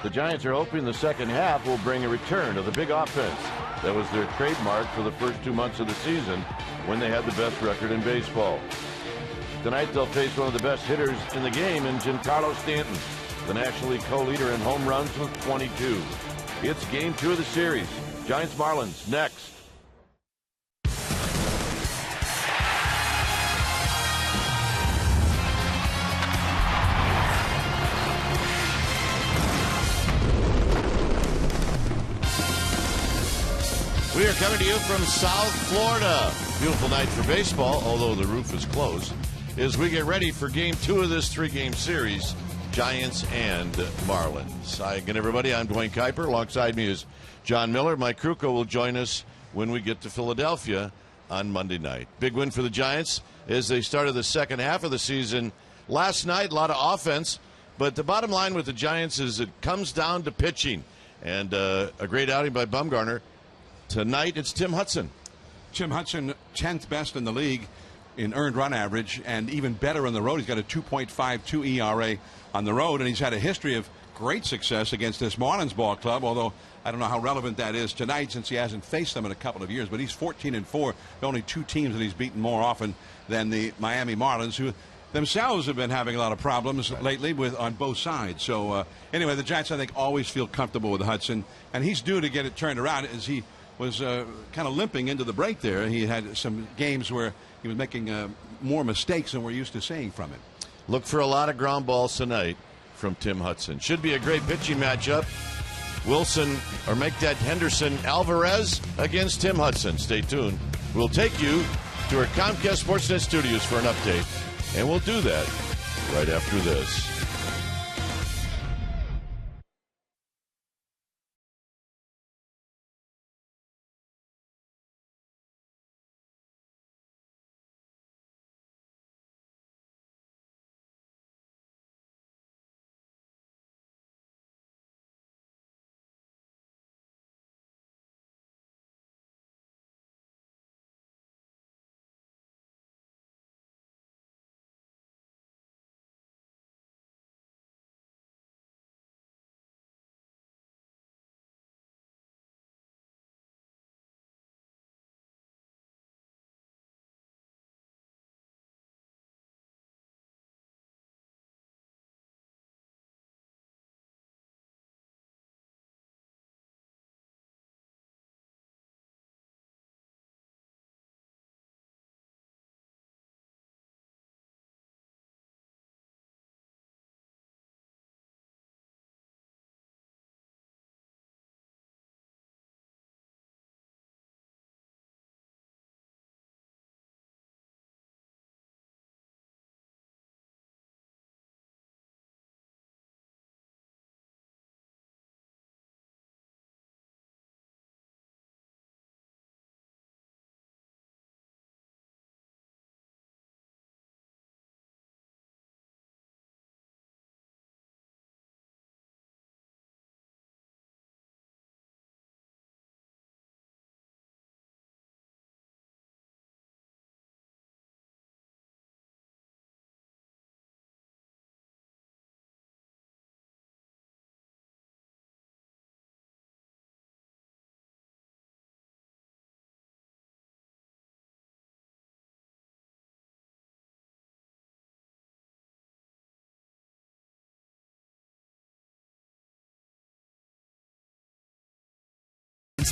The Giants are hoping the second half will bring a return of the big offense. That was their trademark for the first 2 months of the season when they had the best record in baseball. Tonight they'll face one of the best hitters in the game in Giancarlo Stanton, the National League co-leader in home runs with 22. It's game 2 of the series. Giants-Marlins next. We are coming to you from South Florida. Beautiful night for baseball, although the roof is closed, as we get ready for game 2 of this 3-game series, Giants and Marlins. Hi again, everybody. I'm Dwayne Kuiper. Alongside me is John Miller. Mike Krukow will join us when we get to Philadelphia on Monday night. Big win for the Giants as they started the second half of the season. Last night, a lot of offense, but the bottom line with the Giants is it comes down to pitching. And a great outing by Bumgarner. Tonight, it's Tim Hudson. Tim Hudson, 10th best in the league in earned run average, and even better on the road. He's got a 2.52 ERA on the road, and he's had a history of great success against this Marlins ball club, although I don't know how relevant that is tonight since he hasn't faced them in a couple of years. But he's 14-4, the only 2 teams that he's beaten more often than the Miami Marlins, who themselves have been having a lot of problems lately on both sides. So anyway, the Giants, I think, always feel comfortable with Hudson, and he's due to get it turned around as he was kind of limping into the break there. He had some games where he was making more mistakes than we're used to seeing from him. Look for a lot of ground balls tonight from Tim Hudson. Should be a great pitching matchup. Wilson, or make that Henderson Alvarez against Tim Hudson. Stay tuned. We'll take you to our Comcast Sportsnet studios for an update, and we'll do that right after this.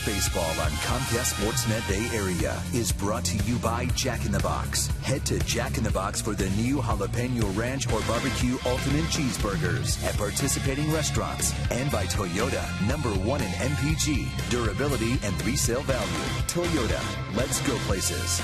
Baseball on Comcast Sportsnet Bay Area is brought to you by Jack in the Box. Head to Jack in the Box for the new Jalapeno Ranch or Barbecue Ultimate Cheeseburgers at participating restaurants. And by Toyota, #1 in MPG, durability, and resale value. Toyota, let's go places.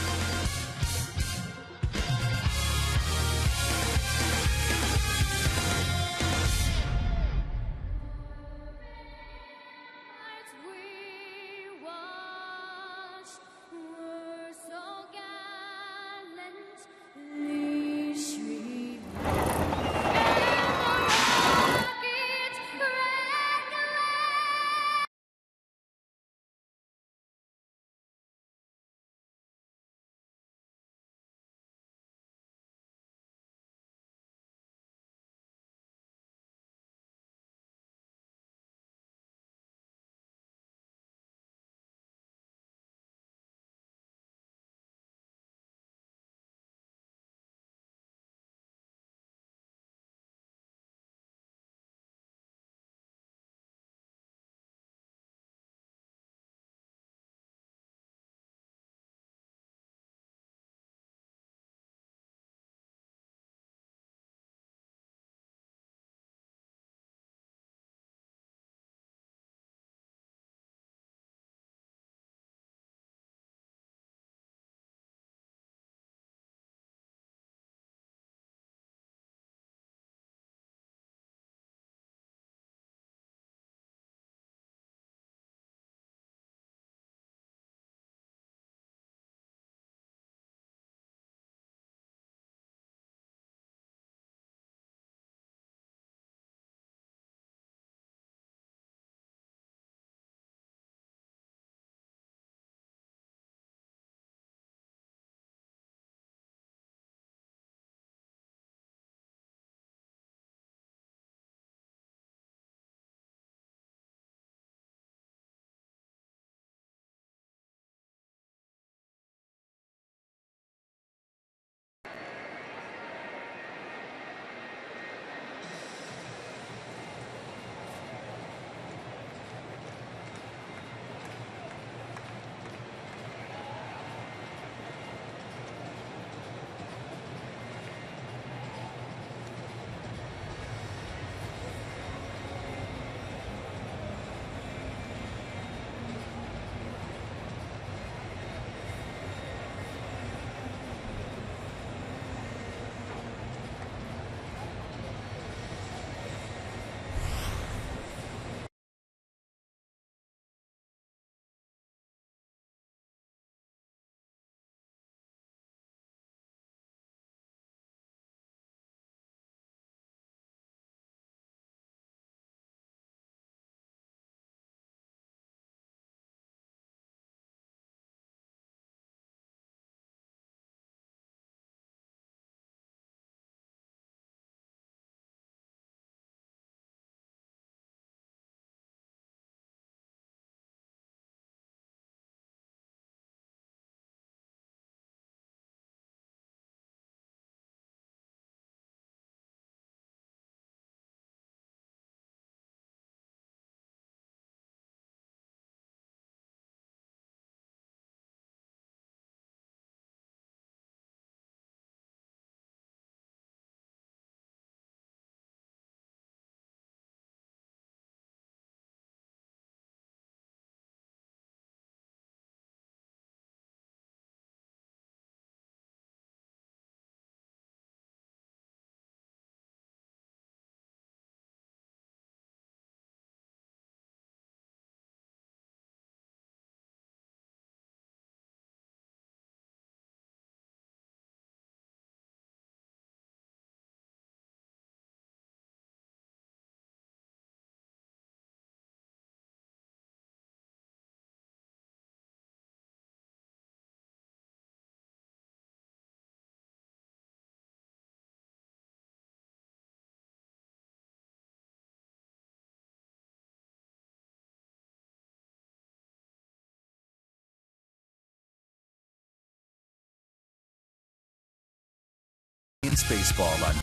Marlins baseball on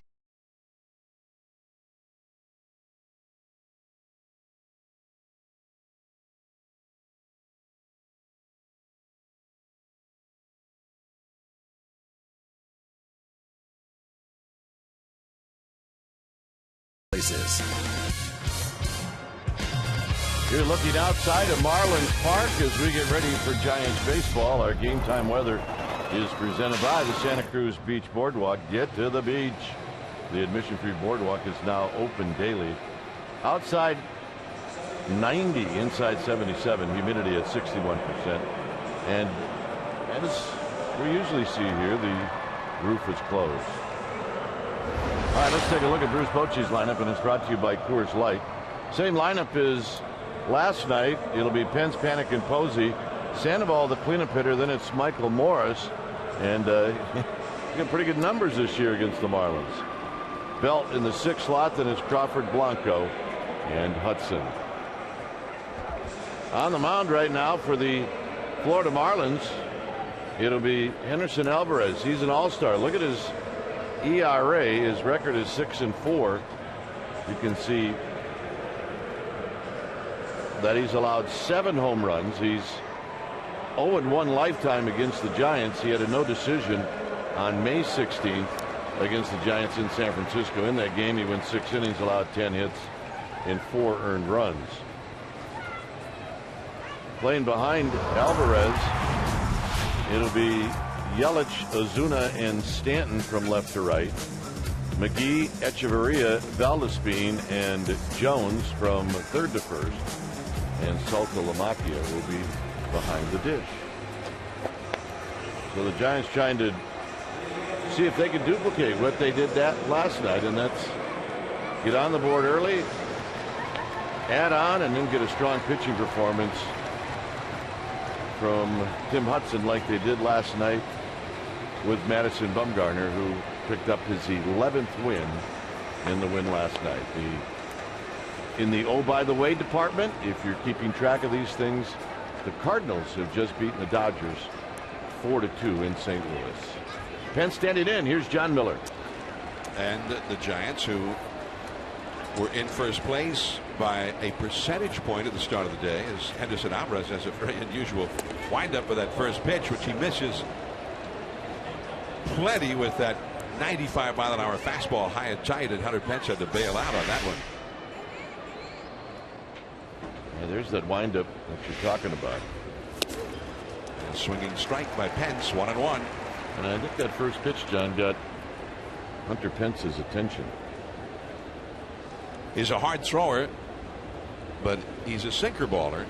places. You're looking outside of Marlins Park as we get ready for Giants baseball. Our game time weather is presented by the Santa Cruz Beach Boardwalk. Get to the beach. The admission-free boardwalk is now open daily. Outside 90, inside 77, humidity at 61%. And as we usually see here, the roof is closed. All right, let's take a look at Bruce Bochy's lineup, and it's brought to you by Coors Light. Same lineup as last night. It'll be Pence, Panic, and Posey. Sandoval, the cleanup hitter. Then it's Michael Morris. And he's got pretty good numbers this year against the Marlins. Belt in the sixth slot. Then it's Crawford, Blanco, and Hudson. On the mound right now for the Florida Marlins, it'll be Henderson Alvarez. He's an all-star. Look at his ERA. His record is 6-4. You can see that he's allowed 7 home runs. He's 0-1 lifetime against the Giants. He had a no decision on May 16th against the Giants in San Francisco. In that game, he went 6 innings, allowed 10 hits and 4 earned runs. Playing behind Alvarez, it'll be Yelich, Ozuna, and Stanton from left to right. McGee, Echeverria, Valdespin, and Jones from third to first. And Salta Lamacchia will be behind the dish. So the Giants trying to see if they can duplicate what they did that last night, and that's get on the board early, add on, and then get a strong pitching performance from Tim Hudson like they did last night with Madison Bumgarner, who picked up his 11th win in the win last night. In the oh by the way department, if you're keeping track of these things, the Cardinals have just beaten the Dodgers 4-2 in St. Louis. Penn standing in. Here's John Miller. And the Giants, who were in first place by a percentage point at the start of the day, as Henderson Alvarez has a very unusual windup with that first pitch, which he misses plenty with that 95-mile-an-hour fastball high and tight, and Hunter Pence had to bail out on that one. Yeah, there's that windup that you're talking about. A swinging strike by Pence, 1-1. And I think that first pitch, John, got Hunter Pence's attention. He's a hard thrower, but he's a sinker baller.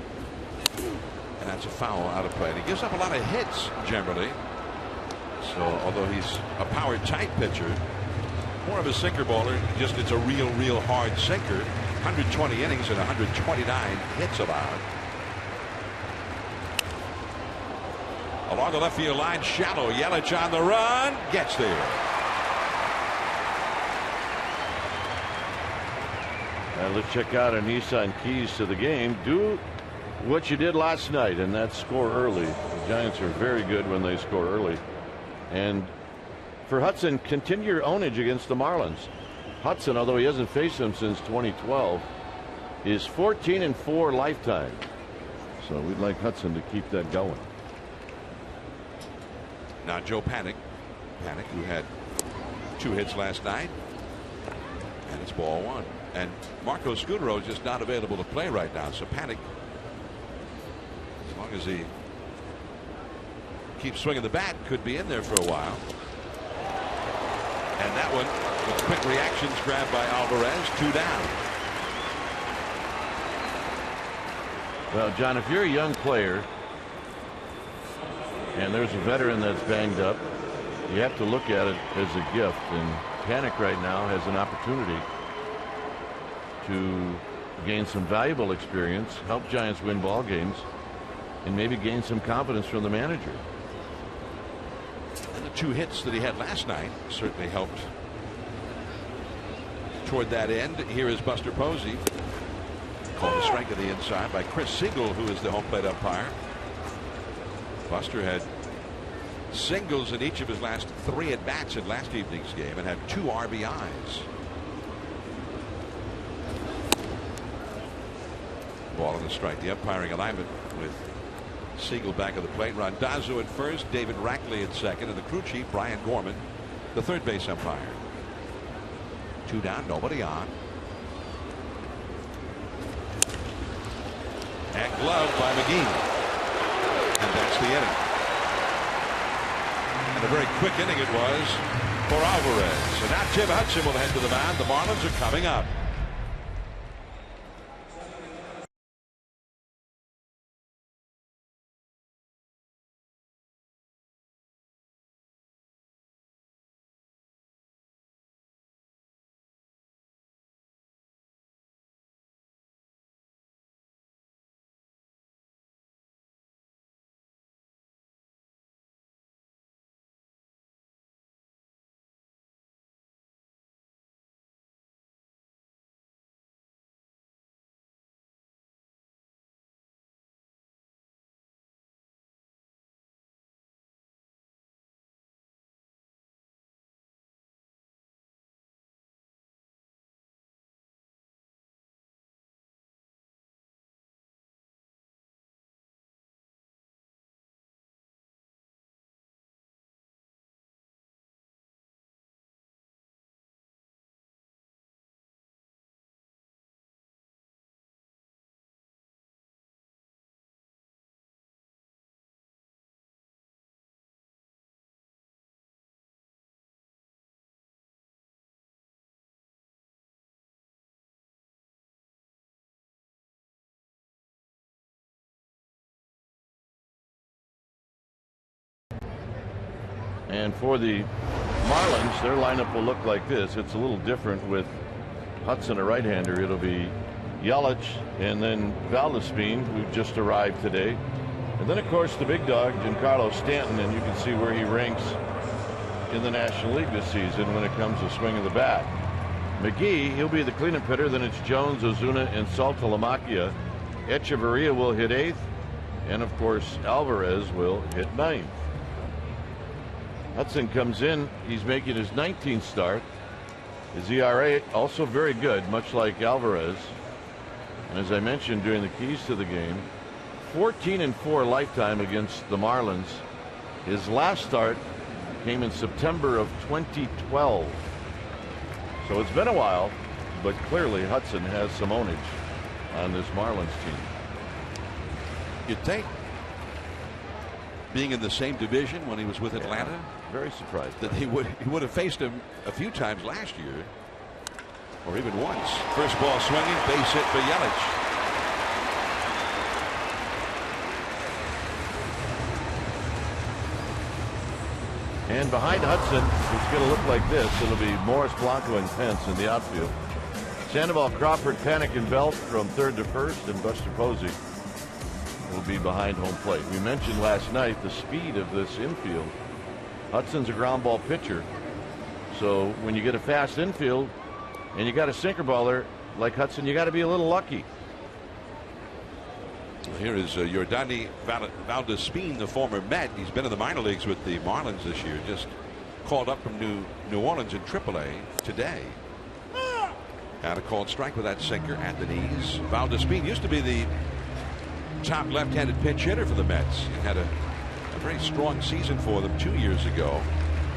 And that's a foul out of play. And he gives up a lot of hits generally. So although he's a power tight pitcher, more of a sinker baller, just it's a real hard sinker. 120 innings and 129 hits allowed. Along the left field line, shallow. Yelich on the run, gets there. And let's check out our Nissan keys to the game. Do what you did last night, and that's score early. The Giants are very good when they score early. And for Hudson, continue your ownage against the Marlins. Hudson, although he hasn't faced them since 2012, is 14-4 lifetime. So we'd like Hudson to keep that going. Now Joe Panic, who had 2 hits last night, and it's ball 1. And Marco Scutaro is just not available to play right now. So Panic, as long as he keeps swinging the bat, could be in there for a while. And that one, with quick reactions, grabbed by Alvarez, 2 down. Well, John, if you're a young player and there's a veteran that's banged up, you have to look at it as a gift. And Panic right now has an opportunity to gain some valuable experience, help Giants win ball games, and maybe gain some confidence from the manager. And the 2 hits that he had last night certainly helped toward that end. Here is Buster Posey. Called a strike to the inside by Chris Siegel, who is the home plate umpire. Buster had singles in each of his last 3 at-bats in last evening's game and had 2 RBIs. Ball on the strike. The umpiring alignment with Siegel back of the plate. Randazzo at first, David Rackley at second, and the crew chief Brian Gorman, the third base umpire. 2 down, nobody on. And gloved by McGee. And that's the inning. And a very quick inning it was for Alvarez. So now Tim Hudson will head to the mound. The Marlins are coming up. And for the Marlins, their lineup will look like this. It's a little different with Hudson, a right-hander. It'll be Yelich and then Valdespin, who just arrived today. And then, of course, the big dog, Giancarlo Stanton, and you can see where he ranks in the National League this season when it comes to swinging the bat. McGee, he'll be the cleanup hitter. Then it's Jones, Ozuna, and Saltalamacchia. Echeverria will hit 8th. And, of course, Alvarez will hit 9th. Hudson comes in. He's making his 19th start. His ERA also very good, much like Alvarez. And as I mentioned during the keys to the game, 14-4 lifetime against the Marlins. His last start came in September of 2012. So it's been a while, but clearly Hudson has some ownage on this Marlins team. You'd think, being in the same division when he was with Atlanta, very surprised that he would have faced him a few times last year, or even once. First ball swinging, base hit for Yelich. And behind Hudson, it's going to look like this. It'll be Morris, Blanco, and Pence in the outfield. Sandoval, Crawford, Panik, and Belt from third to first, and Buster Posey will be behind home plate. We mentioned last night the speed of this infield. Hudson's a ground ball pitcher, so when you get a fast infield and you got a sinker baller like Hudson, you got to be a little lucky. Here is Yordany Valdespin, the former Met. He's been in the minor leagues with the Marlins this year. Just called up from New Orleans in AAA today. Had a called strike with that sinker at the knees. Valdespin used to be the top left-handed pinch hitter for the Mets. He had a very strong season for them 2 years ago,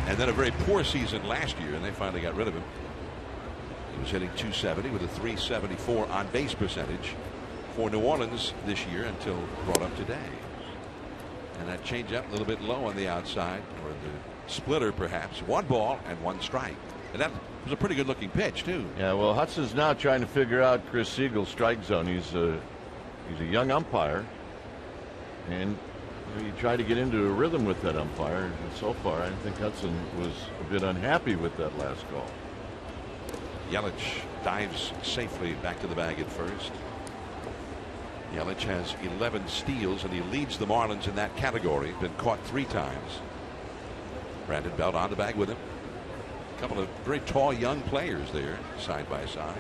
and then a very poor season last year, and they finally got rid of him. He was hitting .270 with a .374 on base percentage for New Orleans this year until brought up today. And that change up a little bit low on the outside, or the splitter perhaps. 1 ball and 1 strike, and that was a pretty good looking pitch too. Yeah, well, Hudson's now trying to figure out Chris Siegel's strike zone. He's a young umpire, and he tried to get into a rhythm with that umpire, and so far I think Hudson was a bit unhappy with that last call. Yelich dives safely back to the bag at first. Yelich has 11 steals, and he leads the Marlins in that category. Been caught 3 times. Brandon Belt on the bag with him. A couple of very tall young players there side by side.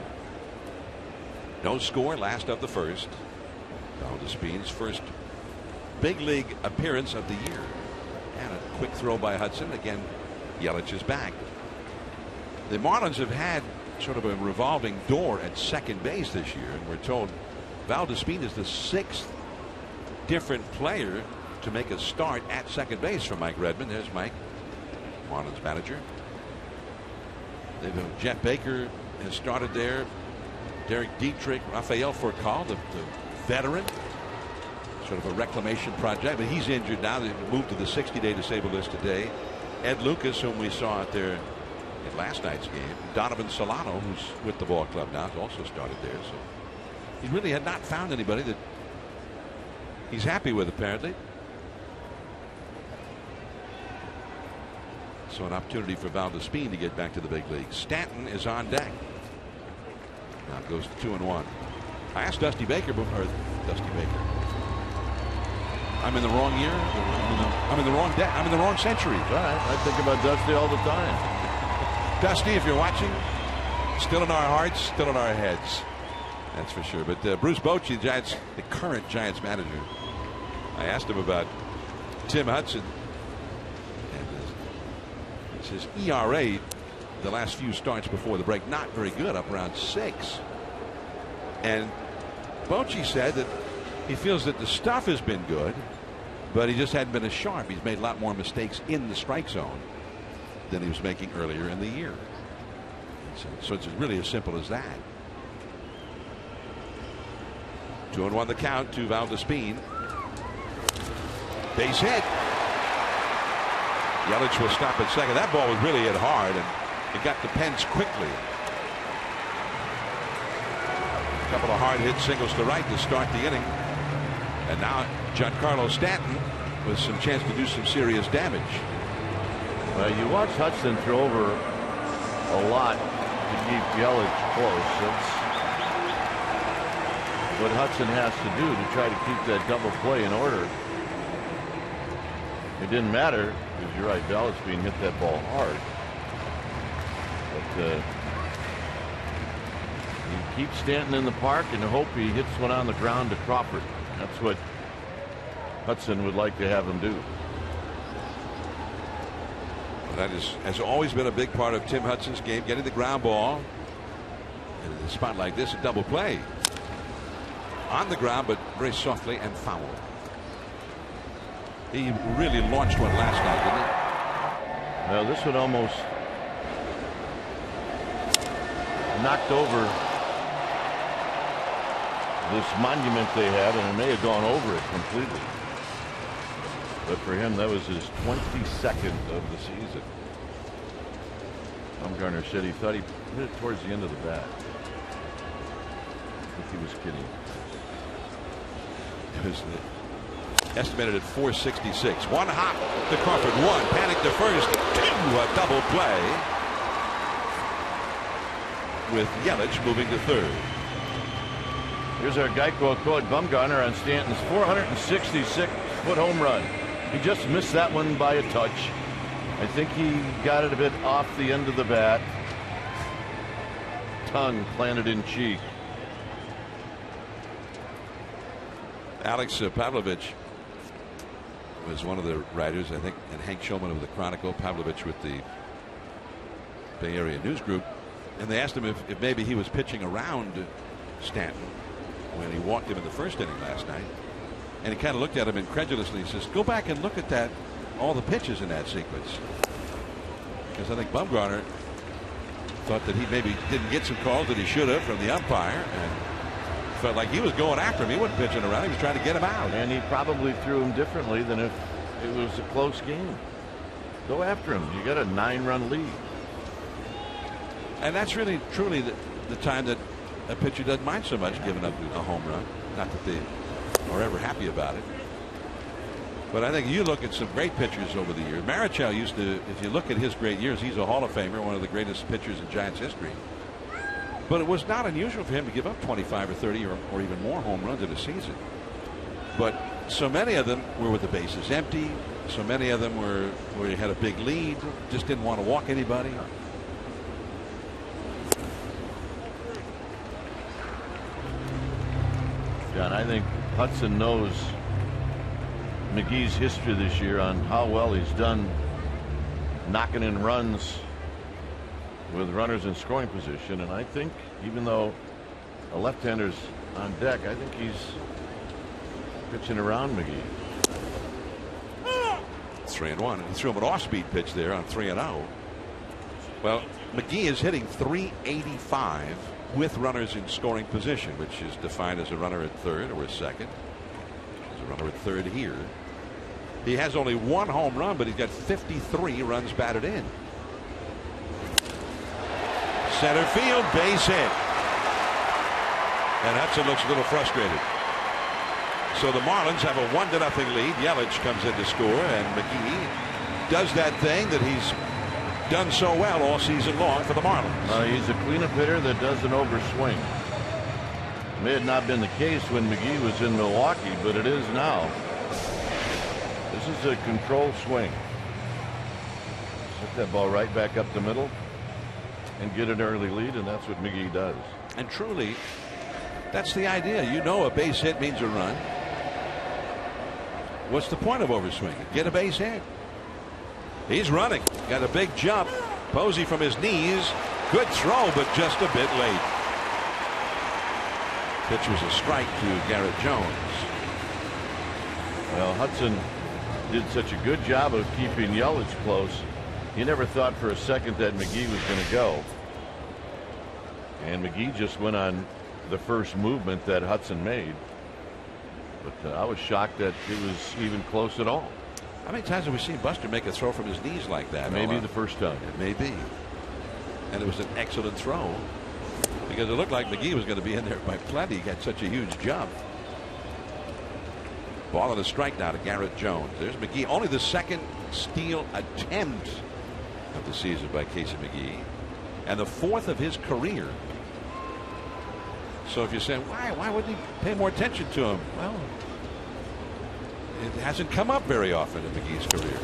No score, last of the first. Valdespin's first big league appearance of the year. And a quick throw by Hudson. Again, Yelich is back. The Marlins have had sort of a revolving door at second base this year, and we're told Valdespin is the 6th different player to make a start at second base for Mike Redmond. There's Mike, Marlins manager. Jeff Baker has started there. Derek Dietrich, Rafael Furcal, the veteran, sort of a reclamation project, but he's injured now. They moved to the 60-day disabled list today. Ed Lucas, whom we saw out there in last night's game. Donovan Solano, who's with the ball club now, has also started there. So he really had not found anybody that he's happy with, apparently. So an opportunity for Valdespin to get back to the big leagues. Stanton is on deck. Now it goes to 2-1. I asked Dusty Baker before. Dusty Baker. I'm in the wrong year. I'm in the wrong day. I'm in the wrong century. All right. I think about Dusty all the time. Dusty, if you're watching, still in our hearts, still in our heads. That's for sure. But Bruce Bochy, the current Giants manager, I asked him about Tim Hudson. And his ERA the last few starts before the break, not very good, up around 6. And Bochy said that he feels that the stuff has been good, but he just hadn't been as sharp. He's made a lot more mistakes in the strike zone than he was making earlier in the year. So it's really as simple as that. 2-1 the count to Valdespin. Base hit. Yelich will stop at second. That ball was really hit hard, and it got to Pence quickly. A couple of hard hit singles to right to start the inning. And now Giancarlo Stanton with some chance to do some serious damage. Well, you watch Hudson throw over a lot to keep Yelich close. That's what Hudson has to do to try to keep that double play in order. It didn't matter, because you're right, Valdespin hit that ball hard. But you keep Stanton in the park and hope he hits one on the ground to Crawford. That's what Hudson would like to have him do. That has always been a big part of Tim Hudson's game, getting the ground ball. And in a spot like this, a double play. On the ground, but very softly and foul. He really launched one last night, didn't he? Well, this one almost knocked over this monument they have, and it may have gone over it completely. But for him, that was his 22nd of the season. Bumgarner said he thought he hit it towards the end of the bat. I think he was kidding. It was estimated at 466. One hop to Crawford. One panic to first. Two, a double play with Yelich moving to third. Here's our Geico quote. Bumgarner on Stanton's 466-foot home run. He just missed that one by a touch. I think he got it a bit off the end of the bat. Tongue planted in cheek. Alex Pavlovich was one of the writers, I think, and Hank Shulman of the Chronicle. Pavlovich with the Bay Area News Group. And they asked him if maybe he was pitching around Stanton when he walked him in the first inning last night. And he kind of looked at him incredulously. He says, go back and look at that, all the pitches in that sequence. Because I think Bumgarner thought that he maybe didn't get some calls that he should have from the umpire, and felt like he was going after him. He wasn't pitching around. He was trying to get him out. And he probably threw him differently than if it was a close game. Go after him. You got a 9-run lead. And that's really, truly the time that a pitcher doesn't mind so much giving up a home run. Not that they are ever happy about it. But I think you look at some great pitchers over the years. Marichal used to, if you look at his great years, he's a Hall of Famer, one of the greatest pitchers in Giants history. But it was not unusual for him to give up 25 or 30 or even more home runs in a season. But so many of them were with the bases empty. So many of them were where you had a big lead, just didn't want to walk anybody. John, I think Hudson knows McGee's history this year on how well he's done knocking in runs with runners in scoring position, and I think even though a left-hander's on deck, I think he's pitching around McGee. 3-1, and he threw him an off-speed pitch there on 3-0. Well, McGee is hitting .385 with runners in scoring position, which is defined as a runner at third or a second. There's a runner at third here. He has only one home run, but he's got 53 runs batted in. Center field, base hit. And Hudson looks a little frustrated. So the Marlins have a 1-0 lead. Yelich comes in to score, and McGee does that thing that he's done so well all season long for the Marlins. He's a cleanup hitter that doesn't overswing. May have not been the case when McGee was in Milwaukee, but it is now. This is a controlled swing. Set that ball right back up the middle and get an early lead, and that's what McGee does. And truly, that's the idea. You know, a base hit means a run. What's the point of overswinging? Get a base hit. He's running. Got a big jump. Posey from his knees. Good throw, but just a bit late. Pitch was a strike to Garrett Jones. Well, Hudson did such a good job of keeping Yelich close. He never thought for a second that McGee was going to go. And McGee just went on the first movement that Hudson made. But I was shocked that it was even close at all. How many times have we seen Buster make a throw from his knees like that? Maybe the first time. It may be. And it was an excellent throw, because it looked like McGee was going to be in there by plenty. He got such a huge jump. Ball and a strike now to Garrett Jones. There's McGee. Only the second steal attempt of the season by Casey McGee, and the fourth of his career. So if you're saying why wouldn't he pay more attention to him? Well, it hasn't come up very often in McGee's career.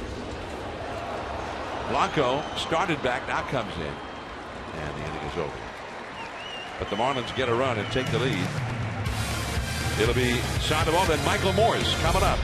Blanco started back, now comes in, and the inning is over. But the Marlins get a run and take the lead. It'll be Sandoval, then Michael Morse coming up.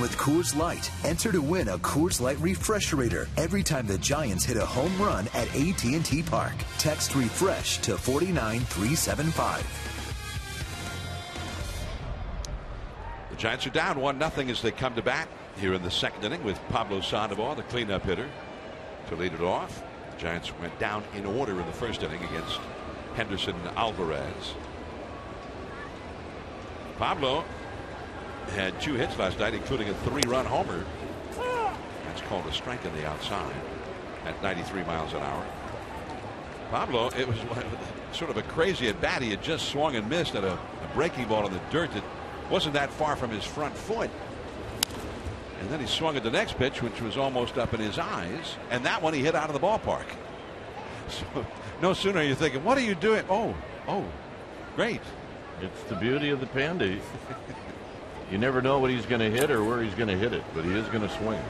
With Coors Light, enter to win a Coors Light Refresherator every time the Giants hit a home run at AT&T Park. Text REFRESH to 49375. The Giants are down 1-0 as they come to bat here in the second inning with Pablo Sandoval, the cleanup hitter, to lead it off. The Giants went down in order in the first inning against Henderson and Alvarez. Pablo had 2 hits last night, including a 3-run homer. That's called a strike on the outside at 93 miles an hour. Pablo, it was one of sort of a crazy at bat. He had just swung and missed at a breaking ball in the dirt that wasn't that far from his front foot. And then he swung at the next pitch, which was almost up in his eyes. And that one he hit out of the ballpark. So no sooner are you thinking, what are you doing? Oh, great. It's the beauty of the Panda. You never know what he's going to hit or where he's going to hit it, but he is going to swing.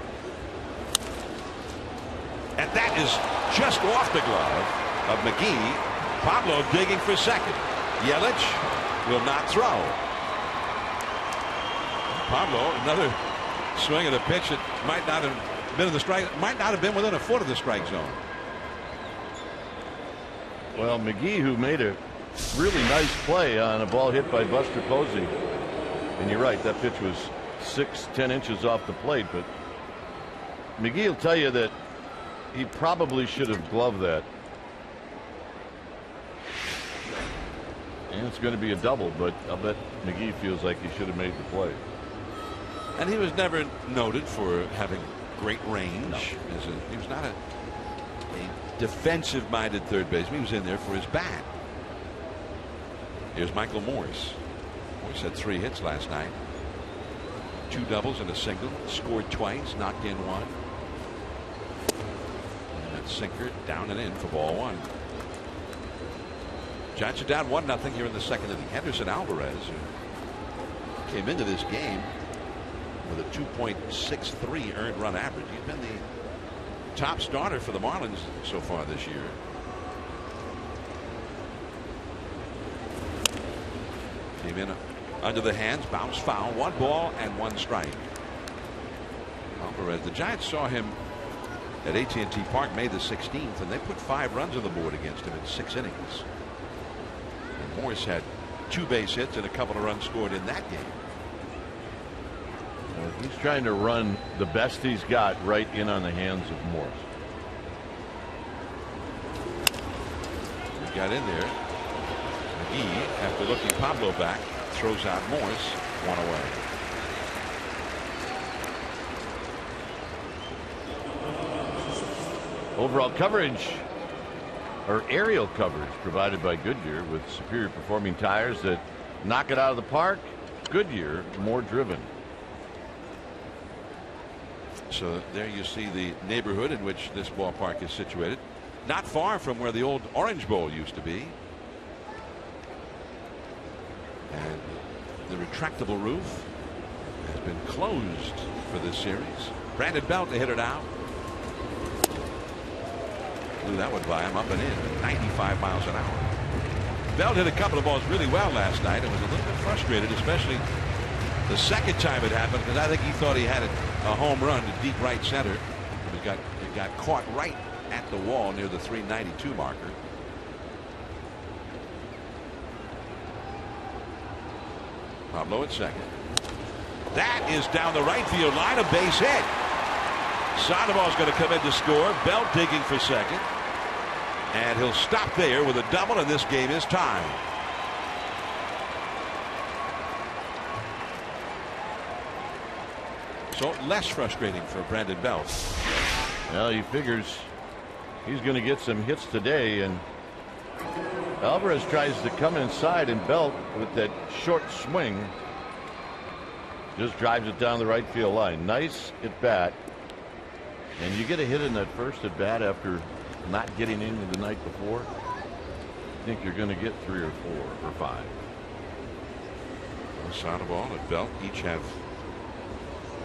And that is just off the glove of McGee. Pablo digging for second. Yelich will not throw. Pablo, another swing at a pitch that might not have been in the strike, might not have been within a foot of the strike zone. Well, McGee, who made a really nice play on a ball hit by Buster Posey, and you're right, that pitch was 6-10 inches off the plate, but McGee will tell you that he probably should have gloved that. And it's going to be a double, but I'll bet McGee feels like he should have made the play. And he was never noted for having great range. No. He was not a defensive-minded third baseman. He was in there for his bat. Here's Michael Morse. Morse had 3 hits last night. 2 doubles and a single. Scored twice, knocked in 1. And that sinker down and in for ball 1. Giants are down 1-0 here in the second inning. Henderson Alvarez, who came into this game with a 2.63 earned run average. He's been the top starter for the Marlins so far this year. Came in under the hands, bounced foul, 1 ball and 1 strike. Alvarez, the Giants saw him at AT&T Park May the 16th, and they put 5 runs on the board against him in 6 innings. And Morse had 2 base hits and a couple of runs scored in that game. He's trying to run the best he's got right in on the hands of Morse. He got in there. McGee, after looking Pablo back, throws out Morse, 1 away. Overall coverage, or aerial coverage, provided by Goodyear with superior performing tires that knock it out of the park. Goodyear, more driven. So there you see the neighborhood in which this ballpark is situated. Not far from where the old Orange Bowl used to be. And the retractable roof has been closed for this series. Brandon Belt, they hit it out. Blew that one by him, up and in, 95 miles an hour. Belt hit a couple of balls really well last night and was a little bit frustrated, especially the second time it happened, because I think he thought he had a home run to deep right center. It got caught right at the wall near the 392 marker. Pablo at second. That is down the right field line, a base hit. Sandoval's going to come in to score. Belt digging for second. And he'll stop there with a double, and this game is tied. So less frustrating for Brandon Belt. Well, he figures he's going to get some hits today, and Alvarez tries to come inside, and Belt, with that short swing, just drives it down the right field line. Nice at bat. And you get a hit in that first at bat after not getting in the night before. I think you're going to get 3 or 4 or 5. Sandoval and Belt each have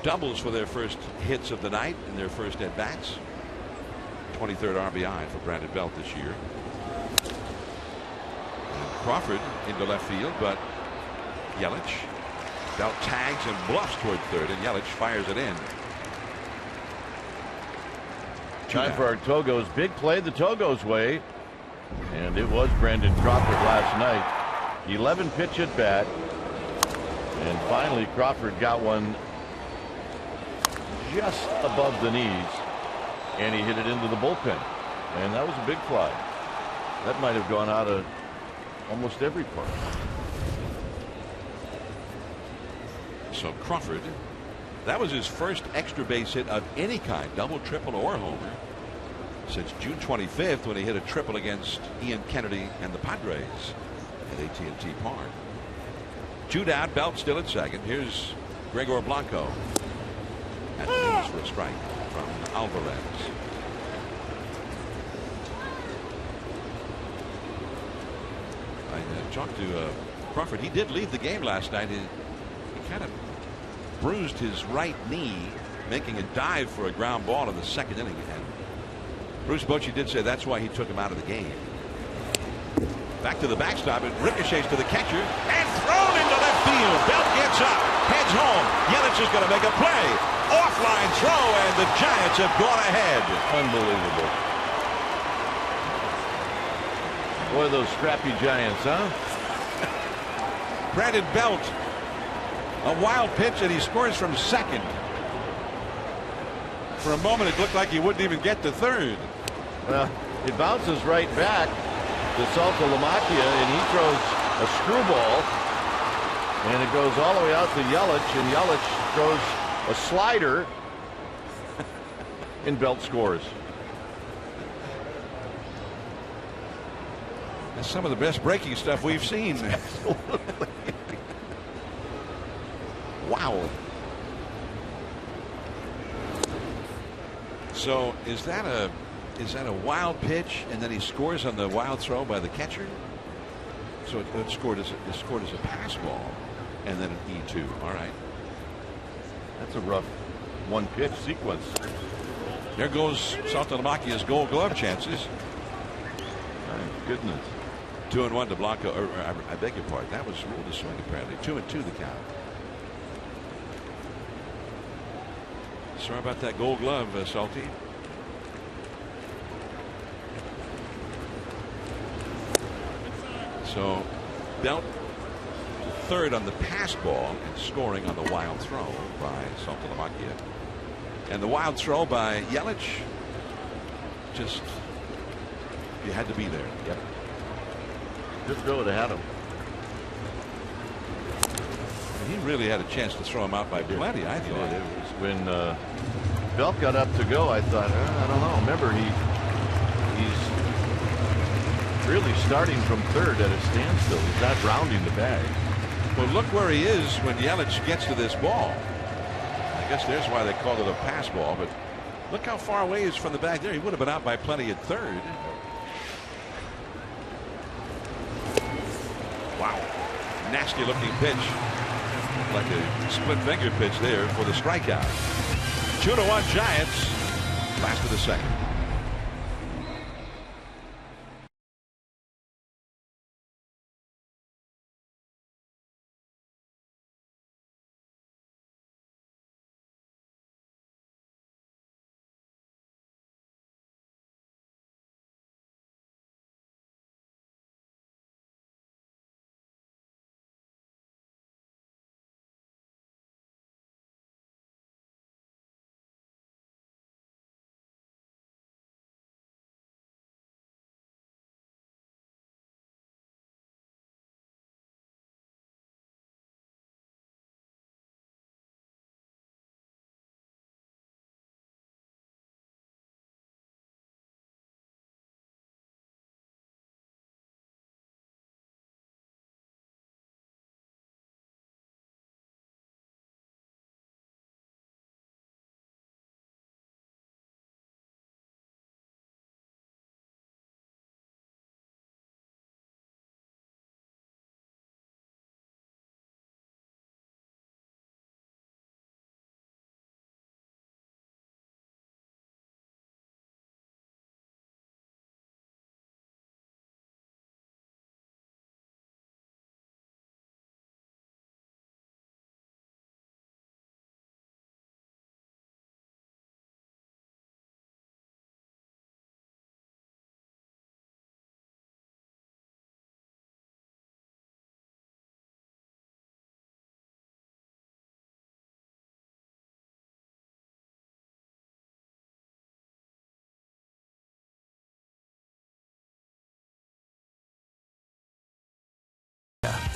doubles for their first hits of the night and their first at bats. 23rd RBI for Brandon Belt this year. And Crawford into left field, but Yelich. Belt tags and bluffs toward third, and Yelich fires it in. Time for our Togos. Big play the Togos way. And it was Brandon Crawford last night. 11 pitch at bat. And finally Crawford got one just above the knees. And he hit it into the bullpen. And that was a big fly. That might have gone out of almost every part. So Crawford, that was his first extra base hit of any kind, double, triple, or homer. since June 25th when he hit a triple against Ian Kennedy and the Padres at AT&T Park. 2 down, Belt still at second. Here's Gregor Blanco at least for a strike from Alvarez. I talked to Crawford. He did leave the game last night. He kind of bruised his right knee, making a dive for a ground ball in the second inning. And Bruce Bochy did say that's why he took him out of the game. Back to the backstop. It ricochets to the catcher and thrown into left field. Belt gets up, heads home. Yelich is going to make a play. Offline throw, and the Giants have gone ahead. Unbelievable. Boy, those scrappy Giants, huh? Brandon Belt, a wild pitch, and he scores from second. For a moment, it looked like he wouldn't even get to third. Well, it bounces right back to Saltalamacchia, and he throws a screwball, and it goes all the way out to Yelich, and Yelich throws a slider, and Belt scores. That's some of the best breaking stuff we've seen. Wow. So is that a wild pitch, and then he scores on the wild throw by the catcher? So it scored as a pass ball, and then an E2. All right. That's a rough one pitch sequence. There goes Saltalamacchia's Gold Glove chances. My goodness. 2-1 to Blanco. Or I beg your pardon. That was ruled a swing apparently. 2-2 the count. Sorry about that Gold Glove, Salty. So Belt third on the pass ball and scoring on the wild throw by Saltalamacchia. And the wild throw by Yelich, just you had to be there. Yep. Just throw it at him. He really had a chance to throw him out by plenty, I thought. It was when Belt got up to go, I thought, I don't know. Remember, he's really starting from third at a standstill. He's not rounding the bag. Well, look where he is when Yelich gets to this ball. I guess there's why they called it a pass ball, but look how far away he is from the bag there. He would have been out by plenty at third. Wow. Nasty looking pitch. Like a split finger pitch there for the strikeout. 2-1 Giants. Last of the second.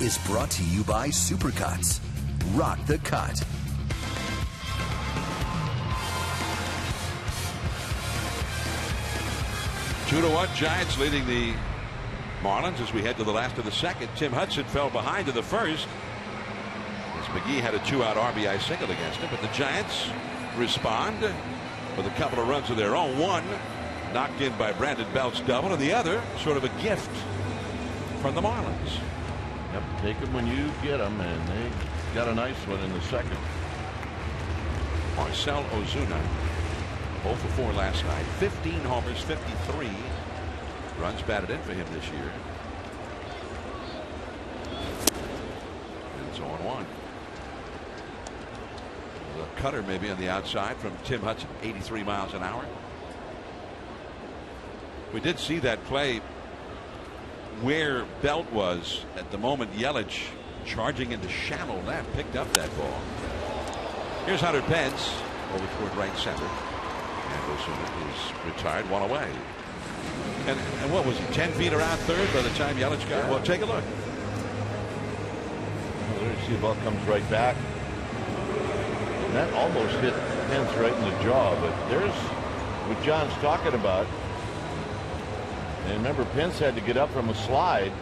Is brought to you by Supercuts. Rock the cut. 2-1 Giants leading the Marlins as we head to the last of the second. Tim Hudson fell behind in the first as McGee had a 2-out RBI single against him, but the Giants respond with a couple of runs of their own. One knocked in by Brandon Belt's double, and the other sort of a gift from the Marlins. Yep, take them when you get them, and they got a nice one in the second. Marcell Ozuna, 0 for 4 last night, 15 homers, 53 runs batted in for him this year. And it's 0-1. The cutter maybe on the outside from Tim Hudson, 83 miles an hour. We did see that play where Belt was at the moment. Yelich charging into shallow left picked up that ball. Here's Hunter Pence over toward right center, and Ozuna is retired, one away. And what was he, 10 feet around third by the time Yelich got it? Well, take a look. Well, there you see the ball comes right back. And that almost hit Pence right in the jaw, but there's what John's talking about. And remember, Pence had to get up from a slide,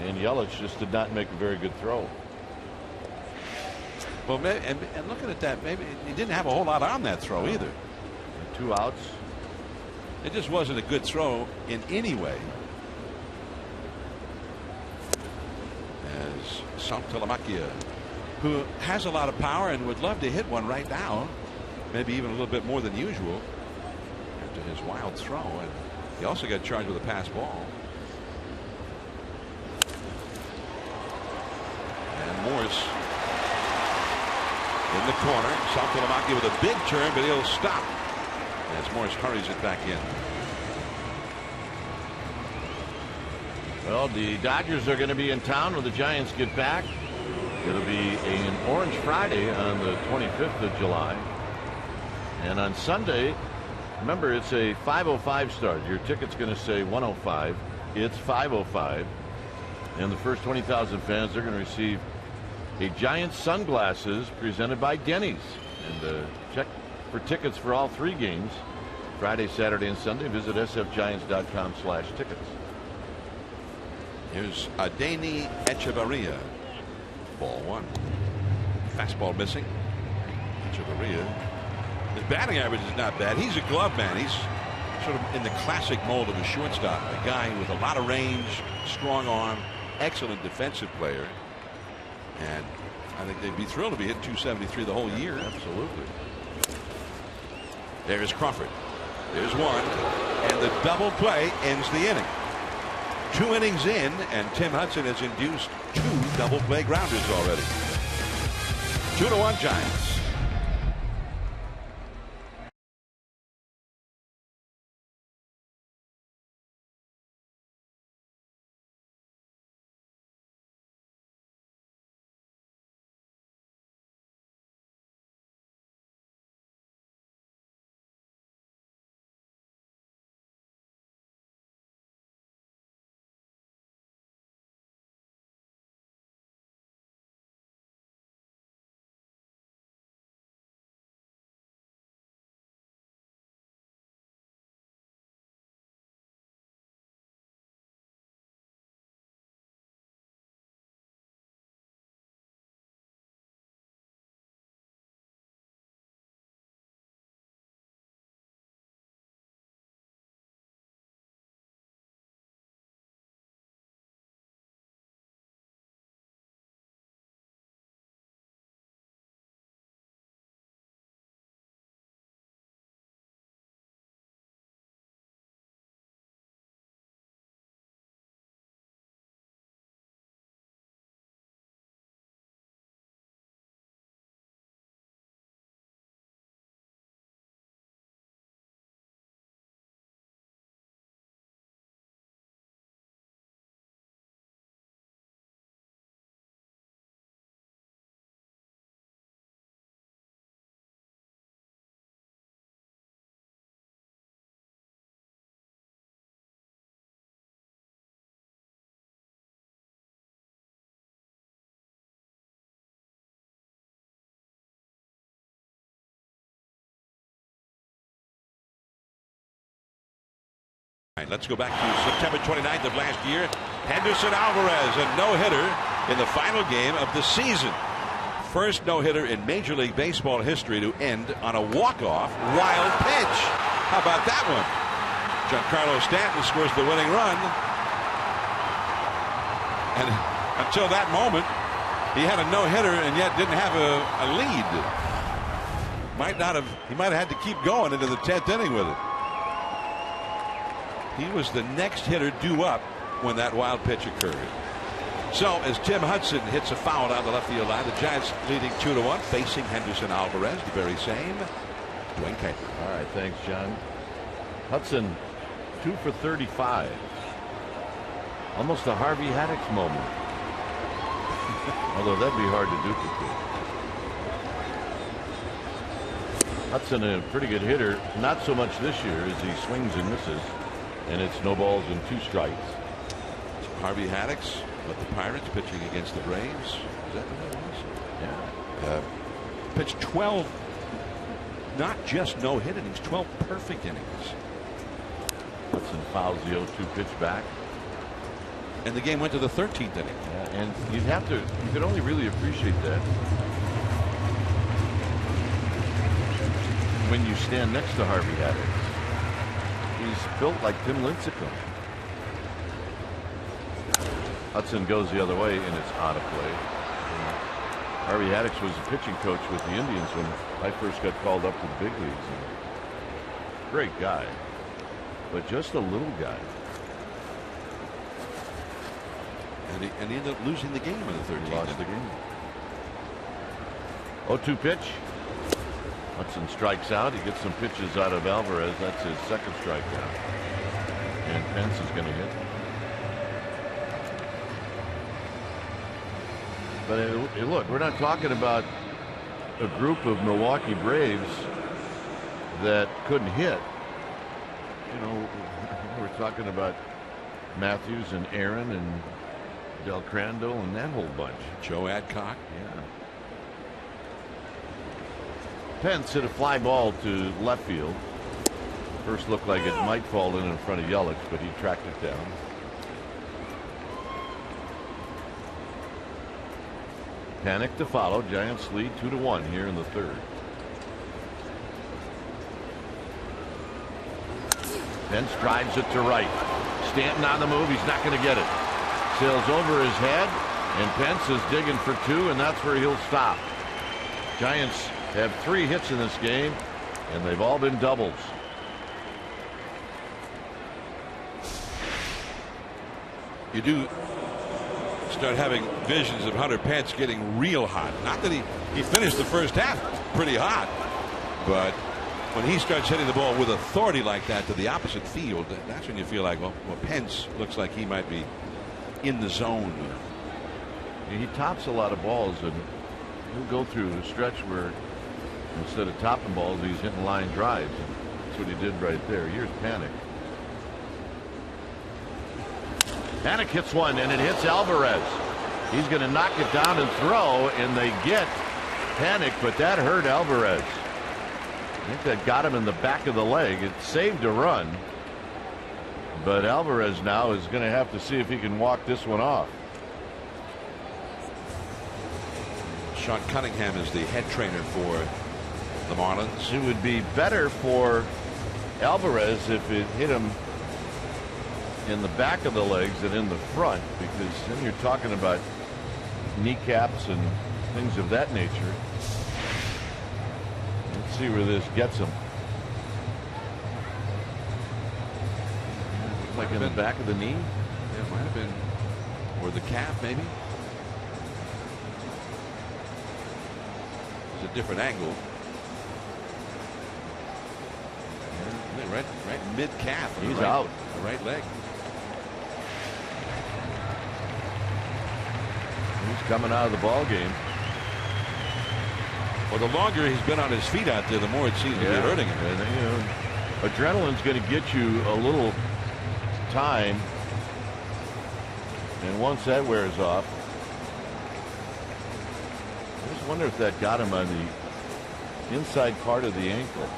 and Yelich just did not make a very good throw. Well, maybe, and looking at that, maybe he didn't have a whole lot on that throw either. And 2 outs. It just wasn't a good throw in any way. As Santalamacchia, who has a lot of power and would love to hit one right now, maybe even a little bit more than usual after his wild throw, and he also got charged with a pass ball. And Morse in the corner. Santalamacchia with a big turn, but he'll stop as Morse hurries it back in. Well, the Dodgers are going to be in town when the Giants get back. It'll be an Orange Friday on the 25th of July. And on Sunday, remember, it's a 5:05 start. Your ticket's going to say 1:05. It's 5:05. And the first 20,000 fans, they're going to receive a Giants sunglasses presented by Denny's. And check for tickets for all 3 games, Friday, Saturday, and Sunday. Visit sfgiants.com/tickets. Here's Adeiny Echeverria. Ball 1. Fastball missing. Echeverria. His batting average is not bad. He's a glove man. He's sort of in the classic mold of a shortstop. A guy with a lot of range, strong arm, excellent defensive player. And I think they'd be thrilled to be hitting 273 the whole year. Absolutely. There's Crawford. There's one. And the double play ends the inning. 2 innings in, and Tim Hudson has induced 2 double play grounders already. 2-1 Giants. Let's go back to September 29th of last year. Henderson Alvarez, a no-hitter in the final game of the season. First no-hitter in Major League Baseball history to end on a walk-off wild pitch. How about that one? Giancarlo Stanton scores the winning run. And until that moment, he had a no-hitter and yet didn't have a lead. He might have had to keep going into the 10th inning with it. He was the next hitter due up when that wild pitch occurred. So as Tim Hudson hits a foul down the left field line, the Giants leading 2-1, facing Henderson Alvarez, the very same. Dwayne Kate. All right, thanks, John. Hudson 2 for 35. Almost a Harvey Haddix moment. Although that'd be hard to duplicate. Hudson, a pretty good hitter, not so much this year as he swings and misses, and it's no balls and 2 strikes. Harvey Haddix with the Pirates pitching against the Braves. Is that what it was? Yeah. Pitched 12, not just no-hit innings, 12 perfect innings. Hudson fouls the 0-2 pitch back. And the game went to the 13th inning. Yeah, and you could only really appreciate that when you stand next to Harvey Haddix. He's built like Tim Lincecum. Hudson goes the other way, and it's out of play. Harvey Haddix was a pitching coach with the Indians when I first got called up to the big leagues. Great guy, but just a little guy. And he ended up losing the game in the 13th. He lost the game. 0-2 pitch. Hudson strikes out. He gets some pitches out of Alvarez. That's his second strikeout. And Pence is going to hit. But look, we're not talking about a group of Milwaukee Braves that couldn't hit. You know, we're talking about Matthews and Aaron and Del Crandall and that whole bunch. Joe Adcock. Yeah. Pence hit a fly ball to left field. First looked like it might fall in front of Yelich, but he tracked it down. Panic to follow. Giants lead 2-1 here in the 3rd. Pence drives it to right. Stanton on the move. He's not going to get it. Sails over his head, and Pence is digging for 2, and that's where he'll stop. Giants have 3 hits in this game, and they've all been doubles. You do start having visions of Hunter Pence getting real hot. Not that he finished the first half pretty hot, but when he starts hitting the ball with authority like that to the opposite field, that's when you feel like, well, Pence looks like he might be in the zone. He tops a lot of balls, and he'll go through a stretch where instead of topping balls, he's hitting line drives. That's what he did right there. Here's Panic. Panic hits one, and it hits Alvarez. He's going to knock it down and throw, and they get Panic, but that hurt Alvarez. I think that got him in the back of the leg. It saved a run, but Alvarez now is going to have to see if he can walk this one off. Sean Cunningham is the head trainer for the Marlins. It would be better for Alvarez if it hit him in the back of the legs than in the front, because then you're talking about kneecaps and things of that nature. Let's see where this gets him. Like in the back of the knee? Yeah, it might have been. Or the calf, maybe. It's a different angle. Right mid-calf. He's out. The right leg. He's coming out of the ball game. Well, the longer he's been on his feet out there, the more it seems to be hurting him. And, you know, adrenaline's going to get you a little time, and once that wears off, I just wonder if that got him on the inside part of the ankle.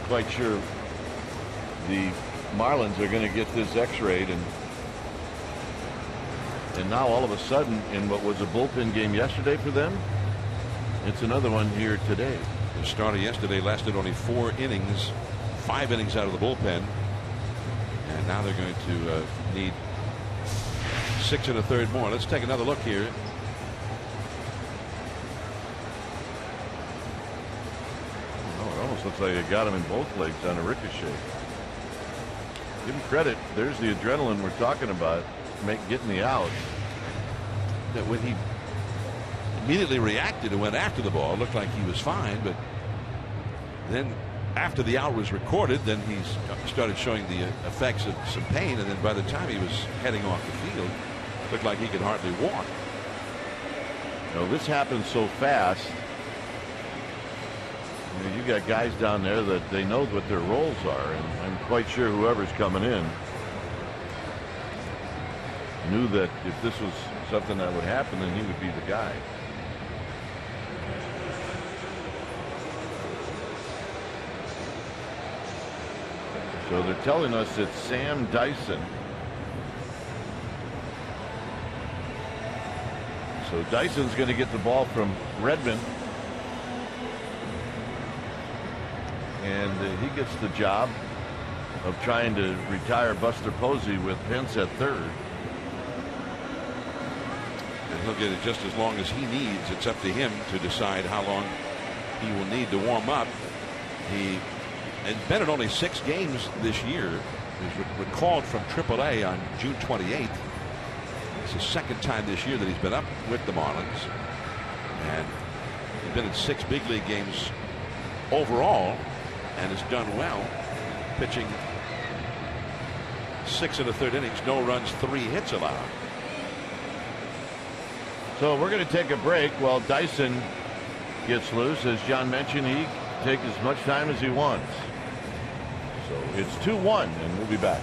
quite sure the Marlins are going to get this X-rayed, and now all of a sudden, in what was a bullpen game yesterday for them, it's another one here today. The starter yesterday lasted only 4 innings, 5 innings out of the bullpen, and now they're going to need 6 1/3 more. Let's take another look here. Oh, it almost looks like it got him in both legs on a ricochet. Give him credit. There's the adrenaline we're talking about, getting the out. That when he immediately reacted and went after the ball, it looked like he was fine, but then after the out was recorded, then he started showing the effects of some pain, and then by the time he was heading off the field, it looked like he could hardly walk. You know, this happens so fast. You got guys down there that they know what their roles are, and I'm quite sure whoever's coming in knew that if this was something that would happen, then he would be the guy. So they're telling us it's Sam Dyson. So Dyson's going to get the ball from Redmond. And he gets the job of trying to retire Buster Posey with Pence at third. And he'll get it just as long as he needs. It's up to him to decide how long he will need to warm up. He has been in only 6 games this year. He was recalled from AAA on June 28th. It's the second time this year that he's been up with the Marlins. And he's been in 6 big league games overall and has done well, pitching 6 1/3 innings, no runs, 3 hits allowed. So we're going to take a break while Dyson gets loose. As John mentioned, he can take as much time as he wants. So it's 2-1, and we'll be back.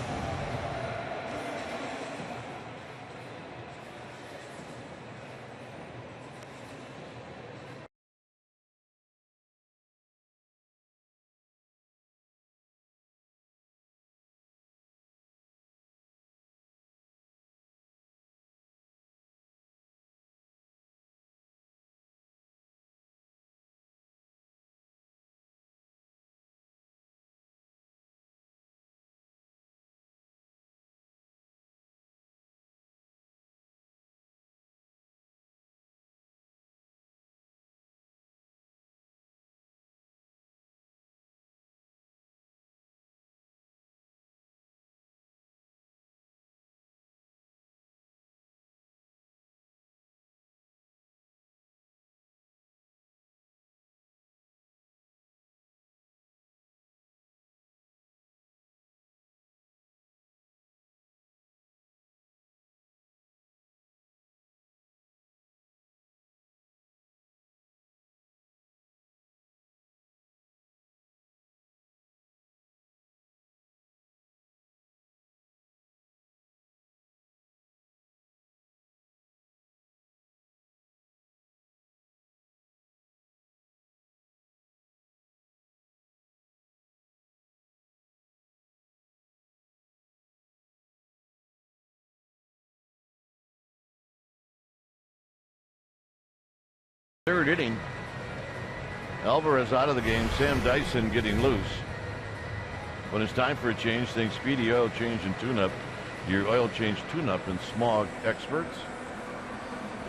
Third inning. Alvarez out of the game. Sam Dyson getting loose. When it's time for a change, think Speedy Oil Change and Tune-Up. Your oil change tune-up and smog experts.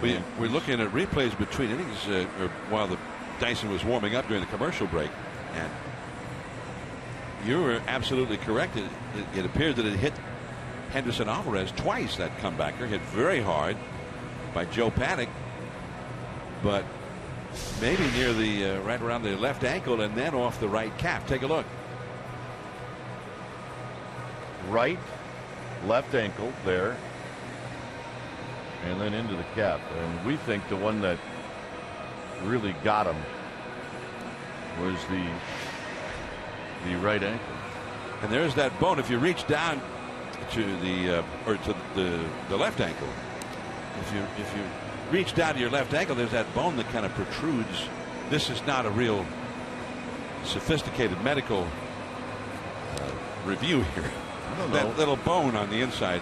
We're looking at replays between innings or while the Dyson was warming up during the commercial break, and you were absolutely correct. It appeared that it hit Henderson Alvarez twice. That comebacker hit very hard by Joe Paddock, but maybe near the right around the left ankle and then off the right calf. Take a look. Right, left ankle there, and then into the calf. And we think the one that really got him was the right ankle. And there's that bone. If you reach down to the left ankle, if you reach down to your left ankle, there's that bone that kind of protrudes. This is not a real sophisticated medical review here. I don't know. That little bone on the inside.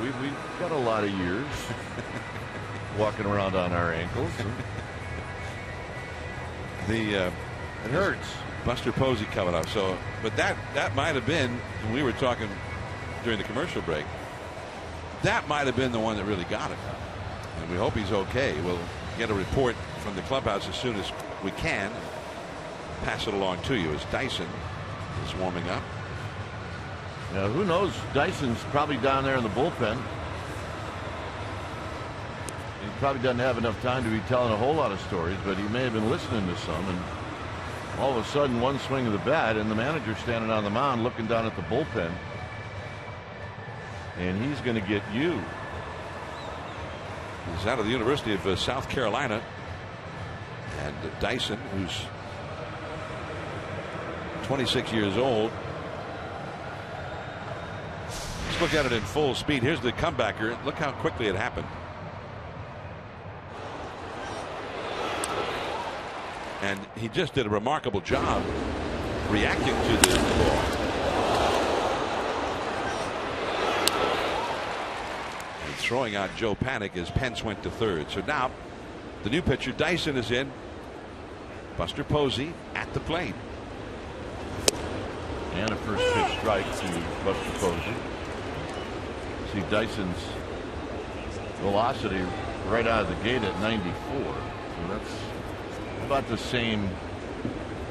We've got a lot of years walking around on our ankles. It hurts. Buster Posey coming up. So, but that might have been, when we were talking during the commercial break, that might have been the one that really got him. And we hope he's okay. We'll get a report from the clubhouse as soon as we can. Pass it along to you as Dyson is warming up. Now, who knows? Dyson's probably down there in the bullpen. He probably doesn't have enough time to be telling a whole lot of stories, but he may have been listening to some. And all of a sudden, one swing of the bat, and the manager standing on the mound looking down at the bullpen. And he's going to get you. He's out of the University of South Carolina. And Dyson, who's 26 years old. Let's look at it in full speed. Here's the comebacker. Look how quickly it happened. And he just did a remarkable job reacting to the ball. And throwing out Joe Panic as Pence went to third. So now the new pitcher Dyson is in. Buster Posey at the plate. And a first pitch strike to Buster Posey. See Dyson's velocity right out of the gate at 94. So that's about the same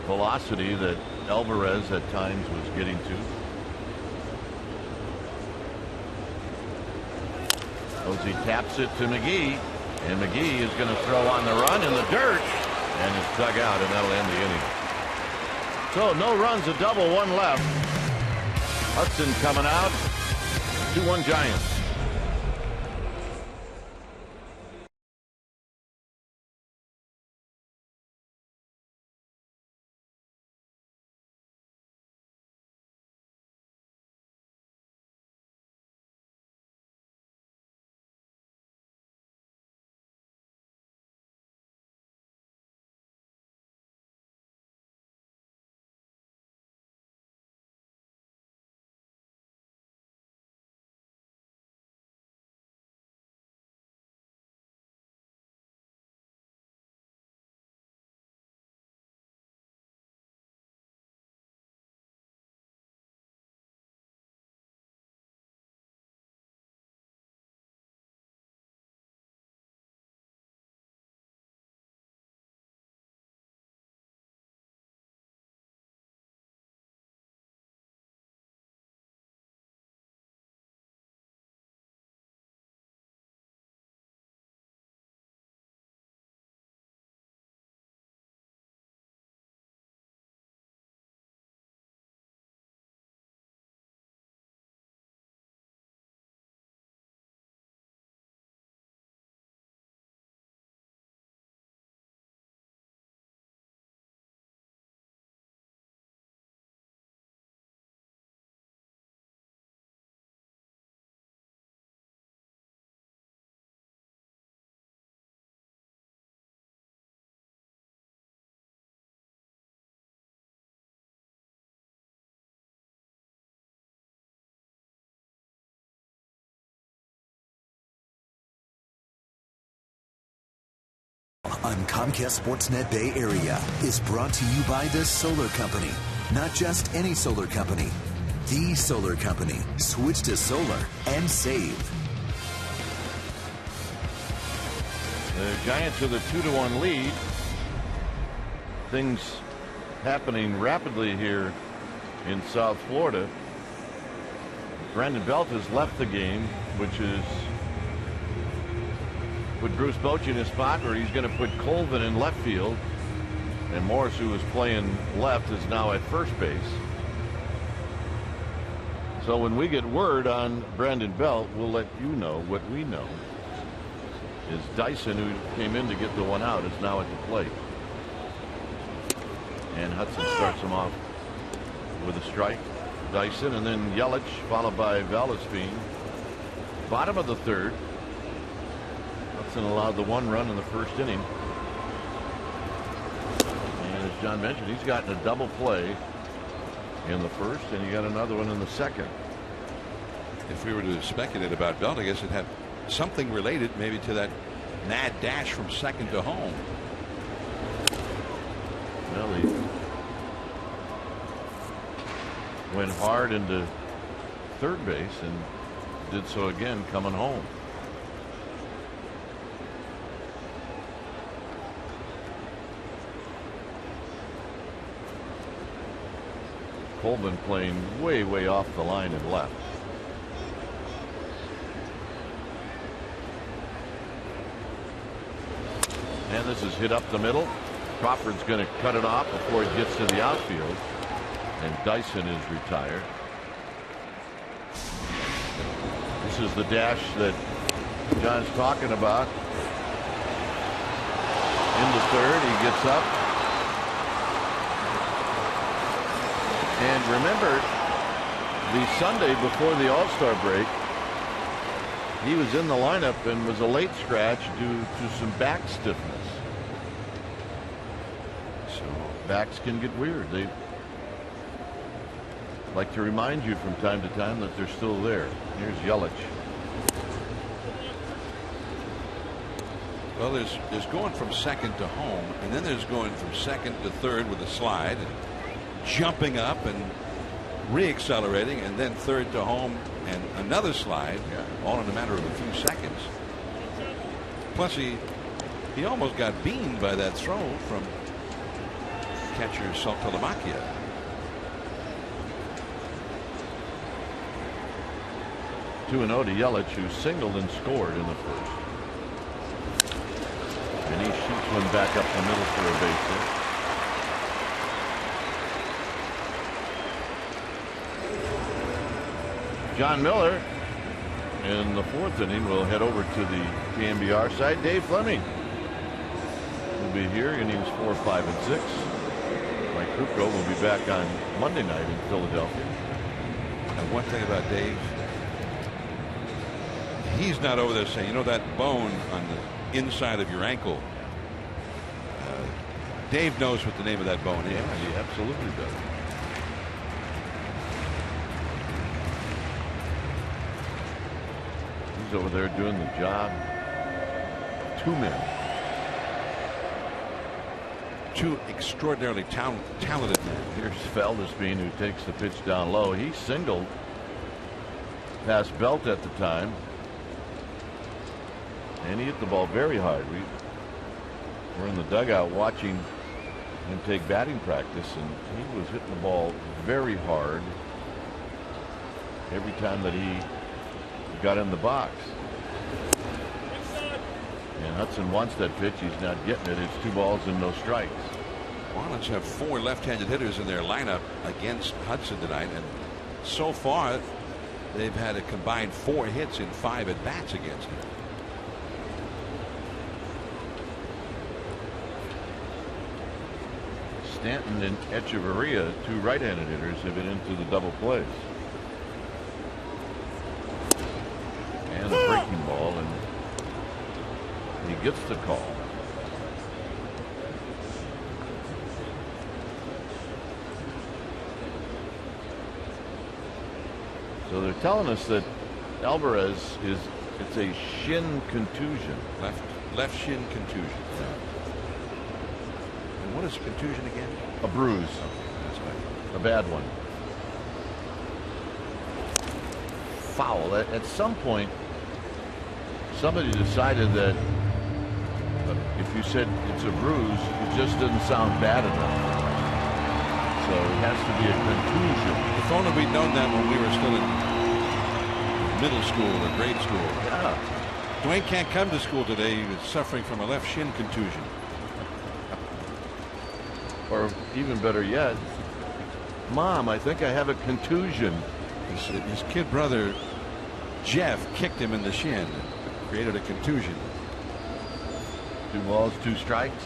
velocity that Alvarez at times was getting to. Posey taps it to McGee, and McGee is going to throw on the run in the dirt, and it's dug out, and that'll end the inning. So no runs, a double, one left. Hudson coming out. 2-1 Giants. On Comcast Sportsnet Bay Area is brought to you by the Solar Company. Not just any solar company. The Solar Company. Switch to solar and save. The Giants with a 2-1 lead. Things happening rapidly here in South Florida. Brandon Belt has left the game, which is put Bruce Bochy in his spot, or he's going to put Colvin in left field, and Morris, who was playing left, is now at first base. So when we get word on Brandon Belt, we'll let you know. What we know is Dyson, who came in to get the one out, is now at the plate, and Hudson starts him off with a strike. Dyson, and then Yelich, followed by Valdespin. Bottom of the third. Hudson allowed the one run in the first inning. And as John mentioned, he's gotten a double play in the first, and you got another one in the second. If we were to speculate about Belt, I guess it'd have something related maybe to that mad dash from second to home. Well, he went hard into third base and did so again coming home. Colvin playing way off the line and left. And this is hit up the middle. Crawford's going to cut it off before it gets to the outfield. And Dyson is retired. This is the dash that John's talking about. Into third, he gets up. And remember, the Sunday before the All-Star break, he was in the lineup and was a late scratch due to some back stiffness. So backs can get weird. They like to remind you from time to time that they're still there. Here's Yelich. Well, there's going from second to home, and then there's going from second to third with a slide, and jumping up and re-accelerating, and then third to home and another slide, all in a matter of a few seconds. Plus he almost got beamed by that throw from catcher Saltalamacchia. Two and 0 to Yelich, who singled and scored in the first. And he shoots one back up the middle for a base hit. John Miller in the fourth inning will head over to the KNBR side. Dave Fleming will be here innings 4, 5, and 6. Mike Krukow will be back on Monday night in Philadelphia. And one thing about Dave, he's not over there saying, you know, that bone on the inside of your ankle. Dave knows what the name of that bone is. Yeah, he absolutely does. He's over there doing the job. Two men. Two extraordinarily talented men. Here's Feldesbean, who takes the pitch down low. He singled past Belt at the time, and he hit the ball very hard. We're in the dugout watching him take batting practice, and he was hitting the ball very hard every time that he got in the box. And Hudson wants that pitch. He's not getting it. It's 2 balls and no strikes. Marlins have 4 left-handed hitters in their lineup against Hudson tonight, and so far they've had a combined 4 hits in 5 at-bats against him. Stanton and Echeverria, 2 right-handed hitters, have been into the double plays. And a breaking ball, and he gets the call. So they're telling us that Alvarez it's a shin contusion. Left shin contusion. Yeah. And what is a contusion again? A bruise. That's right. A bad one. Foul. At some point, somebody decided that if you said it's a bruise, it just didn't sound bad enough. So it has to be a contusion. If only we'd known that when we were still in middle school or grade school. Yeah. Dwayne can't come to school today. He was suffering from a left shin contusion. Or even better yet, Mom, I think I have a contusion. His kid brother Jeff kicked him in the shin, created a contusion. 2 balls, 2 strikes.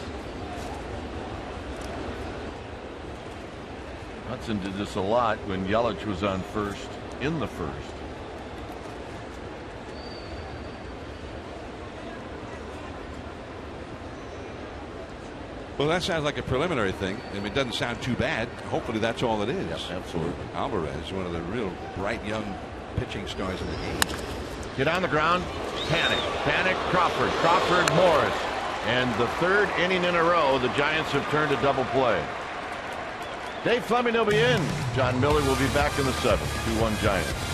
Hudson did this a lot when Yelich was on first in the first. Well, that sounds like a preliminary thing. I mean, it doesn't sound too bad. Hopefully that's all it is. Yeah, absolutely. Alvarez, one of the real bright young pitching stars in the game. Get on the ground. Panic. Crawford, Morris. And the third inning in a row, the Giants have turned a double play. Dave Fleming will be in. John Miller will be back in the seventh. 2-1 Giants.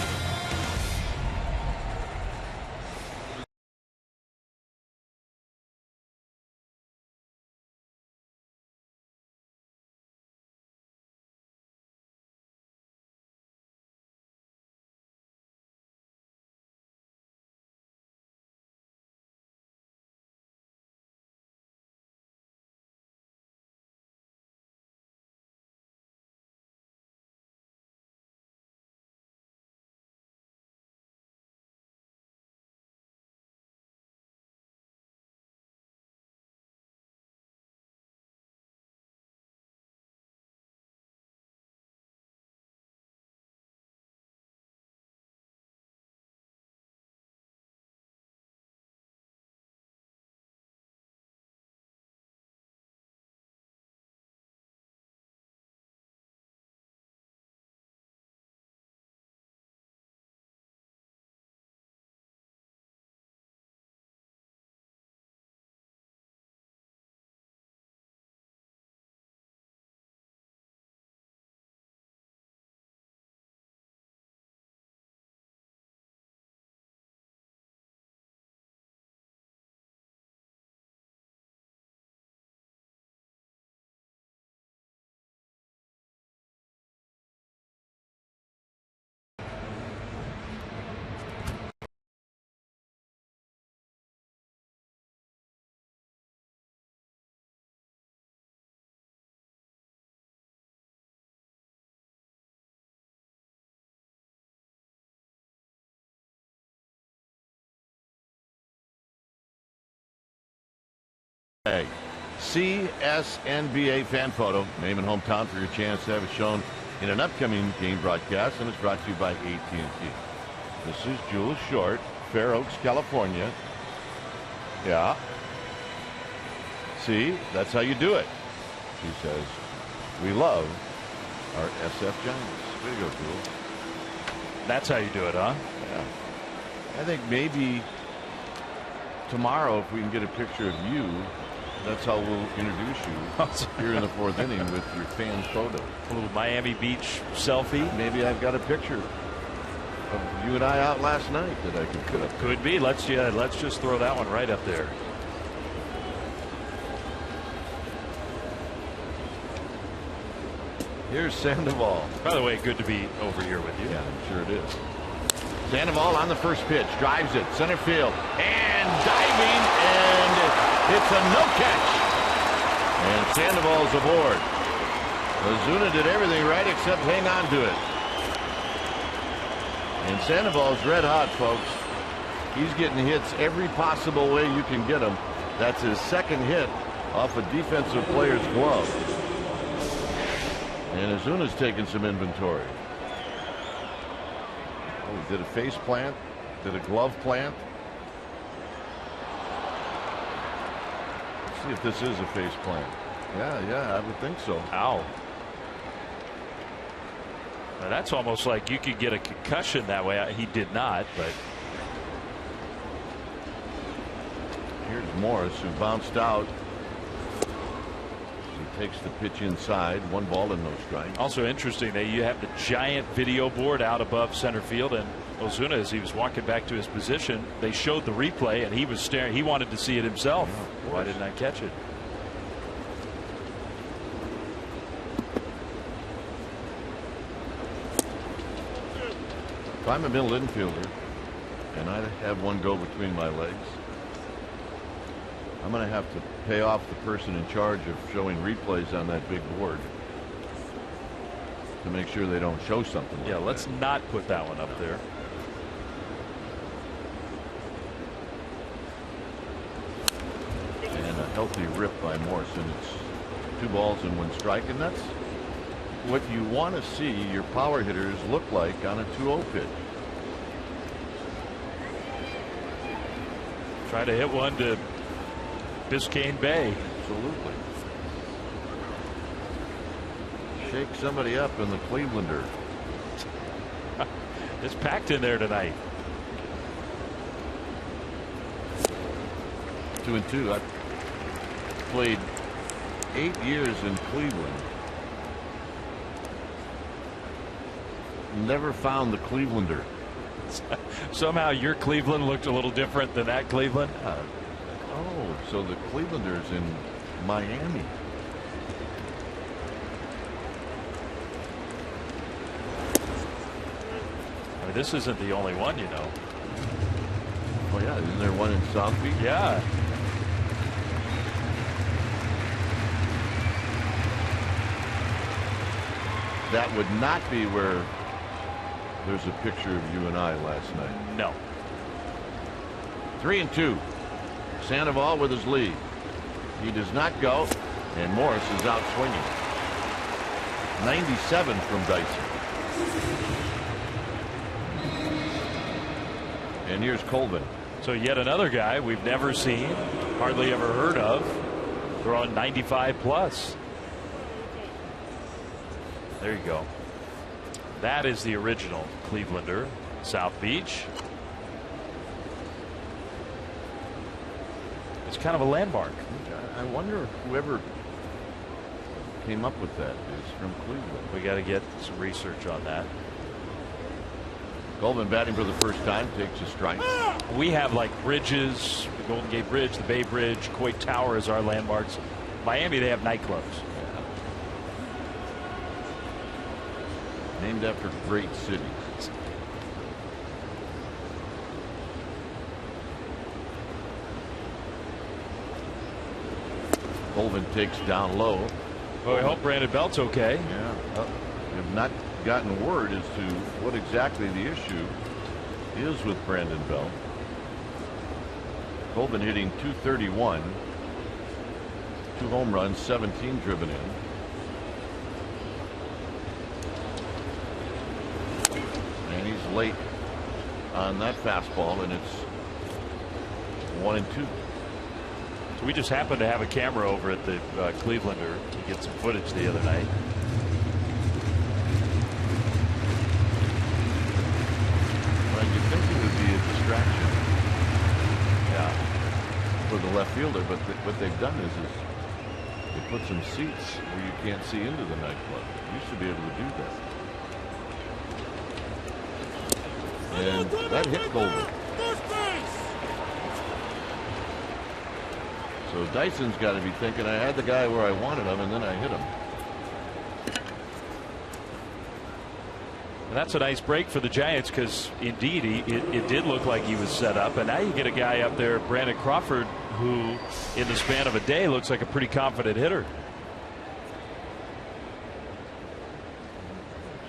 CSNBA fan photo, name and hometown for your chance to have it shown in an upcoming game broadcast, and it's brought to you by AT&T. This is Jules Short, Fair Oaks, California. Yeah. See, that's how you do it. She says, we love our SF Giants. Way to go, Jules. That's how you do it, huh? Yeah. I think maybe tomorrow, if we can get a picture of you, that's how we'll introduce you here in the fourth inning with your fan photo. A little Miami Beach selfie. Maybe I've got a picture of you and I out last night that I could put up. Could be. Let's just throw that one right up there. Here's Sandoval. By the way, good to be over here with you. Yeah, I'm sure it is. Sandoval on the first pitch, drives it center field and diving, and it's a no catch. And Sandoval's aboard. Ozuna did everything right except hang on to it. And Sandoval's red hot, folks. He's getting hits every possible way you can get him. That's his second hit off a defensive player's glove. And Ozuna's taking some inventory. Oh, he did a face plant, did a glove plant. Let's see if this is a face plant. Yeah, I would think so. Ow. Now that's almost like you could get a concussion that way. He did not, but. Here's Morris, who bounced out. He takes the pitch inside. 1 ball and no strike. Also interesting that you have the giant video board out above center field, and Ozuna, as he was walking back to his position, they showed the replay and he was staring. He wanted to see it himself. Yeah, why didn't I catch it? If I'm a middle infielder and I have one go between my legs, I'm going to have to pay off the person in charge of showing replays on that big board to make sure they don't show something. Yeah, let's not put that one up there. And a healthy rip by Morrison. It's 2 balls and 1 strike, and that's what you want to see your power hitters look like on a 2-0 pitch. Try to hit one to Biscayne Bay. Absolutely. take somebody up in the Clevelander. It's packed in there tonight. 2-2. I played 8 years in Cleveland. Never found the Clevelander. Somehow your Cleveland looked a little different than that Cleveland. Oh, so the Clevelander's in Miami. I mean, this isn't the only one, you know. Oh yeah, isn't there one in South Beach? Yeah. That would not be where there's a picture of you and I last night. No. 3-2. Sandoval with his lead. He does not go, and Morris is out swinging. 97 from Dyson. And here's Colvin. So yet another guy we've never seen, hardly ever heard of, throwing 95 plus. There you go. That is the original Clevelander, South Beach. It's kind of a landmark. I wonder if whoever came up with that is from Cleveland. We got to get some research on that. Colvin batting for the first time, takes a strike. We have like bridges, the Golden Gate Bridge, the Bay Bridge, Coit Tower as our landmarks. Miami, they have nightclubs. Named after great cities. Colvin takes down low. Well, we hope Brandon Belt's okay. Yeah. We have not gotten word as to what exactly the issue is with Brandon Belt. Colvin hitting .231, 2 home runs, 17 driven in. And he's late on that fastball, and it's 1-2. So we just happened to have a camera over at the Clevelander to get some footage the other night. Well, you'd think it would be a distraction, yeah, for the left fielder, but what they've done is they put some seats where you can't see into the nightclub. You used to be able to do that. And that hit Colvin. So Dyson's got to be thinking, I had the guy where I wanted him, and then I hit him. And that's a nice break for the Giants, because indeed it did look like he was set up, and now you get a guy up there, Brandon Crawford, who in the span of a day looks like a pretty confident hitter.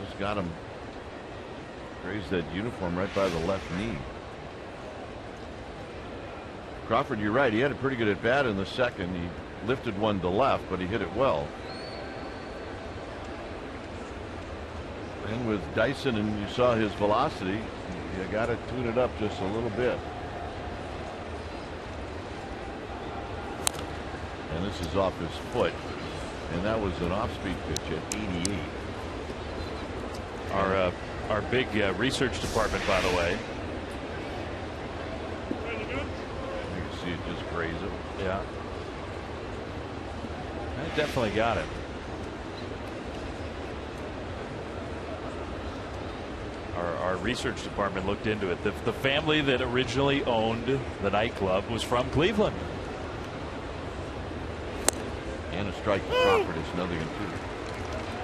Just got him, grazed that uniform right by the left knee. Crawford, you're right. He had a pretty good at bat in the second. He lifted one to left, but he hit it well. And with Dyson, and you saw his velocity, you got to tune it up just a little bit. And this is off his foot, and that was an off-speed pitch at 88. Our big research department, by the way. See it just graze it. Yeah. I definitely got it. Our research department looked into it. The family that originally owned the nightclub was from Cleveland. And a strike to Crawford is nothing in 2.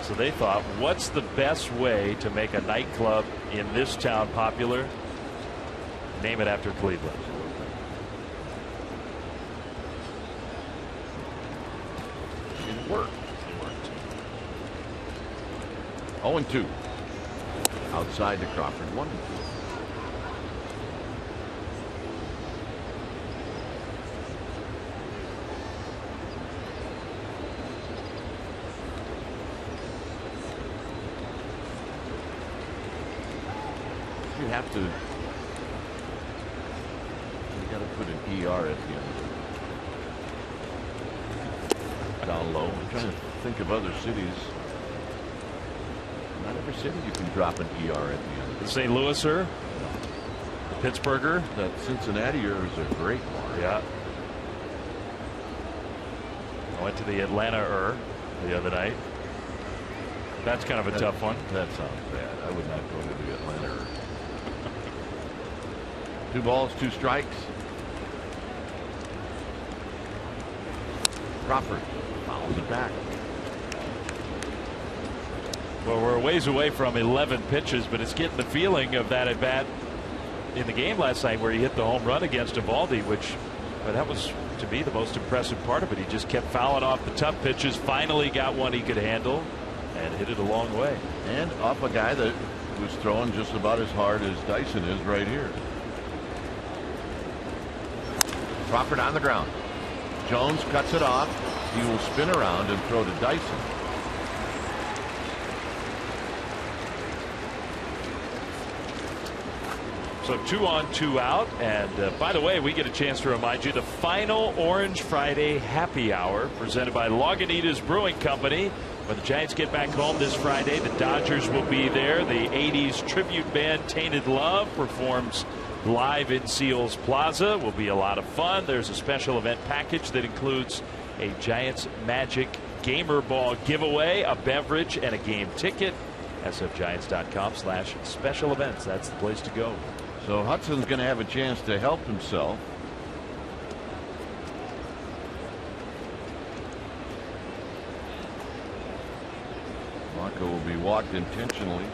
So they thought, what's the best way to make a nightclub in this town popular? Name it after Cleveland. It worked. 0-2. Outside to Crawford. 1-2. You have to. You got to put an ER at the end of it. Down low. I'm trying to think of other cities never said you can drop an ER at the end. The St. Louiser, the Pittsburgher. That Cincinnati is a great one. Yeah. I went to the Atlanta the other night. That's kind of a tough one. That sounds bad. I would not go to the Atlanta. 2 balls, 2 strikes. Crawford fouls it back. Well, we're a ways away from 11 pitches, but it's getting the feeling of that at bat in the game last night where he hit the home run against Eovaldi, which that was, to me, the most impressive part of it. He just kept fouling off the tough pitches, finally got one he could handle, and hit it a long way. And off a guy that was throwing just about as hard as Dyson is right here. Crawford on the ground. Jones cuts it off. He will spin around and throw to Dyson. So 2 on, 2 out. And by the way, we get a chance to remind you the final Orange Friday happy hour presented by Lagunitas Brewing Company. When the Giants get back home this Friday, the Dodgers will be there. The 80s tribute band Tainted Love performs live in Seals Plaza. Will be a lot of fun. There's a special event package that includes a Giants Magic Gamer Ball giveaway, a beverage, and a game ticket. sfgiants.com/special events. That's the place to go. So Hudson's going to have a chance to help himself. Blanco will be walked intentionally.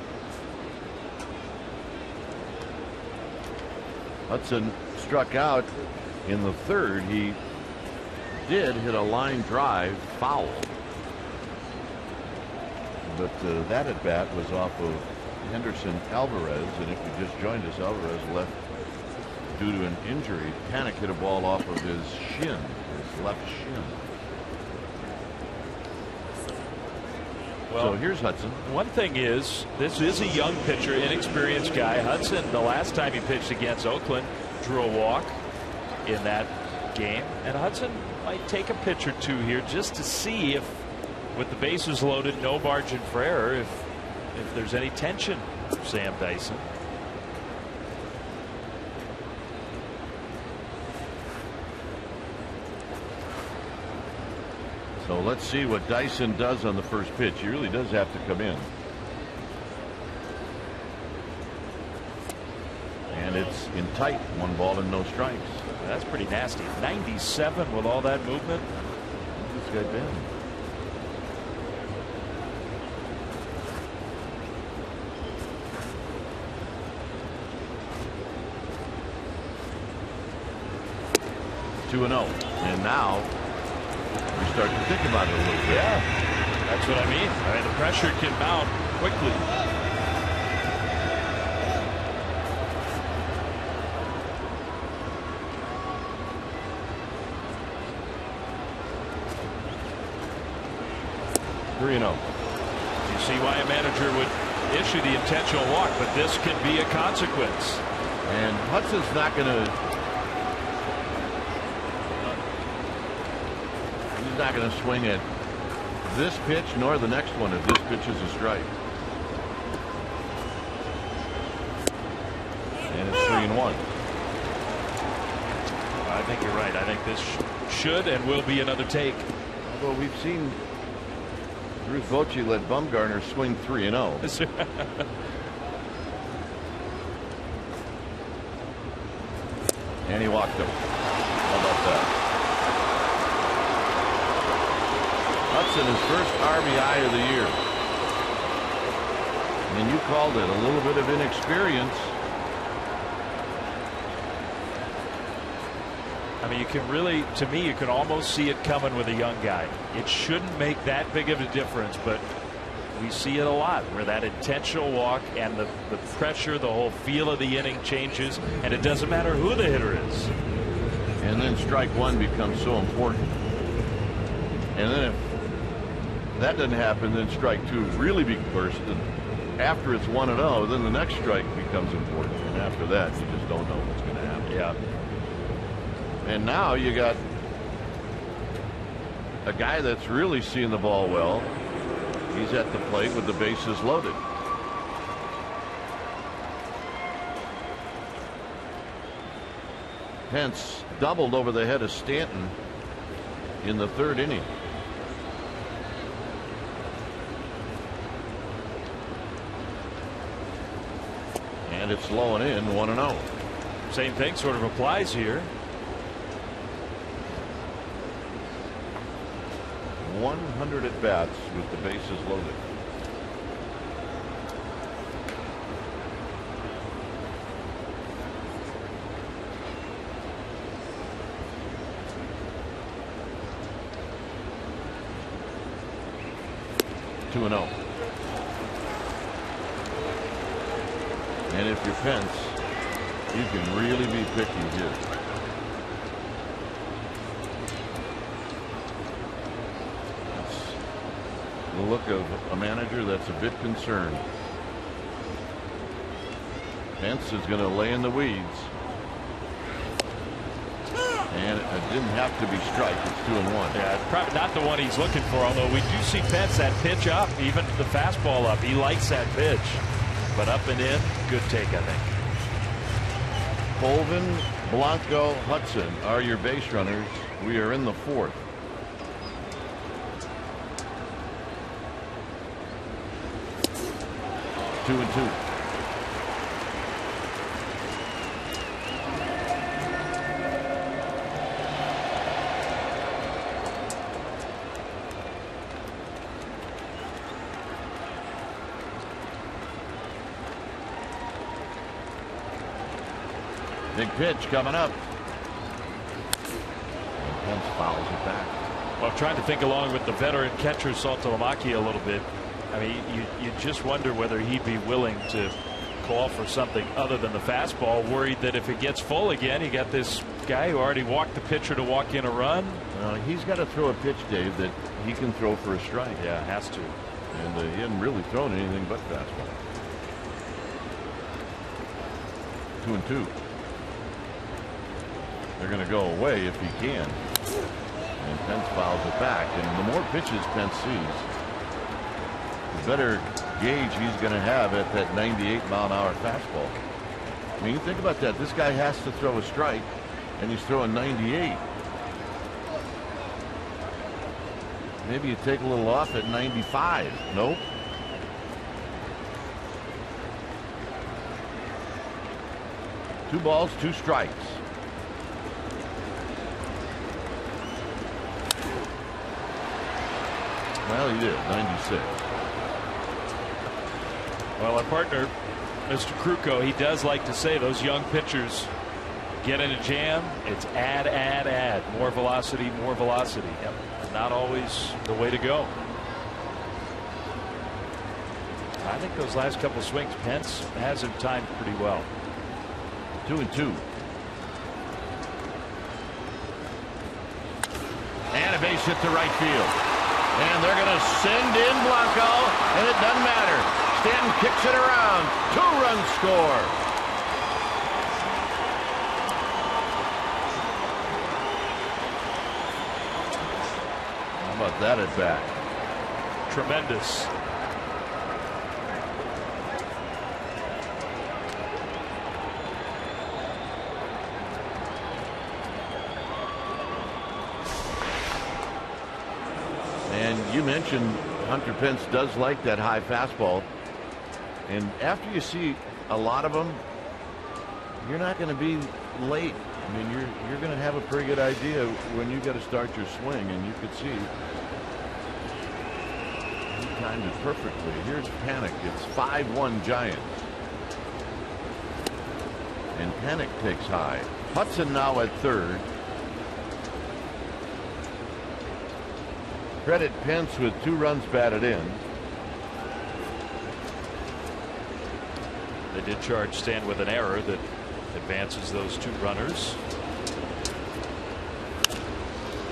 Hudson struck out in the 3rd. He did hit a line drive foul, but that at bat was off of Henderson Alvarez, and if you just joined us, Alvarez left due to an injury. Panic hit a ball off of his shin, his left shin. Well, so here's Hudson. One thing is, this is a young pitcher, inexperienced guy. Hudson, the last time he pitched against Oakland, drew a walk in that game, and Hudson might take a pitch or 2 here just to see if, with the bases loaded, no margin for error, if there's any tension for Sam Dyson. So let's see what Dyson does on the first pitch. He really does have to come in. And it's in tight. 1 ball and no strikes. That's pretty nasty. 97 with all that movement. Who's this guy been? Two and 0, and now we start to think about it a little bit. Yeah, that's what I mean. The pressure can mount quickly. Three and 0. You see why a manager would issue the intentional walk, but this can be a consequence. And Hudson's not going to. He's not going to swing at this pitch nor the next one if this pitch is a strike. And it's 3-1. I think you're right. I think this should and will be another take. Although we've seen Bruce Bochy let Bumgarner swing 3-0. And he walked him. How about that? Hudson, his first RBI of the year. And you called it a little bit of inexperience. I mean, you can really, to me, you can almost see it coming with a young guy. It shouldn't make that big of a difference, but we see it a lot where that intentional walk and the pressure, the whole feel of the inning changes, and it doesn't matter who the hitter is. And then strike 1 becomes so important. And then if that doesn't happen, then strike 2 really becomes, after it's 1-0, then the next strike becomes important. And after that, you just don't know what's going to happen. Yeah. And now you got a guy that's really seeing the ball well. He's at the plate with the bases loaded. Pence doubled over the head of Stanton in the third inning. And it's low and in, 1-0. Same thing sort of applies here. 100 at bats with the bases loaded. Two and 0. And if you're Pence, you can really be picky here. That's the look of a manager that's a bit concerned. Pence is going to lay in the weeds. And it didn't have to be strike. It's 2-1. Yeah, probably not the one he's looking for, although we do see Pence that pitch up, even the fastball up. He likes that pitch. But up and in, good take, I think. Colvin, Blanco, Hudson are your base runners. We are in the fourth. Two and two. Big pitch coming up. And Pence fouls it back. Well, I'm trying to think along with the veteran catcher Saltalamacchia a little bit. I mean, you just wonder whether he'd be willing to call for something other than the fastball, worried that if it gets full again, you got this guy who already walked the pitcher to walk in a run. He's got to throw a pitch, Dave, that he can throw for a strike. Yeah, has to. And he hadn't really thrown anything but fastball. 2-2. They're going to go away if he can. And Pence fouls it back. And the more pitches Pence sees, the better gauge he's going to have at that 98-mile-an-hour fastball. I mean, you think about that. This guy has to throw a strike, and he's throwing 98. Maybe you take a little off at 95. Nope. Two balls, two strikes. Well, he did. 96. Well, our partner, Mr. Kruko, he does like to say those young pitchers get in a jam. It's add. More velocity, more velocity. Yep. Not always the way to go. I think those last couple swings, Pence has him timed pretty well. 2-2. And a base hit to right field. And they're going to send in Blanco, and it doesn't matter. Stanton kicks it around. 2-run score. How about that at bat? Tremendous. You mentioned Hunter Pence does like that high fastball, and after you see a lot of them, you're not going to be late. I mean, you're going to have a pretty good idea when you got to start your swing, and you could see he timed it perfectly. Here's Panic. It's 5-1 Giants, and Panic takes high. Hudson now at third. Credit Pence with 2 runs batted in. They did charge Stan with an error that advances those 2 runners.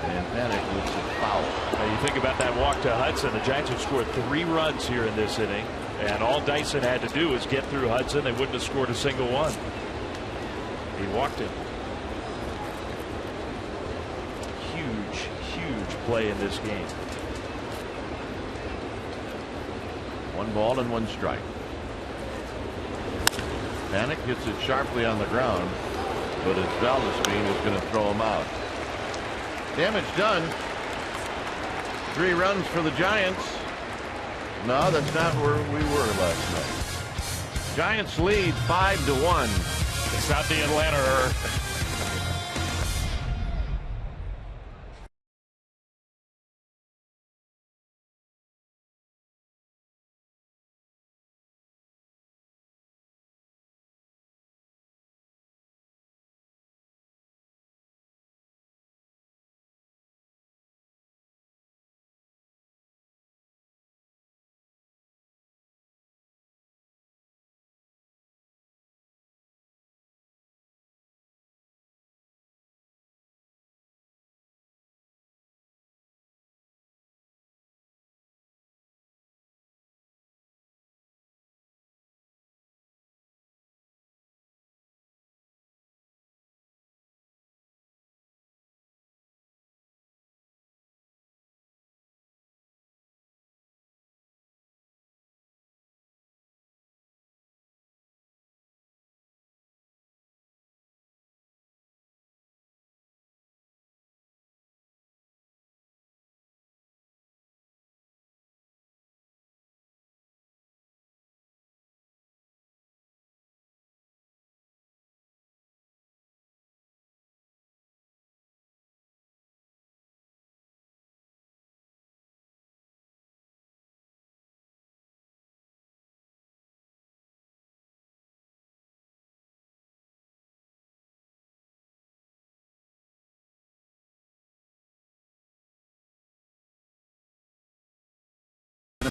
And Panic looks at foul. Now you think about that walk to Hudson. The Giants have scored 3 runs here in this inning, and all Dyson had to do was get through Hudson. They wouldn't have scored a single one. He walked him. Huge play in this game. 1 ball and 1 strike. Panic hits it sharply on the ground, but it's Valdespin who's going to throw him out. Damage done. 3 runs for the Giants. No, that's not where we were last night. Giants lead 5-1. It's not the Atlanta.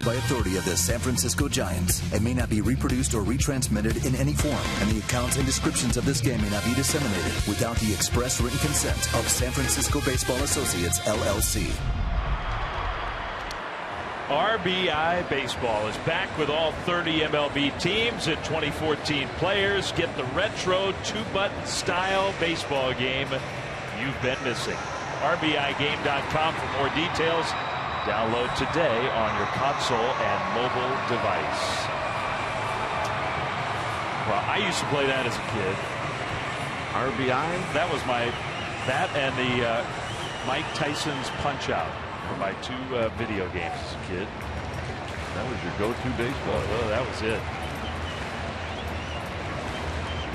By authority of the San Francisco Giants and may not be reproduced or retransmitted in any form, and the accounts and descriptions of this game may not be disseminated without the express written consent of San Francisco Baseball Associates, LLC. RBI Baseball is back with all 30 MLB teams and 2014 players. Get the retro 2-button style baseball game you've been missing. RBIGame.com for more details. Download today on your console and mobile device. Well, I used to play that as a kid. RBI? That was that and the Mike Tyson's Punch-Out were my 2 video games as a kid. That was your go-to baseball. Well, that was it.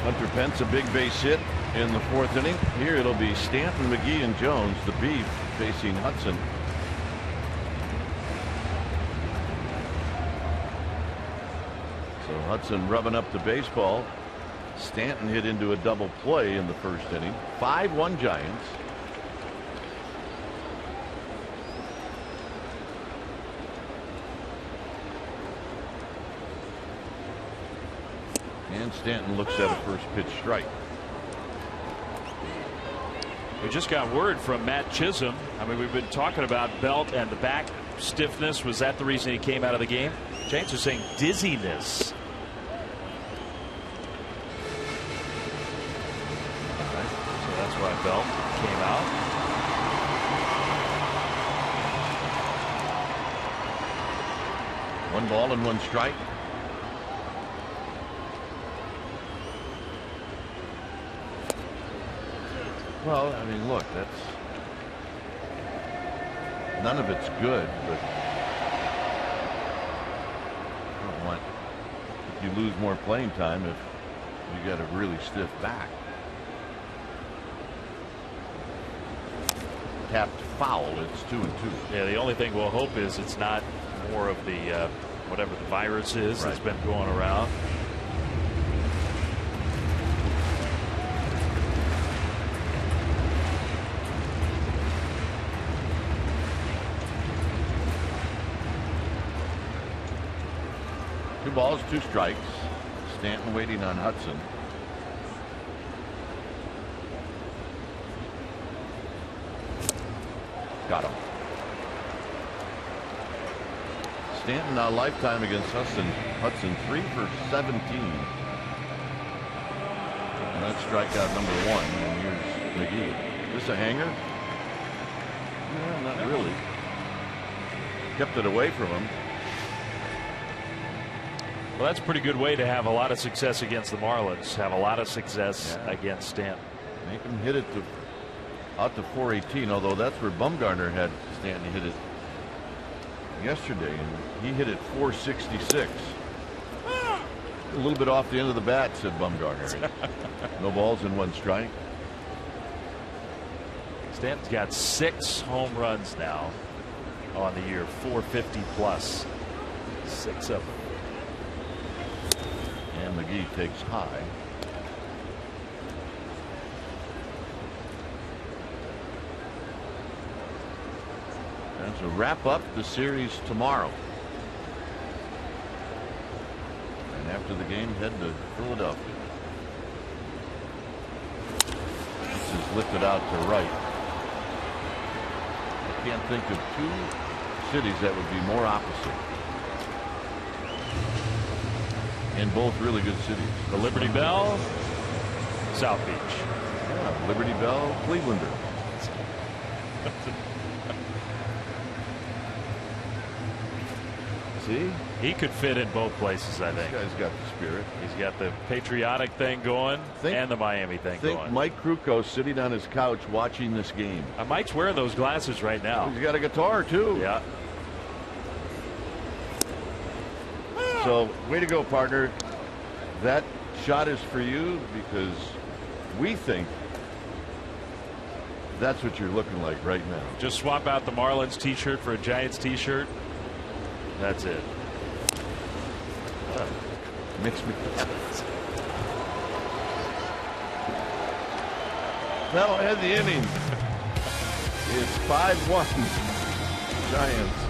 Hunter Pence, a big base hit in the 4th inning. Here it'll be Stanton, McGee, and Jones, the Beef, facing Hudson. So Hudson rubbing up the baseball. Stanton hit into a double play in the 1st inning. 5-1 Giants. And Stanton looks at a first pitch strike. We just got word from Matt Chisholm. I mean, we've been talking about Belt and the back stiffness. Was that the reason he came out of the game? James are saying dizziness. Okay. So that's why Belt came out. One ball and 1 strike. Well, I mean, look, that's none of it's good, but I don't want if you lose more playing time if you got a really stiff back. Tapped foul. It's 2-2. Yeah, the only thing we'll hope is it's not more of the whatever the virus is that's been going around. Balls, 2 strikes. Stanton waiting on Hudson. Got him. Stanton now lifetime against Hudson. Hudson 3 for 17. And that's strikeout number 1. And here's McGee. Is this a hanger? No, not really. Kept it away from him. Well, that's a pretty good way to have a lot of success against the Marlins. Have a lot of success against Stanton. Make him hit it out to 418, although that's where Bumgarner had Stanton hit it yesterday, and he hit it 466. A little bit off the end of the bat, said Bumgarner. No balls and 1 strike. Stanton's got 6 home runs now on the year, 450 plus. 6 of them. And McGee takes high. And to wrap up the series tomorrow. And after the game, head to Philadelphia. This is lifted out to right. I can't think of 2 cities that would be more opposite. In both really good cities. The Liberty Bell, South Beach. Yeah, Liberty Bell, Clevelander. See? He could fit in both places, I think. This guy's got the spirit. He's got the patriotic thing going and the Miami thing going. Mike Krukow sitting on his couch watching this game. Mike's wearing those glasses right now. He's got a guitar, too. Yeah. So, way to go, partner. That shot is for you because we think that's what you're looking like right now. Just swap out the Marlins t-shirt for a Giants t-shirt. That's it. Mix me. That'll end the inning. It's 5-1 Giants.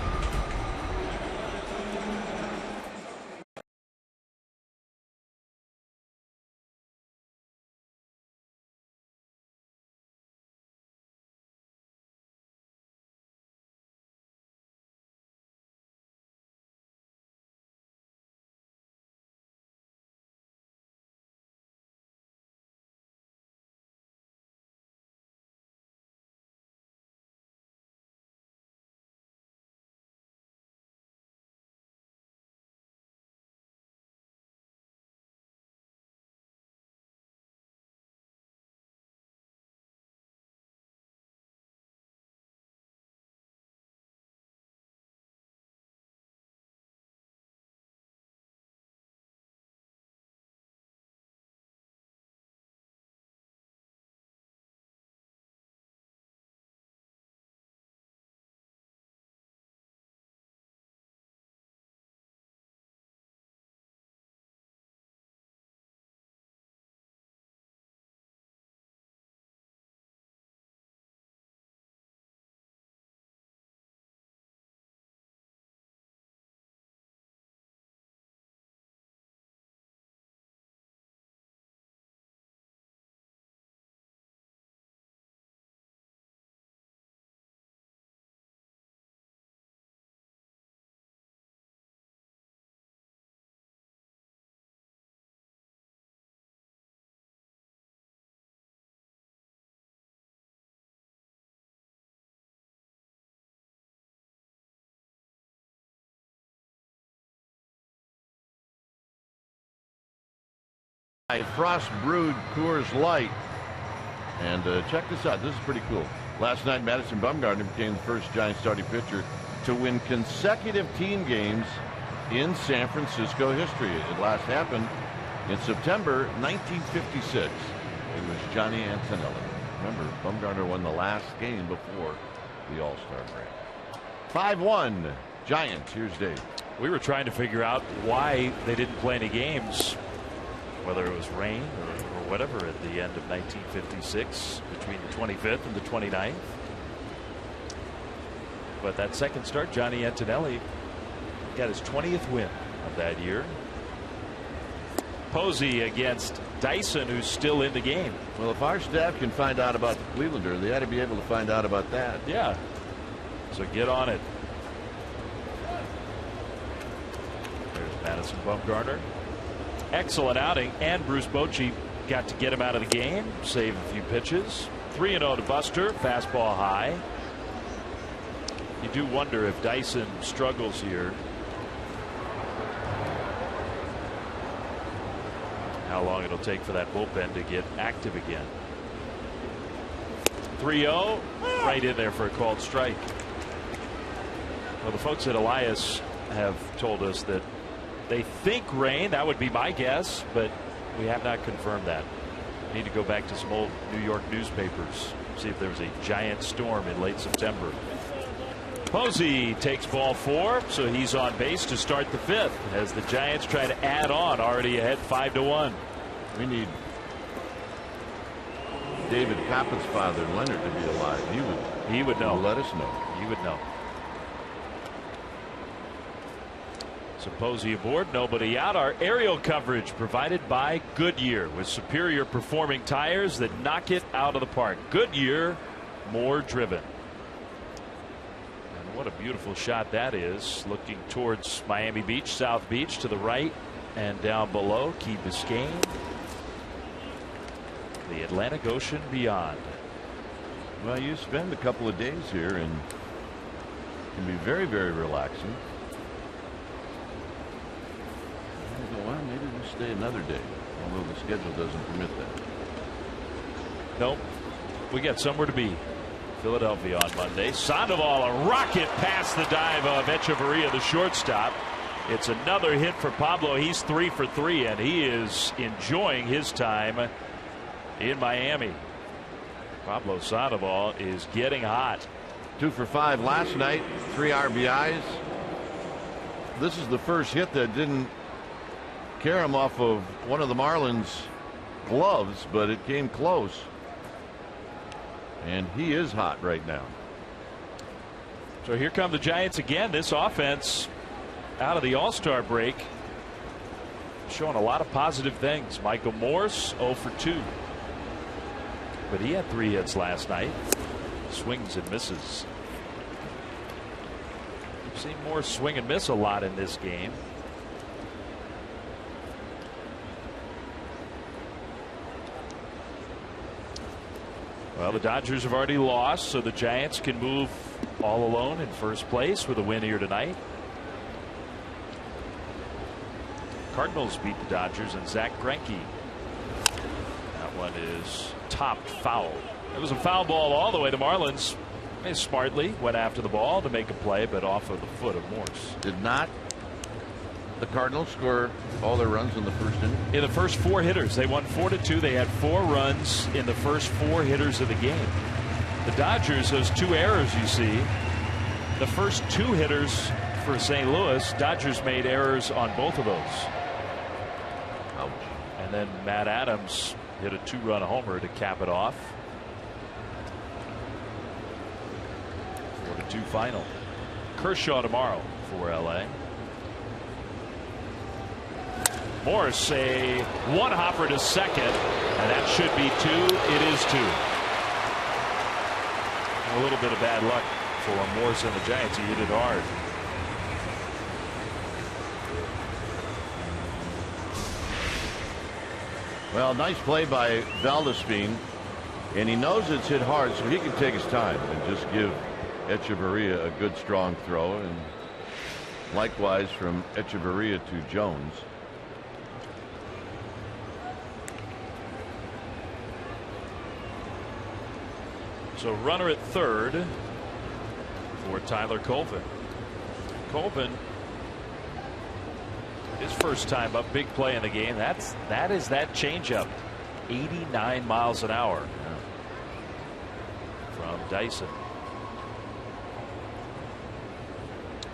A frost brewed Coors Light. And check this out. This is pretty cool. Last night, Madison Bumgarner became the first Giants starting pitcher to win consecutive team games in San Francisco history. It last happened in September 1956. It was Johnny Antonelli. Remember, Bumgarner won the last game before the All-Star break. 5-1 Giants. Here's Dave. We were trying to figure out why they didn't play any games, whether it was rain or whatever, at the end of 1956 between the 25th and the 29th. But that second start, Johnny Antonelli got his 20th win of that year. Posey against Dyson, who's still in the game. Well, if our staff can find out about the Clevelander, they ought to be able to find out about that. Yeah. So get on it. There's Madison Bumgarner. Excellent outing, and Bruce Bochy got to get him out of the game, save a few pitches. 3-0 to Buster, fastball high. You do wonder if Dyson struggles here, how long it'll take for that bullpen to get active again. 3-0, right in there for a called strike. Well, the folks at Elias have told us that they think rain. That would be my guess, but we have not confirmed that. Need to go back to some old New York newspapers, see if there was a giant storm in late September. Posey takes ball 4, so he's on base to start the 5th as the Giants try to add on, already ahead 5-1. We need David Pappas' father, Leonard, to be alive. He would know. Let us know. He would know. So Posey aboard, nobody out. Our aerial coverage provided by Goodyear with superior performing tires that knock it out of the park. Goodyear, more driven. And what a beautiful shot that is, looking towards Miami Beach, South Beach to the right, and down below Key Biscayne, the Atlantic Ocean beyond. Well, you spend a couple of days here and it can be very, very relaxing. Well, maybe we'll stay another day, although the schedule doesn't permit that. Nope. We got somewhere to be. Philadelphia on Monday. Sandoval, a rocket past the dive of Echeverria, the shortstop. It's another hit for Pablo. He's 3 for 3, and he is enjoying his time in Miami. Pablo Sandoval is getting hot. 2 for 5 last night, 3 RBIs. This is the first hit that didn't carry him off of one of the Marlins' gloves, but it came close. And he is hot right now. So here come the Giants again. This offense out of the All-Star break showing a lot of positive things. Michael Morse 0 for 2. But he had 3 hits last night. Swings and misses. We've seen Morse swing and miss a lot in this game. Well, the Dodgers have already lost, so the Giants can move all alone in first place with a win here tonight. Cardinals beat the Dodgers and Zach Greinke. That one is topped foul. It was a foul ball all the way. The Marlins smartly went after the ball to make a play, but off of the foot of Morse. Did not the Cardinals score all their runs in the first inning? In the first 4 hitters, they won 4-2. They had 4 runs in the first 4 hitters of the game. The Dodgers, those 2 errors you see, the first 2 hitters for St. Louis, Dodgers made errors on both of those. Ouch. And then Matt Adams hit a 2-run homer to cap it off. 4-2 final. Kershaw tomorrow for LA. Morse, a 1-hopper to second, and that should be 2. It is 2. A little bit of bad luck for Morse and the Giants. He hit it hard. Well, nice play by Valdespin, and he knows it's hit hard, so he can take his time and just give Echeverria a good strong throw, and likewise from Echeverria to Jones. So runner at third for Tyler Colvin. Colvin, his first time up, big play in the game. That is that changeup, 89 miles an hour from Dyson.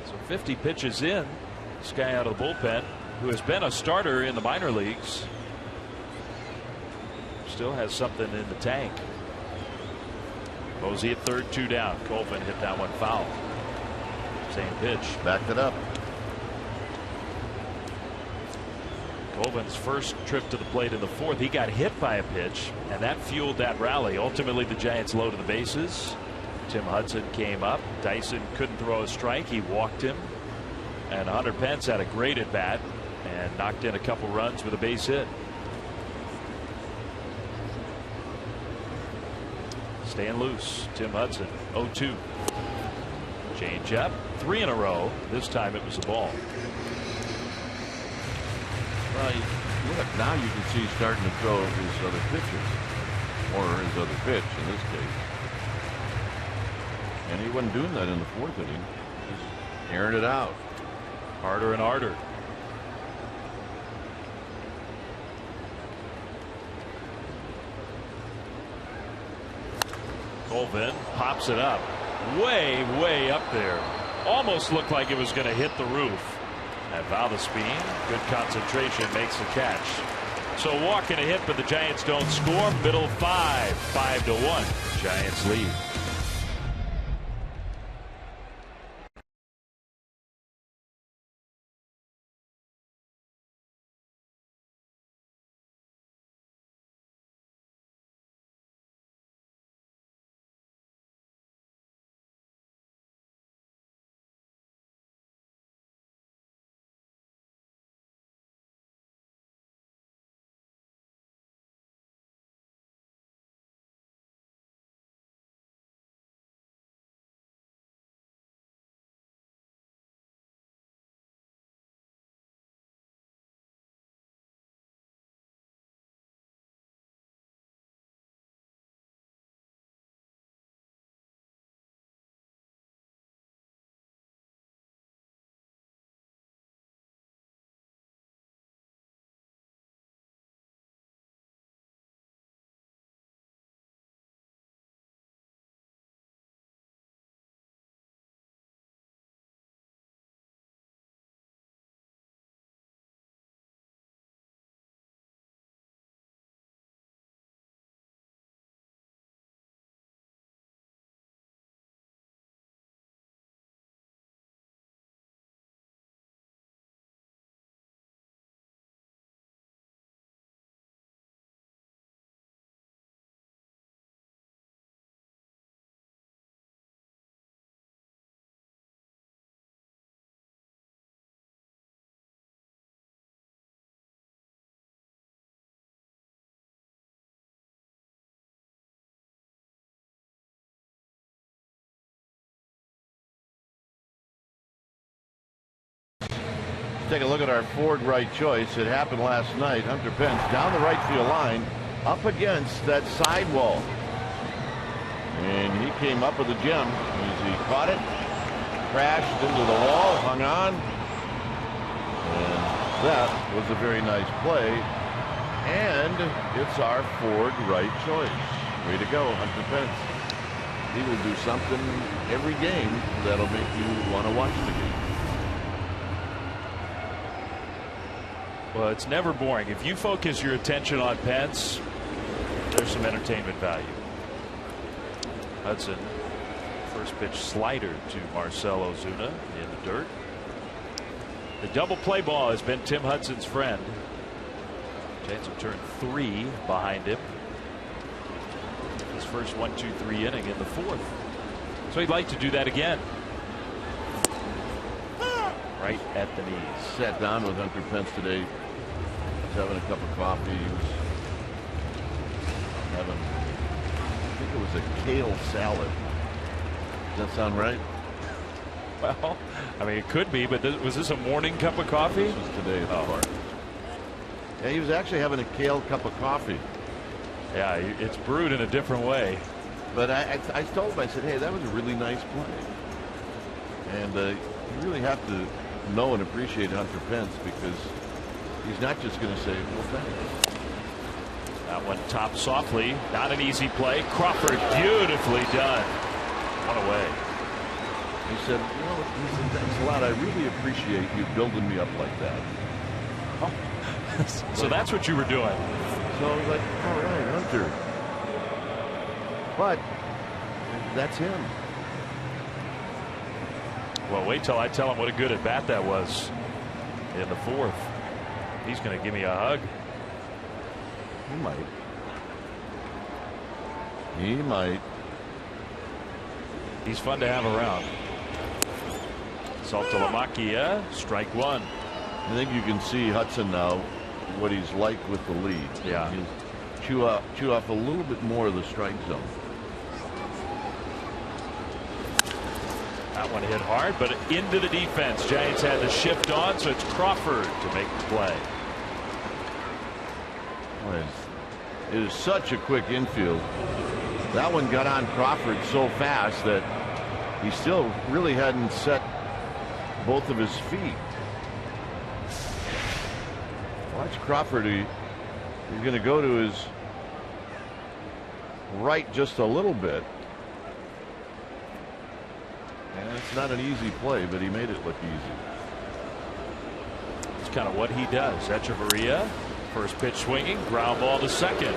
So 50 pitches in. This guy out of the bullpen, who has been a starter in the minor leagues, still has something in the tank. Posey at third, 2 down. Colvin hit that one foul. Same pitch. Backed it up. Colvin's first trip to the plate in the 4th, he got hit by a pitch, and that fueled that rally. Ultimately, the Giants loaded the bases. Tim Hudson came up. Dyson couldn't throw a strike. He walked him. And Hunter Pence had a great at bat and knocked in a couple runs with a base hit. Staying loose. Tim Hudson 0-2. Change up, 3 in a row. This time it was a ball. Well, look, now you can see he's starting to throw his other pitches, or his other pitch in this case. And he wasn't doing that in the fourth inning. Just airing it out. Harder and harder. Colvin pops it up. Way, way up there. Almost looked like it was going to hit the roof. And Valdespin, good concentration, makes the catch. So walk and a hit, but the Giants don't score. Middle 5-1. Giants lead. Take a look at our Ford right choice. It happened last night. Hunter Pence down the right field line, up against that sidewall. And he came up with a gem as he caught it, crashed into the wall, hung on. And that was a very nice play. And it's our Ford right choice. Way to go, Hunter Pence. He will do something every game that'll make you want to watch the game. Well, it's never boring. If you focus your attention on Pence, there's some entertainment value. Hudson, first pitch slider to Marcell Ozuna in the dirt. The double play ball has been Tim Hudson's friend. Giants have turned 3 behind him. His first 1-2-3 inning in the fourth. So he'd like to do that again. Right at the knees. Sat down with Hunter Pence today. He's having a cup of coffee. He was having, I think it was a kale salad. Does that sound right? Well, I mean, it could be, but was this a morning cup of coffee? This was today at the park. Yeah, he was actually having a kale cup of coffee. Yeah, it's brewed in a different way. But I told him, I said, hey, that was a really nice play. And you really have to know and appreciate Hunter Pence, because he's not just going to say, well, thanks. That one topped softly. Not an easy play. Crawford, beautifully done. One away. He said, you know, he said, thanks a lot. I really appreciate you building me up like that. Oh. So that's what you were doing. So I was like, all right, Hunter. But that's him. Well, wait till I tell him what a good at bat that was in the fourth. He's going to give me a hug. He might. He might. He's fun to have around. Saltalamacchia, strike one. I think you can see Hudson now, what he's like with the lead. Yeah. He'll chew off a little bit more of the strike zone. That one hit hard, but into the defense. Giants had the shift on, so it's Crawford to make the play. It is such a quick infield. That one got on Crawford so fast that he still really hadn't set both of his feet. Watch Crawford. He's going to go to his right just a little bit. And it's not an easy play, but he made it look easy. It's kind of what he does. Echeverria, first pitch swinging, ground ball to second.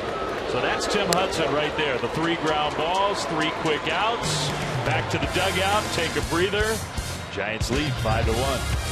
So that's Tim Hudson right there. The 3 ground balls, 3 quick outs. Back to the dugout, take a breather. Giants lead 5-1.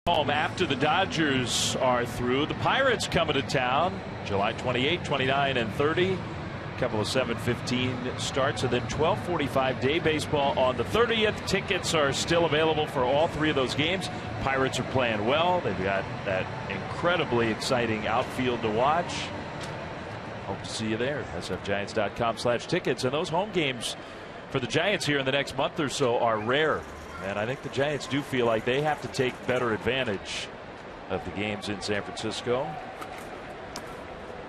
Home after the Dodgers are through. The Pirates coming to town July 28, 29, and 30. A couple of 7:15 starts, and then 12:45 day baseball on the 30th. Tickets are still available for all 3 of those games. Pirates are playing well. They've got that incredibly exciting outfield to watch. Hope to see you there. sfgiants.com/tickets. And those home games for the Giants here in the next month or so are rare. And I think the Giants do feel like they have to take better advantage of the games in San Francisco.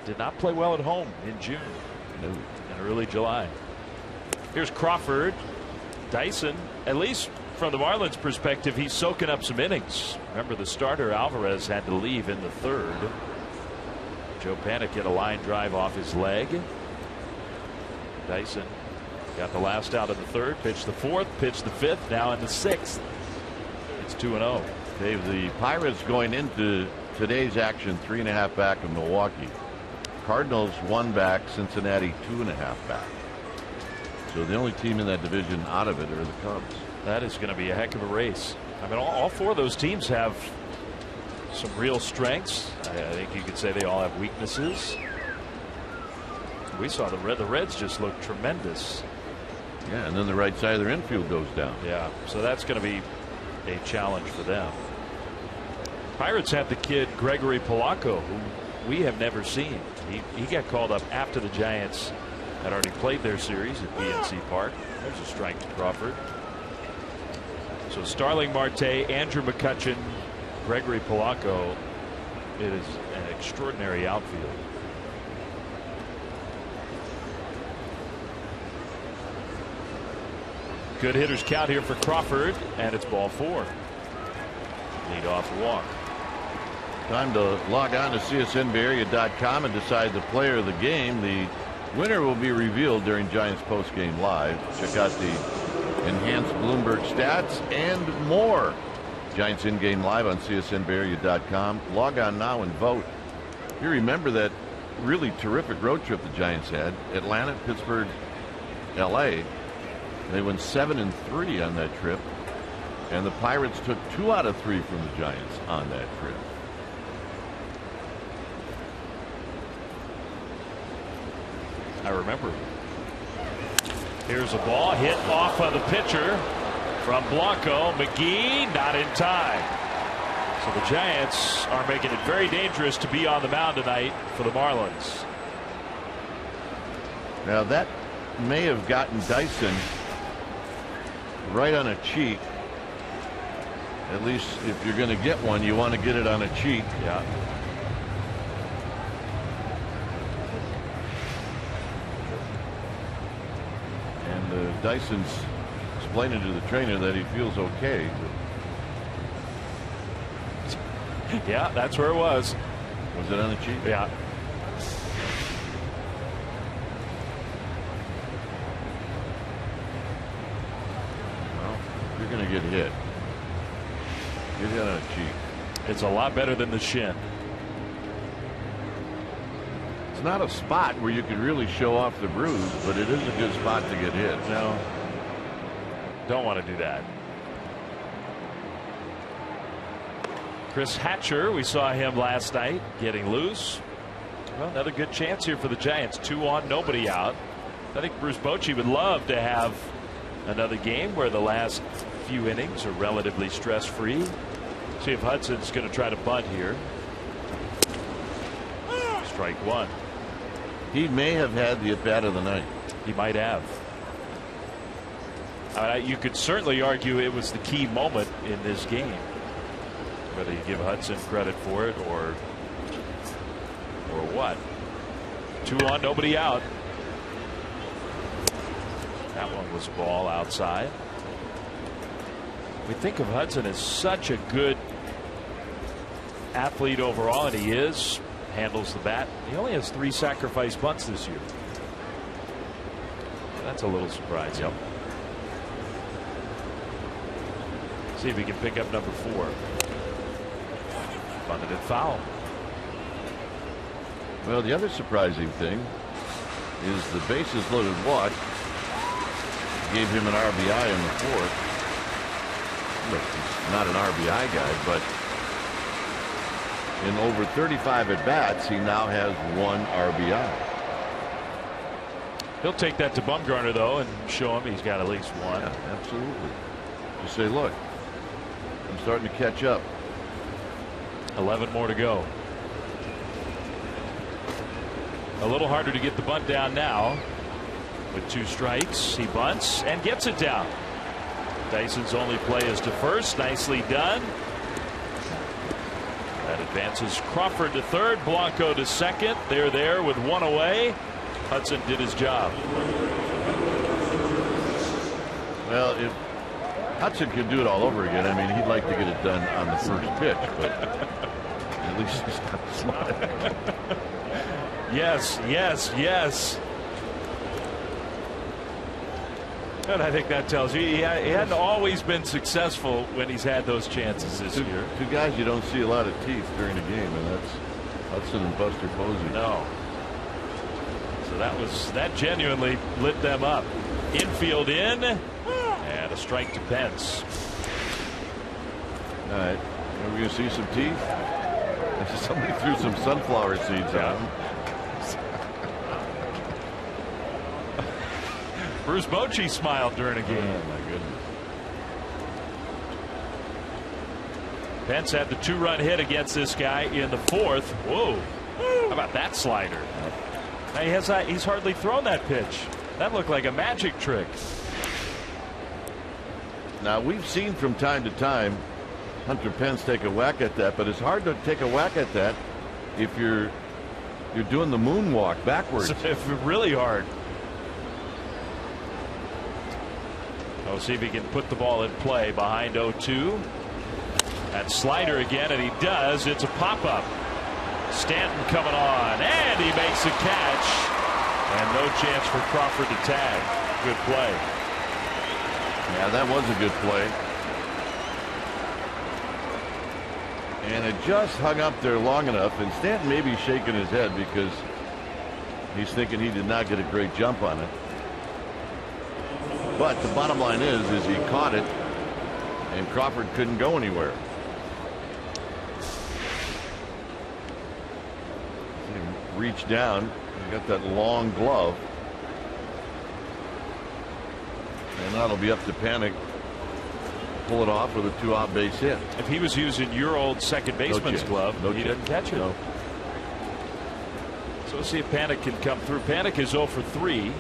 Did not play well at home in June. No. In early July. Here's Crawford. Dyson, at least from the Marlins perspective, he's soaking up some innings. Remember, the starter Alvarez had to leave in the 3rd. Joe Panik hit a line drive off his leg. Dyson got the last out of the 3rd, pitched the 4th, pitched the 5th, now in the 6th. It's 2-0. Dave, the Pirates going into today's action 3.5 back of Milwaukee. Cardinals 1 back, Cincinnati 2.5 back. So the only team in that division out of it are the Cubs. That is going to be a heck of a race. I mean, all 4 of those teams have some real strengths. I think you could say they all have weaknesses. We saw the Reds just look tremendous. Yeah, and then the right side of their infield goes down. Yeah, so that's going to be a challenge for them. Pirates have the kid Gregory Polanco, who we have never seen. He got called up after the Giants had already played their series at PNC Park. There's a strike to Crawford. So Starling Marte, Andrew McCutchen, Gregory Polanco. It is an extraordinary outfield. Good hitters count here for Crawford, and it's ball 4. Lead off walk. Time to log on to csnbayarea.com and decide the player of the game. The winner will be revealed during Giants postgame live. Check out the enhanced Bloomberg stats and more. Giants in-game live on csnbayarea.com. Log on now and vote. You remember that really terrific road trip the Giants had. Atlanta, Pittsburgh, LA. They went 7-3 on that trip, and the Pirates took 2 out of 3 from the Giants on that trip. I remember. Here's a ball hit off of the pitcher from Blanco. McGee not in time. So the Giants are making it very dangerous to be on the mound tonight for the Marlins. Now that may have gotten Dyson right on a cheek. At least if you're going to get one, you want to get it on a cheek. Yeah. And Dyson's explaining to the trainer that he feels okay. Yeah, that's where it was. Was it on the cheek? Yeah. Well, you're going to get hit. Get hit on a cheek. It's a lot better than the shin. It's not a spot where you can really show off the bruise, but it is a good spot to get hit. No. Don't want to do that. Chris Hatcher, we saw him last night getting loose. Well, another good chance here for the Giants. 2 on, nobody out. I think Bruce Bochy would love to have another game where the last few innings are relatively stress-free. See if Hudson's going to try to bunt here. Strike one. He may have had the at-bat of the night. He might have. You could certainly argue it was the key moment in this game. Whether you give Hudson credit for it or what. 2 on, nobody out. That one was a ball outside. We think of Hudson as such a good athlete overall, and he is. Handles the bat. He only has 3 sacrifice bunts this year. That's a little surprising. Yep. See if he can pick up number 4. Bunted it foul. Well, the other surprising thing is the bases loaded walk gave him an RBI in the 4th. Look, he's not an RBI guy, but in over 35 at bats, he now has 1 RBI. He'll take that to Bumgarner though and show him he's got at least 1. Yeah, absolutely. Just say, look, I'm starting to catch up. 11 more to go. A little harder to get the bunt down now. With 2 strikes, he bunts and gets it down. Dyson's only play is to first. Nicely done. That advances Crawford to third, Blanco to second. They're there with 1 away. Hudson did his job. Well, if Hudson could do it all over again, I mean, he'd like to get it done on the first pitch, but at least he's not slide. Yes, yes, yes. And I think that tells you he hadn't always been successful when he's had those chances this year. 2 guys you don't see a lot of teeth during a game, and that's Hudson and Buster Posey. No. So that genuinely lit them up. Infield in, and a strike to Pence. All right, are we going to see some teeth? Somebody threw some sunflower seeds on him. Bruce Bochy smiled during a game. Oh my goodness. Pence had the 2-run hit against this guy in the 4th. Whoa. How about that slider? Now he's hardly thrown that pitch. That looked like a magic trick. Now we've seen from time to time Hunter Pence take a whack at that, but it's hard to take a whack at that if you're doing the moonwalk backwards. It's really hard. We'll see if he can put the ball in play behind 0-2. That slider again, and he does. It's a pop-up. Stanton coming on, and he makes a catch. And no chance for Crawford to tag. Good play. Yeah, that was a good play. And it just hung up there long enough, and Stanton may be shaking his head because he's thinking he did not get a great jump on it. But the bottom line is he caught it, and Crawford couldn't go anywhere. He reached down, he got that long glove. And that'll be up to Panic. Pull it off with a 2-out base hit. If he was using your old second baseman's glove, he didn't catch it. No. So we'll see if Panic can come through. Panic is 0 for 3.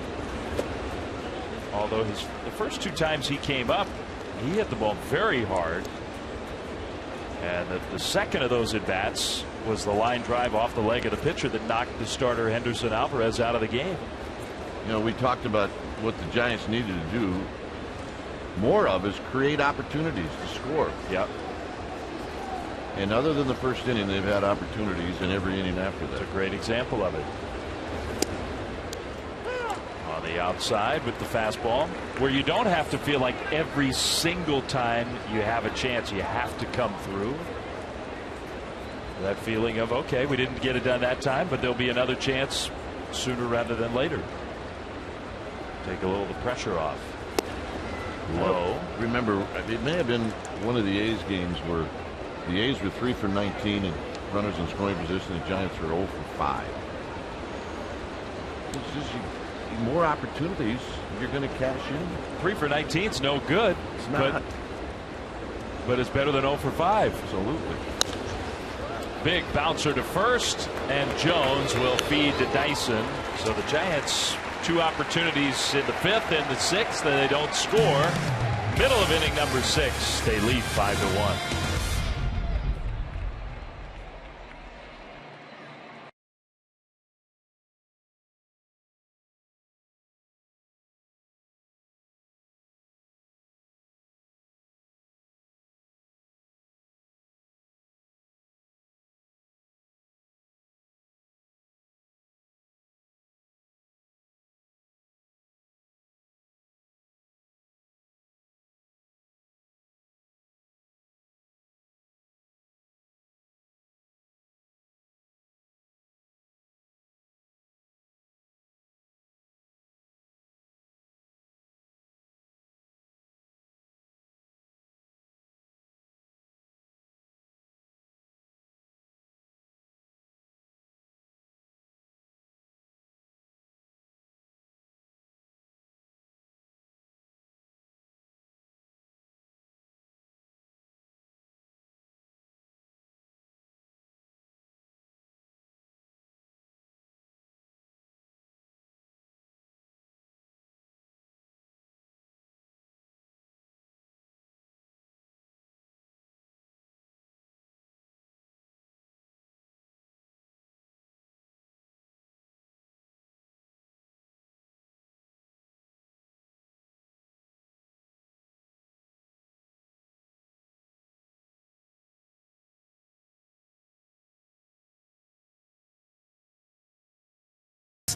Although the first 2 times he came up, he hit the ball very hard. And the second of those at bats was the line drive off the leg of the pitcher that knocked the starter Henderson Alvarez out of the game. You know, we talked about what the Giants needed to do more of is create opportunities to score. Yep. And other than the first inning, they've had opportunities in every inning after that. That's a great example of it. On the outside with the fastball, where you don't have to feel like every single time you have a chance you have to come through. That feeling of, okay, we didn't get it done that time, but there'll be another chance sooner rather than later. Take a little of the pressure off. Low. Remember, it may have been one of the A's games where the A's were 3 for 19 and runners in scoring position. The Giants were 0 for 5. It's just more opportunities you're going to cash in. 3 for 19 is no good. It's not. But it's better than 0 for 5. Absolutely. Big bouncer to first, and Jones will feed to Dyson. So the Giants 2 opportunities in the 5th and the 6th, and they don't score. Middle of inning number 6, they lead 5-1.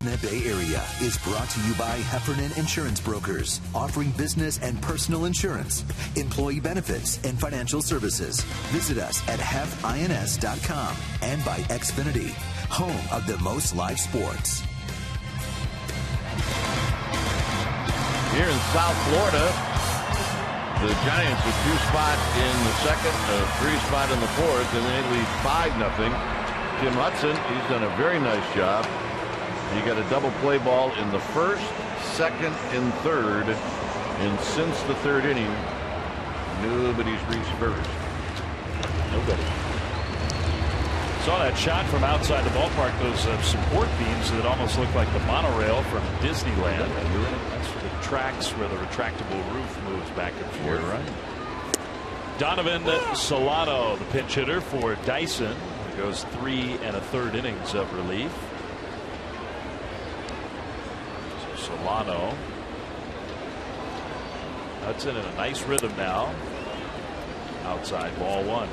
Sportsnet Bay Area is brought to you by Heffernan Insurance Brokers, offering business and personal insurance, employee benefits, and financial services. Visit us at hefins.com and by Xfinity, home of the most live sports. Here in South Florida, the Giants a 2-spot in the 2nd, a 3-spot in the 4th, and they lead 5-0. Tim Hudson, he's done a very nice job. He got a double play ball in the 1st, 2nd, and 3rd. And since the 3rd inning, nobody's reached first. Nobody. Saw that shot from outside the ballpark, those support beams that almost look like the monorail from Disneyland. That's for the tracks where the retractable roof moves back and forth. You're right. Donovan Solano, the pinch hitter for Dyson, goes 3 1/3 innings of relief. Solano. Hudson in a nice rhythm now. Outside, ball 1.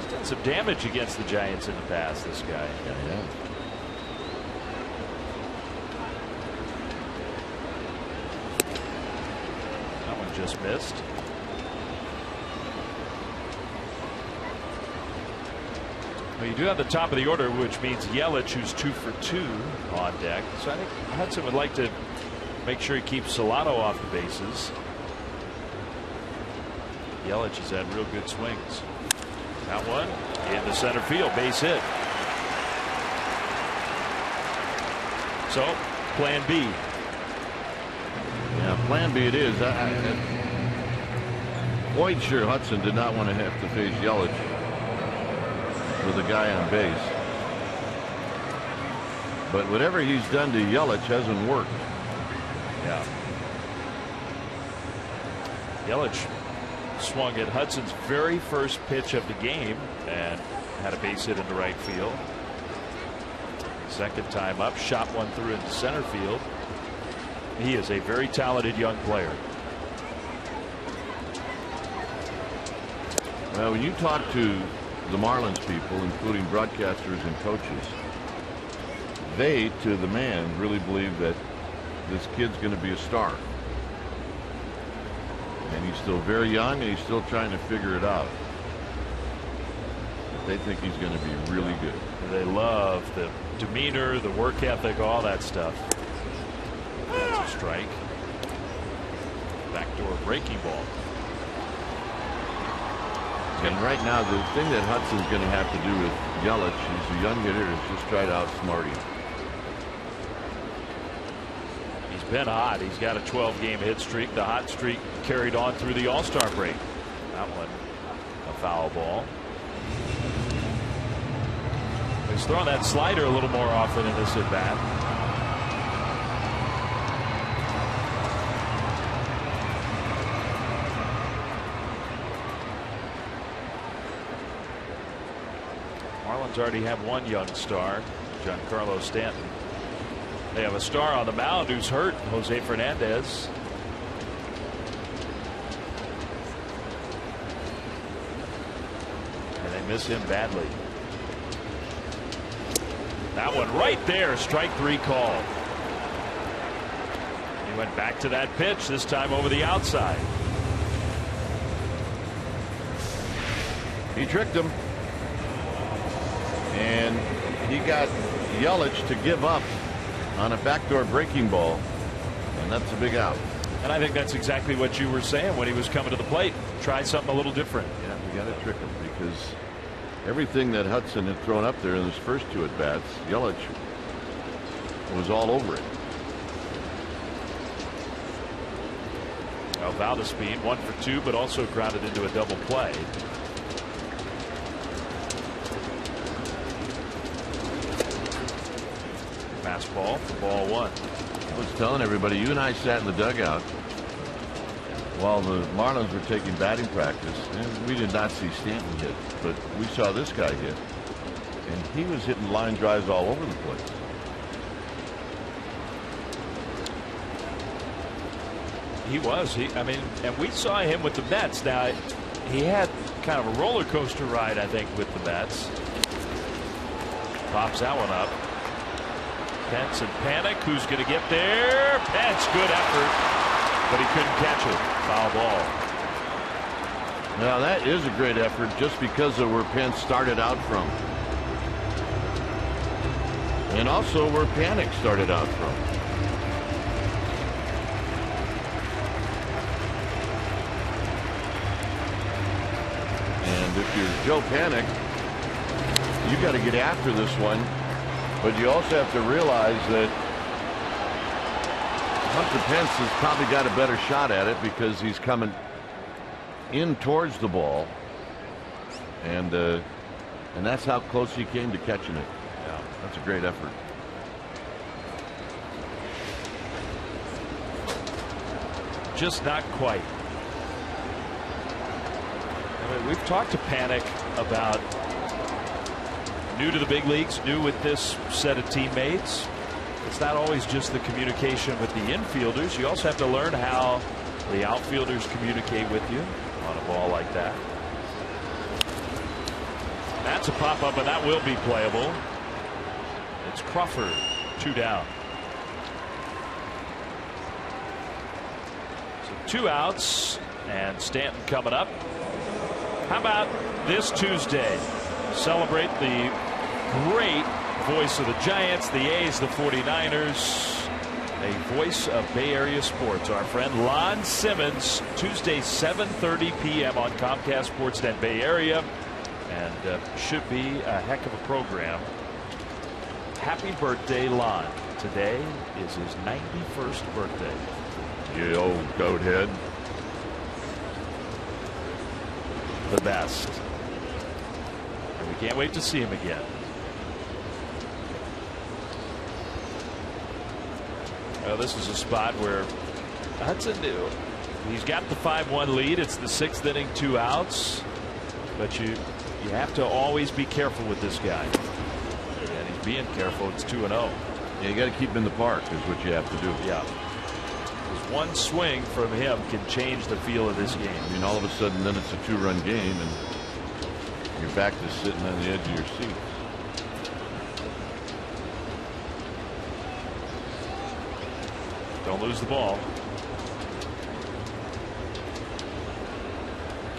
He's done some damage against the Giants in the past, this guy. Yeah. That one just missed. Well, you do have the top of the order, which means Yelich, who's 2 for 2 on deck. So I think Hudson would like to make sure he keeps Solano off the bases. Yelich has had real good swings. That one in the center field, base hit. So, plan B. Yeah, plan B it is. Boyd sure Hudson did not want to have to face Yelich with a guy on base. But whatever he's done to Yelich hasn't worked. Yeah. Yelich swung at Hudson's very first pitch of the game and had a base hit into right field. Second time up, shot one through into center field. He is a very talented young player. Well, when you talk to the Marlins people, including broadcasters and coaches, they, to the man, really believe that this kid's going to be a star. And he's still very young, and he's still trying to figure it out. But they think he's going to be really good. They love the demeanor, the work ethic, all that stuff. That's a strike. Backdoor breaking ball. And right now, the thing that Hudson's going to have to do with Yelich, he's a young hitter, is just try to outsmart him. He's been hot. He's got a 12-game hit streak. The hot streak carried on through the All-Star break. That one, a foul ball. He's throwing that slider a little more often in this at-bat. Marlins already have one young star, Giancarlo Stanton. They have a star on the mound who's hurt, Jose Fernandez. And they miss him badly. That one right there, strike three call. He went back to that pitch, this time over the outside. He tricked him. And he got Yelich to give up on a backdoor breaking ball, and that's a big out. And I think that's exactly what you were saying when he was coming to the plate. Try something a little different. Yeah, you got to trick him, because everything that Hudson had thrown up there in his first two at bats, Yelich was all over it. Well, Valdespin 1 for 2, but also grounded into a double play. Fastball for ball one. I was telling everybody, you and I sat in the dugout while the Marlins were taking batting practice, and we did not see Stanton hit, but we saw this guy hit, and he was hitting line drives all over the place. He was. I mean, and we saw him with the Mets. Now, he had kind of a roller coaster ride, I think, with the Mets. Pops that one up. Pence and Panic. Who's going to get there? Pence, good effort, but he couldn't catch it. Foul ball. Now that is a great effort, just because of where Pence started out from, and also where Panic started out from. And if you're Joe Panic, you got to get after this one. But you also have to realize that Hunter Pence has probably got a better shot at it, because he's coming in towards the ball, and that's how close he came to catching it. Yeah, that's a great effort. Just not quite. I mean, we've talked to Panic about new to the big leagues, new with this set of teammates. It's not always just the communication with the infielders. You also have to learn how the outfielders communicate with you on a ball like that. That's a pop-up, and that will be playable. It's Crawford, 2 down. So 2 outs, and Stanton coming up. How about this Tuesday? Celebrate the great voice of the Giants, the A's, the 49ers, a voice of Bay Area sports, our friend Lon Simmons, Tuesday 7:30 p.m. on Comcast Sportsnet Bay Area, and should be a heck of a program. Happy birthday, Lon. today is his 91st birthday. You old goat head. The best. And we can't wait to see him again. Well, this is a spot where Hudson, he's got the 5-1 lead. It's the 6th inning, 2 outs. But you have to always be careful with this guy. And he's being careful. It's 2-0. Yeah, you got to keep him in the park is what you have to do. Yeah. Because one swing from him can change the feel of this game. I mean, all of a sudden, then it's a 2-run game, and you're back to sitting on the edge of your seat. Don't lose the ball.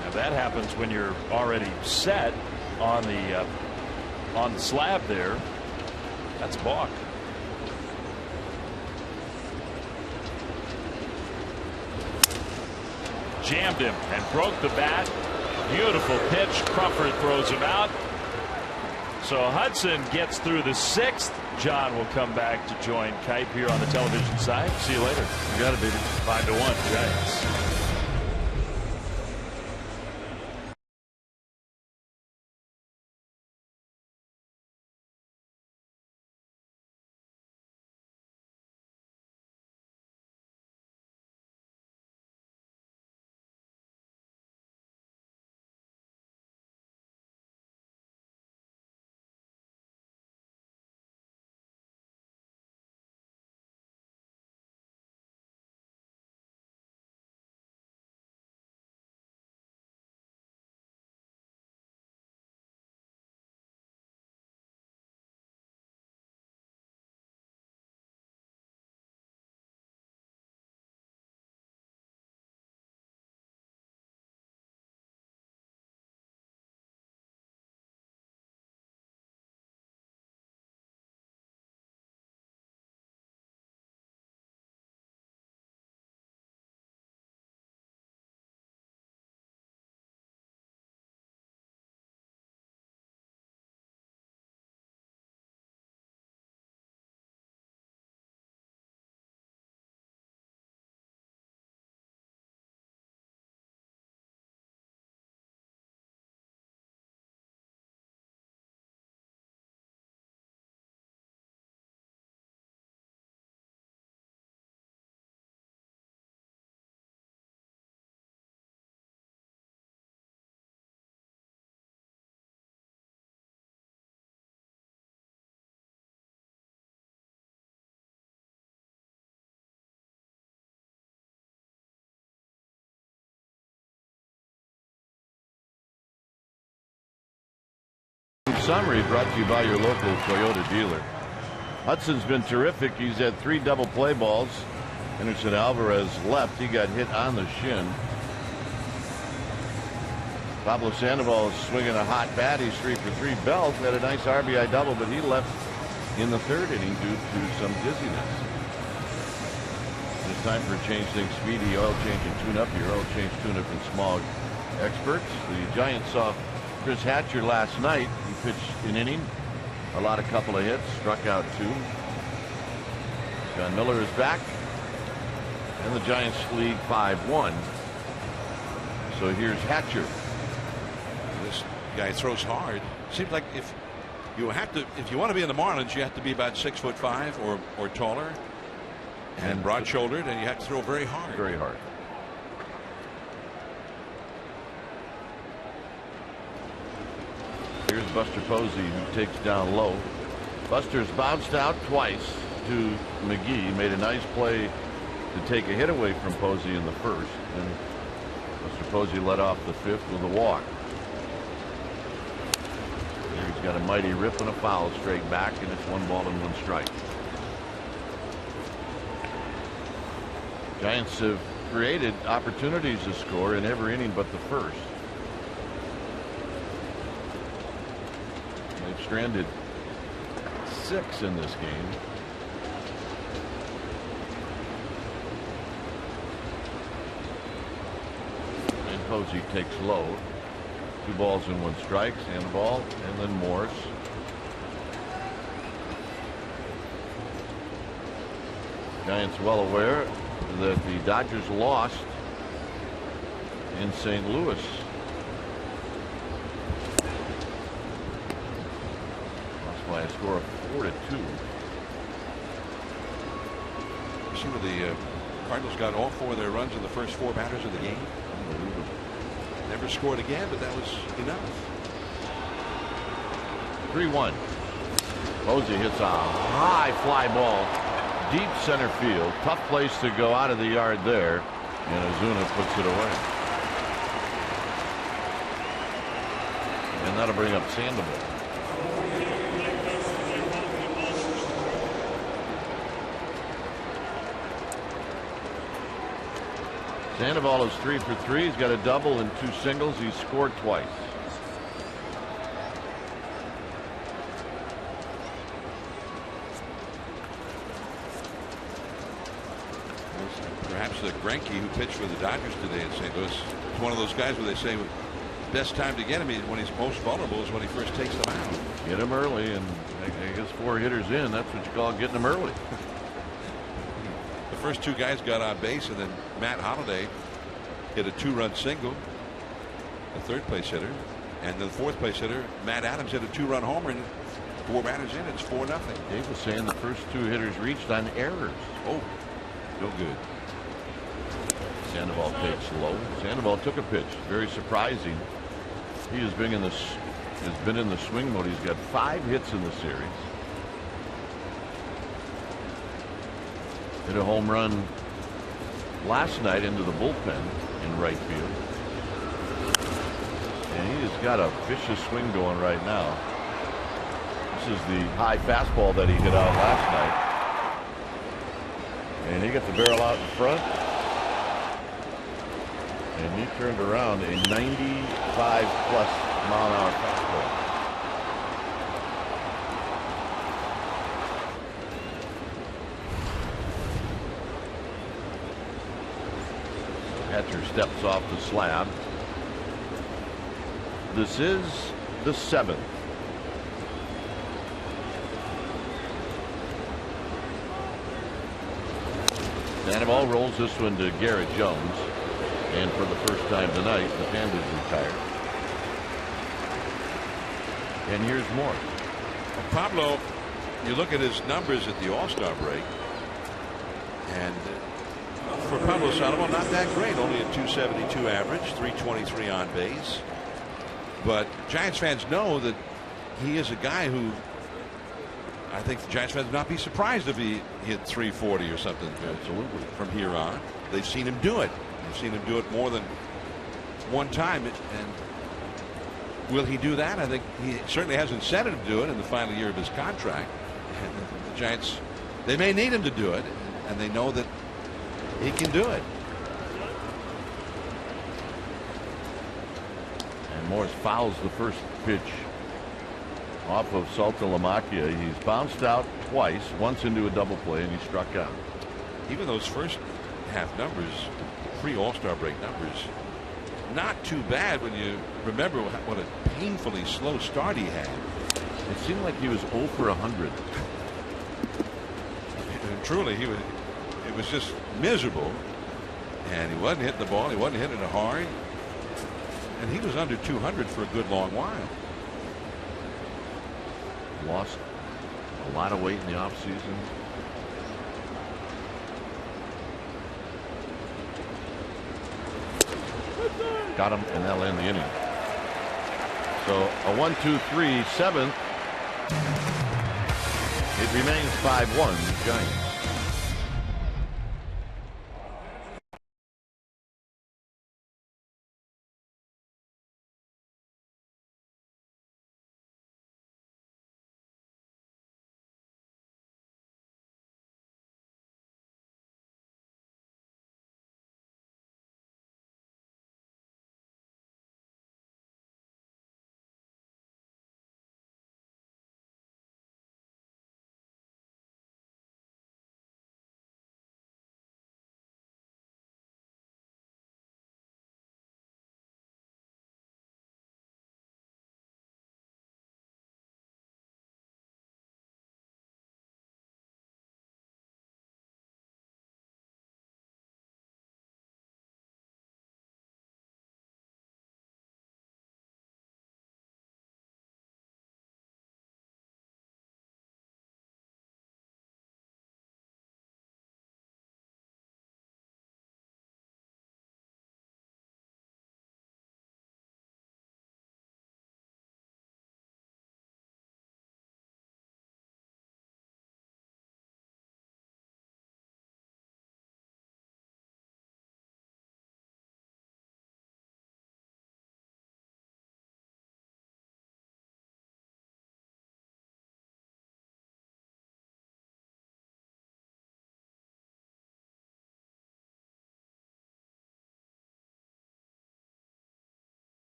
Now that happens when you're already set on the slab there. That's a balk. Jammed him and broke the bat. Beautiful pitch. Crawford throws him out. So Hudson gets through the 6th. John will come back to join Kipe here on the television side. See you later. You got it, baby. 5-1 Giants. Summary brought to you by your local Toyota dealer. Hudson's been terrific. He's had 3 double play balls. Anderson Alvarez left. He got hit on the shin. Pablo Sandoval is swinging a hot bat. He's 3 for 3. Belt had a nice RBI double, but he left in the 3rd inning due to some dizziness. It's time for a change things speedy. Oil change and tune up. Your oil change tune up and smog experts. The Giants saw Chris Hatcher last night. He pitched an inning, allowed a couple of hits, struck out 2. John Miller is back, and the Giants lead 5-1. So here's Hatcher. This guy throws hard. Seems like if you want to be in the Marlins, you have to be about 6'5" or taller, and broad-shouldered, and you have to throw very hard. Very hard. Here's Buster Posey, who takes down low. Buster's bounced out twice to McGee. Made a nice play to take a hit away from Posey in the 1st. And Buster Posey led off the 5th with a walk. Here he's got a mighty rip and a foul straight back, and it's 1 ball and 1 strike. Giants have created opportunities to score in every inning but the 1st. They've stranded 6 in this game. And Posey takes low. 2 balls and 1 strike. Sandoval and then Morse. Giants well aware that the Dodgers lost in St. Louis. Lost by a score of 4-2. See where the Cardinals got all 4 of their runs in the first 4 batters of the game. Unbelievable. Never scored again, but that was enough. 3-1. Posey hits a high fly ball, deep center field. Tough place to go out of the yard there, and Ozuna puts it away. And that'll bring up Sandoval. Sandoval is 3 for 3. He's got a double and 2 singles. He's scored twice. Perhaps the Greinke who pitched for the Dodgers today in St. Louis is one of those guys where they say best time to get him when he's most vulnerable is when he first takes them out. Get him early, and I guess 4 hitters in, that's what you call getting them early. The first 2 guys got on base, and then Matt Holliday hit a 2-run single, the 3rd place hitter, and the 4th place hitter, Matt Adams, hit a 2-run homer, and 4 batters in, it's 4-0. Dave was saying the first 2 hitters reached on errors. Oh, no good. Sandoval takes low. Sandoval took a pitch. Very surprising. He has been in the swing mode. He's got 5 hits in the series. Hit a home run last night into the bullpen in right field. And he has got a vicious swing going right now. This is the high fastball that he hit out last night. And he got the barrel out in front. And he turned around a 95+ mile an hour fastball. Catcher steps off the slab. This is the 7th. Sandoval rolls this one to Garrett Jones. And for the first time tonight, the Pandas retired. And here's more. Well, Pablo, you look at his numbers at the All-Star break, and for Pablo Sandoval, not that great. Only a .272 average, .323 on base. But Giants fans know that he is a guy who I think the Giants fans would not be surprised if he hit .340 or something. Absolutely. From here on, they've seen him do it. They've seen him do it more than one time. And will he do that? I think he certainly hasn't said him to do it in the final year of his contract. And the Giants, they may need him to do it, and they know that he can do it. And Morris fouls the first pitch off of Saltalamacchia. He's bounced out twice, once into a double play, and he struck out. Even those first half numbers, pre-All-Star break numbers, not too bad when you remember what a painfully slow start he had. It seemed like he was 0 for 100. And truly, it was just miserable. And he wasn't hitting the ball. He wasn't hitting it hard. And he was under 200 for a good long while. Lost a lot of weight in the offseason. Got him, and that'll end the inning. So a 1-2-3, 7th. It remains 5-1 Giants.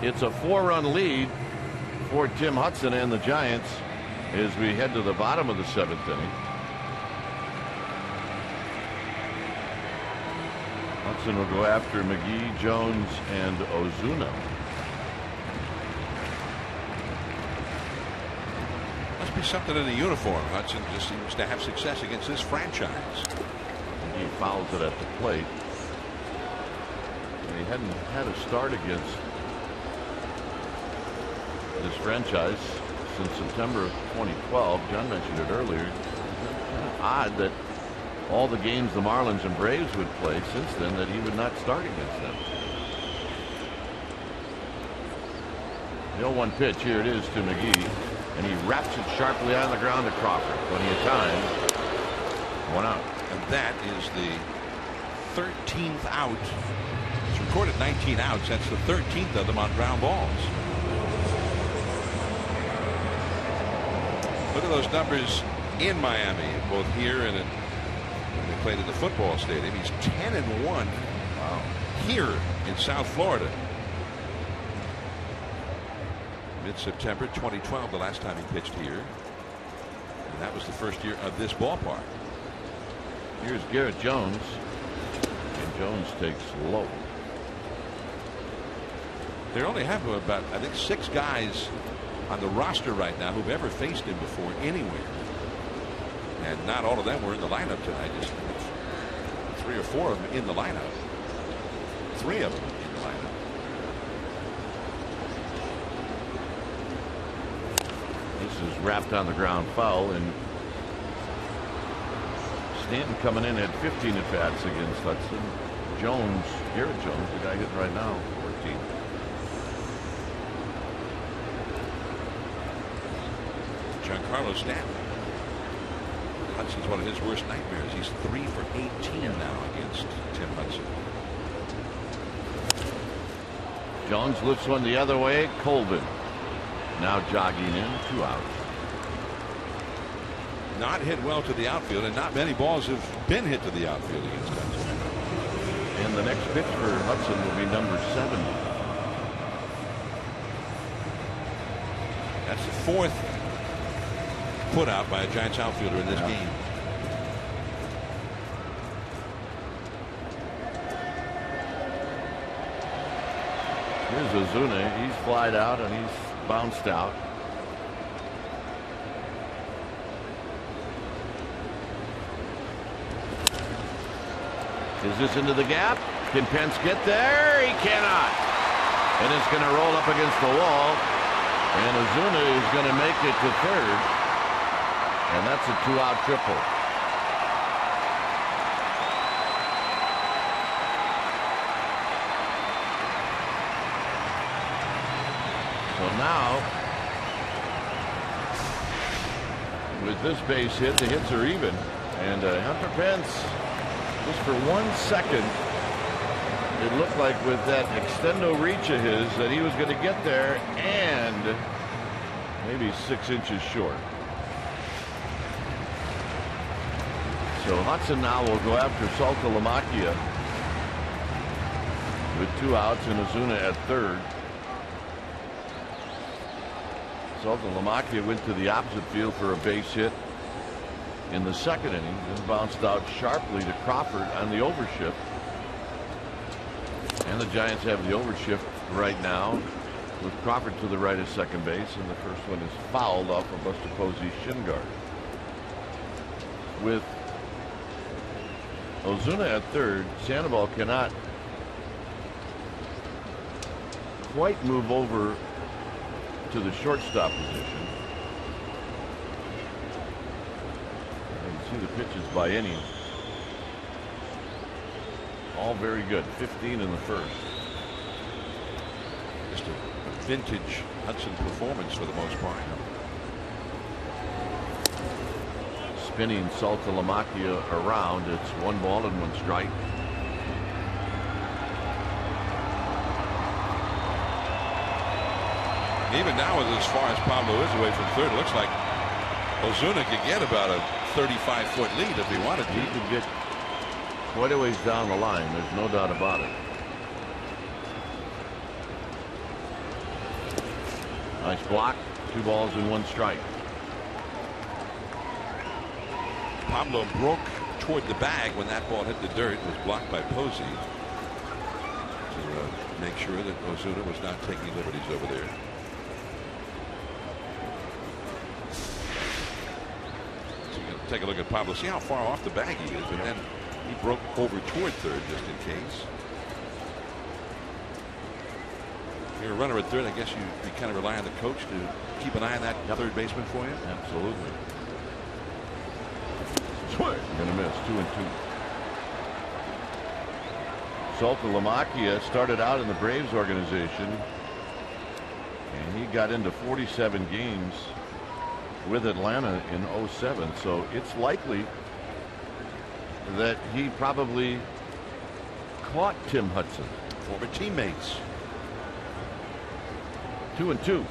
It's a 4-run lead for Tim Hudson and the Giants as we head to the bottom of the 7th inning. Hudson will go after McGee, Jones, and Ozuna. Must be something in the uniform. Hudson just seems to have success against this franchise. He fouls it at the plate. And he hadn't had a start against this franchise since September of 2012. John mentioned it earlier. Kind of odd that all the games the Marlins and Braves would play since then that he would not start against them. The 0-1 pitch, here it is to McGee, and he wraps it sharply on the ground to Crawford. Plenty of time. 1 out. And that is the 13th out. It's recorded 19 outs. That's the 13th of them on ground balls. Look at those numbers in Miami, both here and when they played at the football stadium. He's 10-1 here in South Florida. Mid-September 2012, the last time he pitched here. And that was the first year of this ballpark. Here's Garrett Jones. And Jones takes low. They only have about, I think, 6 guys on the roster right now who've ever faced him before anywhere. And not all of them were in the lineup tonight. Just 3 or 4 of them in the lineup. 3 of them in the lineup. This is wrapped on the ground foul, and Stanton coming in at 15 at bats against Hudson. Jones, Garrett Jones, the guy hitting right now, 14. Giancarlo Stanton. Hudson's one of his worst nightmares. He's 3 for 18 now against Tim Hudson. Jones lifts one the other way. Colvin now jogging in, 2 outs. Not hit well to the outfield, and not many balls have been hit to the outfield against Hudson. And the next pitch for Hudson will be number 70. That's the 4th put out by a Giants outfielder in this game. Here's Ozuna. He's flied out and he's bounced out. Is this into the gap? Can Pence get there? He cannot. And it's going to roll up against the wall. And Ozuna is going to make it to third. And that's a 2-out triple. So now, with this base hit, the hits are even. And Hunter Pence, just for 1 second, it looked like with that extendo reach of his that he was going to get there and maybe 6 inches short. So Hudson now will go after Saltalamacchia with 2 outs and Ozuna at third. Saltalamacchia went to the opposite field for a base hit in the 2nd inning, then bounced out sharply to Crawford on the overshift. And the Giants have the overshift right now with Crawford to the right of second base, and the first one is fouled off of Buster Posey's shin guard. With Ozuna at third, Sandoval cannot quite move over to the shortstop position. You can see the pitches by inning. All very good. 15 in the first. Just a vintage Hudson performance for the most part. Spinning Saltalamacchia around. It's 1 ball and 1 strike. Even now, with as far as Pablo is away from third, it looks like Ozuna could get about a 35-foot lead if he wanted to. He could get quite a ways down the line. There's no doubt about it. Nice block. 2 balls and 1 strike. Pablo broke toward the bag when that ball hit the dirt. It was blocked by Posey to make sure that Ozuna was not taking liberties over there. So you take a look at Pablo. See how far off the bag he is, and then he broke over toward third just in case. You're a runner at third. I guess you kind of rely on the coach to keep an eye on that third baseman for you. Absolutely. Swing. Gonna miss. 2-2. Saltalamacchia started out in the Braves organization, and he got into 47 games with Atlanta in 07. So it's likely that he probably caught Tim Hudson. Former teammates. 2-2.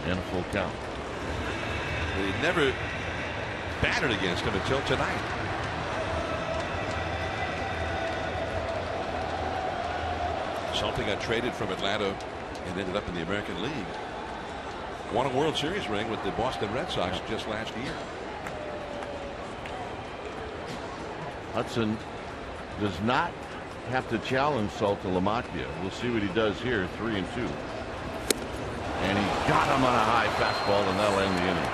And a full count. He never batted against him until tonight. Salty got traded from Atlanta and ended up in the American League. Won a World Series ring with the Boston Red Sox just last year. Hudson does not have to challenge Saltalamacchia. We'll see what he does here. 3-2. And he got him on a high fastball, and that'll end the inning.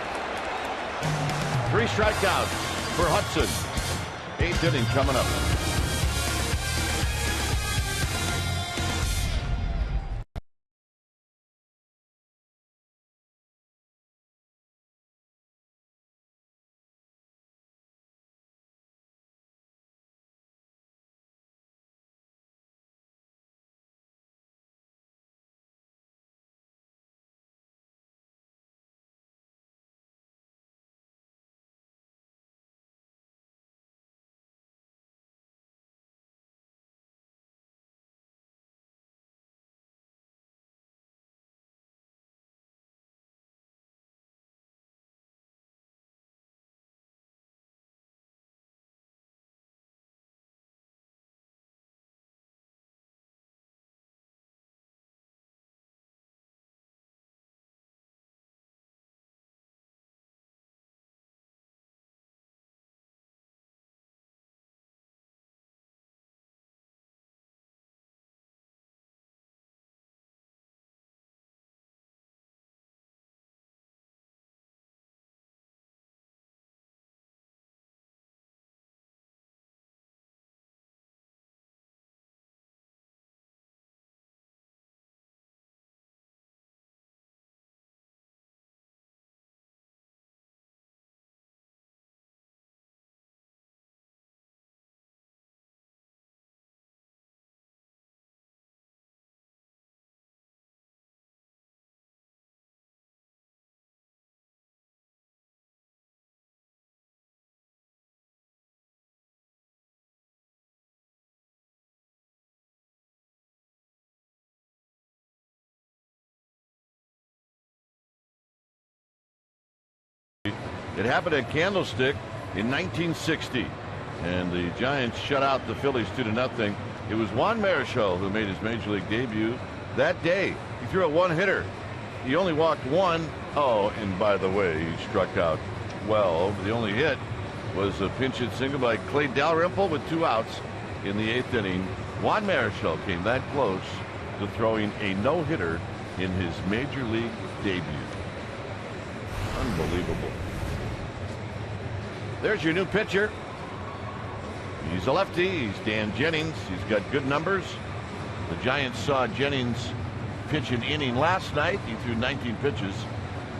3 strikeouts for Hudson. 8th inning coming up. It happened at Candlestick in 1960, and the Giants shut out the Phillies 2-0. It was Juan Marichal who made his major league debut that day. He threw a 1-hitter. He only walked 1. Oh, and by the way, he struck out 12. The only hit was a pinch hit single by Clay Dalrymple with 2 outs in the 8th inning. Juan Marichal came that close to throwing a no-hitter in his major league debut. Unbelievable. There's your new pitcher. He's a lefty. He's Dan Jennings. He's got good numbers. The Giants saw Jennings pitch an inning last night. He threw 19 pitches,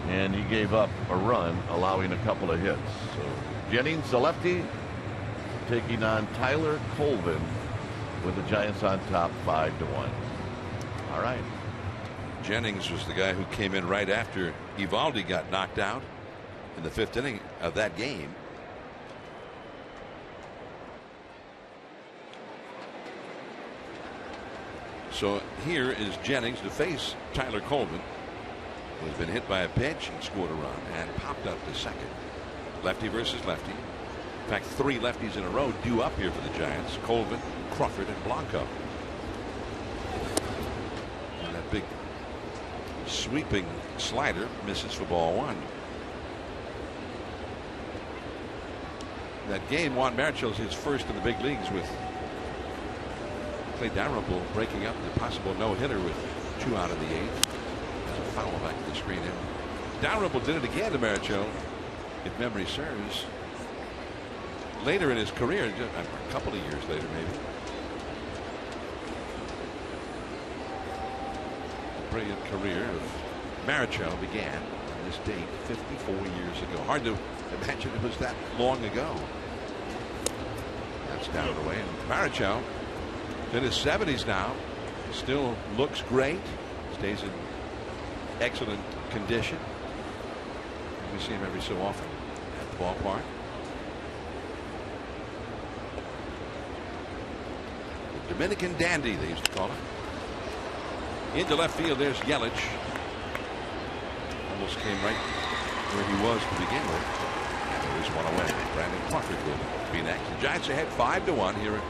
and he gave up a run, allowing a couple of hits. So Jennings, the lefty, taking on Tyler Colvin, with the Giants on top 5-1. All right. Jennings was the guy who came in right after Eovaldi got knocked out in the 5th inning of that game. So here is Jennings to face Tyler Colvin, who's been hit by a pitch and scored a run and popped up to second. Lefty versus lefty. In fact, 3 lefties in a row due up here for the Giants: Colvin, Crawford, and Blanco. big sweeping slider misses for ball one. That game, Juan Marichal is his first in the big leagues with Clay Dalrymple breaking up the possible no-hitter with 2 out of the 8th. There's a foul back to the screen. And Dalrymple did it again to Marichal, if memory serves, later in his career, a couple of years later maybe. The brilliant career of Marichal began on this date 54 years ago. Hard to imagine it was that long ago. That's down and away. And Marichal in his 70s now, still looks great, stays in excellent condition. We see him every so often at the ballpark. The Dominican dandy, they used to call him. Into left field, there's Yelich. Almost came right where he was to begin with. And there is one away. Brandon Crawford will be next. The Giants ahead 5-1 here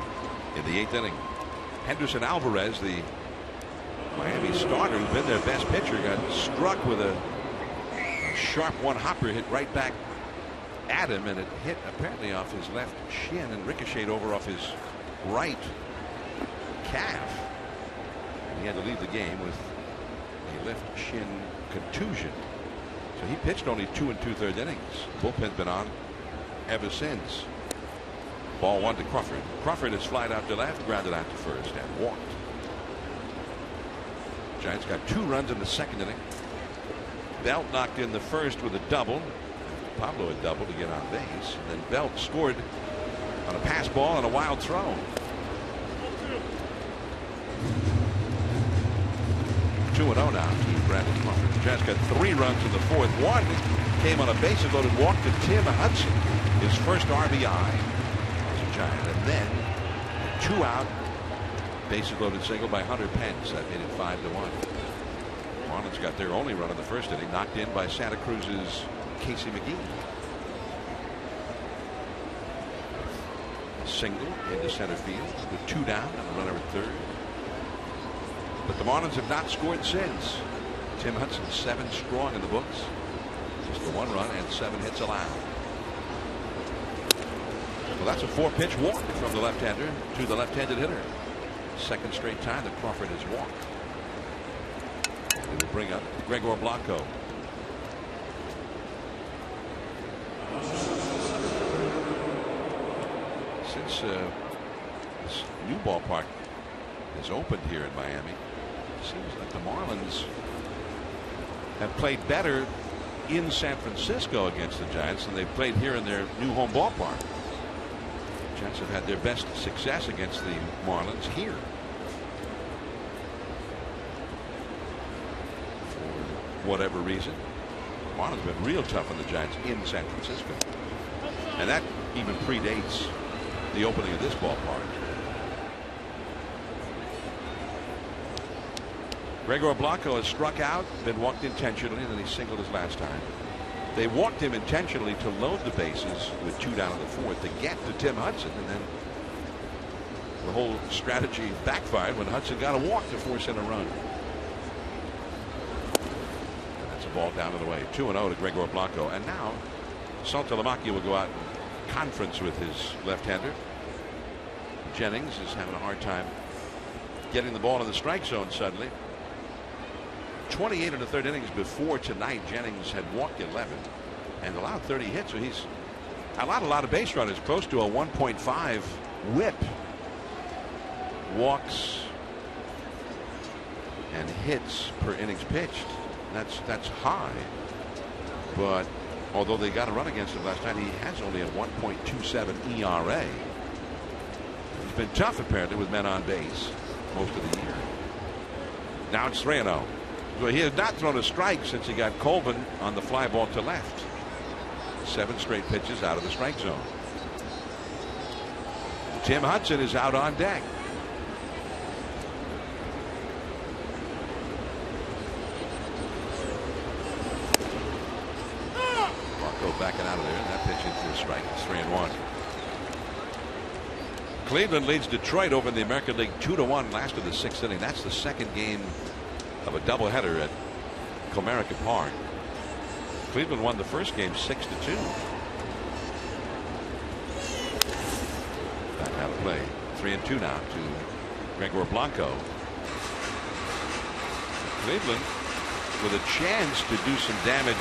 in the 8th inning. Henderson Alvarez, the Miami starter who's been their best pitcher, got struck with a sharp one-hopper, hit right back at him, and it hit apparently off his left shin and ricocheted over off his right calf. And he had to leave the game with a left shin contusion. So he pitched only 2 2/3 innings. Bullpen's been on ever since. Ball 1 to Crawford. Crawford is flied out to left, grounded out to first, and walked. Giants got 2 runs in the 2nd inning. Belt knocked in the first with a double. Pablo had doubled to get on base, and then Belt scored on a pass ball and a wild throw. 2-0 now to Brandon Crawford. The Giants got 3 runs in the 4th. 1 came on a bases loaded walk to Tim Hudson, his first RBI as a Giant, and then a 2-out bases loaded single by Hunter Pence that made it 5-1. Marlins got their only run in the 1st inning, knocked in by Santa Cruz's Casey McGee. A single into center field with 2 down and a runner at 3rd. But the Marlins have not scored since. Tim Hudson 7 strong in the books. Just the 1 run and 7 hits allowed. Well, that's a 4-pitch walk from the left-hander to the left-handed hitter. 2nd straight time that Crawford has walked. They will bring up Gregor Blanco. Since this new ballpark has opened here in Miami, it seems like the Marlins have played better in San Francisco against the Giants than they've played here in their new home ballpark. The Giants have had their best success against the Marlins here. For whatever reason, the Marlins have been real tough on the Giants in San Francisco. And that even predates the opening of this ballpark. Gregor Blanco has struck out, been walked intentionally, and then he singled his last time. They walked him intentionally to load the bases with 2 down in the 4th to get to Tim Hudson, and then the whole strategy backfired when Hudson got a walk to force in a run. And that's a ball down and away. 2-0 to Gregor Blanco. And now Saltalamacchia will go out and conference with his left-hander. Jennings is having a hard time getting the ball in the strike zone suddenly. 28 in the 3rd innings before tonight. Jennings had walked 11 and allowed 30 hits, so he's allowed a lot of base runners, close to a 1.5 whip. Walks and hits per innings pitched. That's high, but although they got a run against him last night, he has only a 1.27 ERA. He's been tough apparently with men on base most of the year. Now it's 3-0. Well, he has not thrown a strike since he got Colvin on the fly ball to left. 7 straight pitches out of the strike zone. Tim Hudson is out on deck. Blanco backing out of there, and that pitch into a strike. It's 3-1. Cleveland leads Detroit over in the American League 2-1 last of the 6th inning. That's the 2nd game of a doubleheader at Comerica Park. Cleveland won the first game 6-2. Back out of play. 3-2 now to Gregor Blanco. Cleveland with a chance to do some damage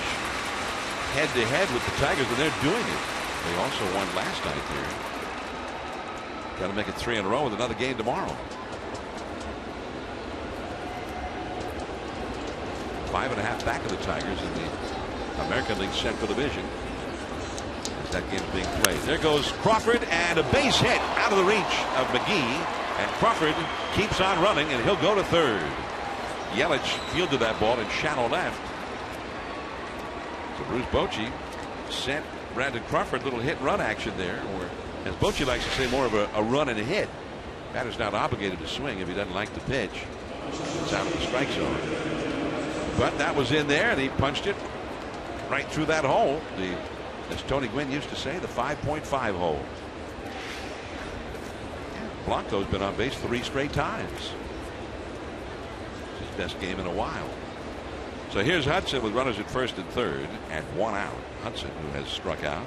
head to head with the Tigers, and they're doing it. They also won last night here. Got to make it 3 in a row with another game tomorrow. 5.5 back of the Tigers in the American League Central Division as that game's being played. There goes Crawford, and a base hit out of the reach of McGee, and Crawford keeps on running, and he'll go to third. Yelich fielded that ball in shallow left. So Bruce Bochy sent Brandon Crawford, little hit run action there, or as Bochy likes to say, more of a run and a hit. Batter's not obligated to swing if he doesn't like the pitch. It's out of the strike zone. But that was in there, and he punched it right through that hole. As Tony Gwynn used to say, the 5.5 hole. Blanco's been on base 3 straight times. It's his best game in a while. So here's Hudson with runners at first and third and 1 out. Hudson, who has struck out.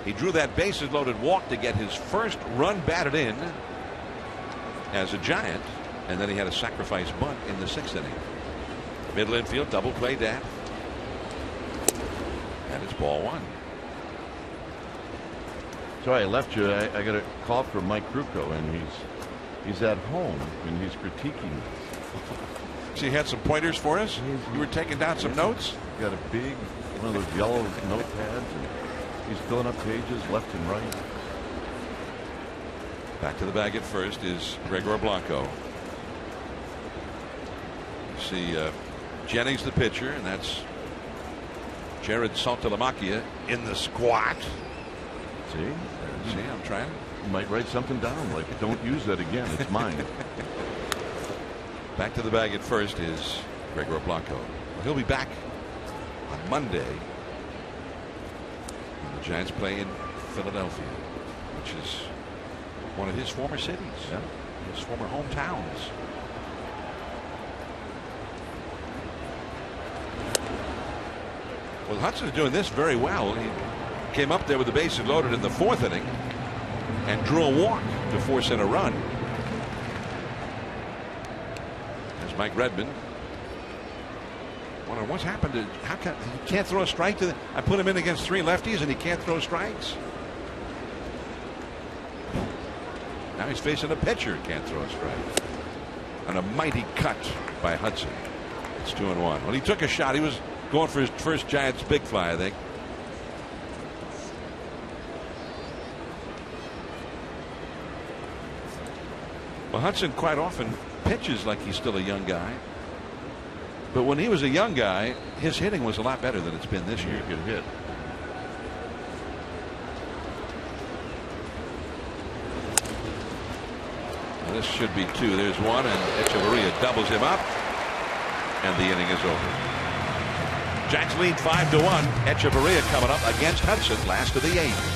He drew that bases loaded walk to get his first run batted in as a Giant, and then he had a sacrifice bunt in the 6th inning. Middle infield, double play down. And it's ball 1. So I left you. I got a call from Mike Krukow, and he's at home and he's critiquing this. So you had some pointers for us? You were taking down some notes? Got a big one of those yellow notepads, and he's filling up pages left and right. Back to the bag at first is Gregor Blanco. You see Jennings the pitcher, and that's Jared Saltalamacchia in the squat. See, I'm trying. You might write something down like, don't use that again, it's mine. Back to the bag at first is Gregor Blanco. He'll be back on Monday when the Giants play in Philadelphia, which is one of his former cities, his former hometowns. Well, Hudson's doing this very well. He came up there with the bases loaded in the 4th inning and drew a walk to force in a run. There's Mike Redmond. Wonder what's happened to, how come he can't throw a strike to I put him in against 3 lefties and he can't throw strikes. Now he's facing a pitcher and can't throw a strike. And a mighty cut by Hudson. It's 2-1. Well, he took a shot. He was going for his first Giants big fly, I think. Well, Hudson quite often pitches like he's still a young guy. But when he was a young guy, his hitting was a lot better than it's been this year. Good hit. Well, this should be 2. There's 1, and Echeverria doubles him up, and the inning is over. Giants lead 5-1. Echeverria coming up against Hudson, last of the 8th.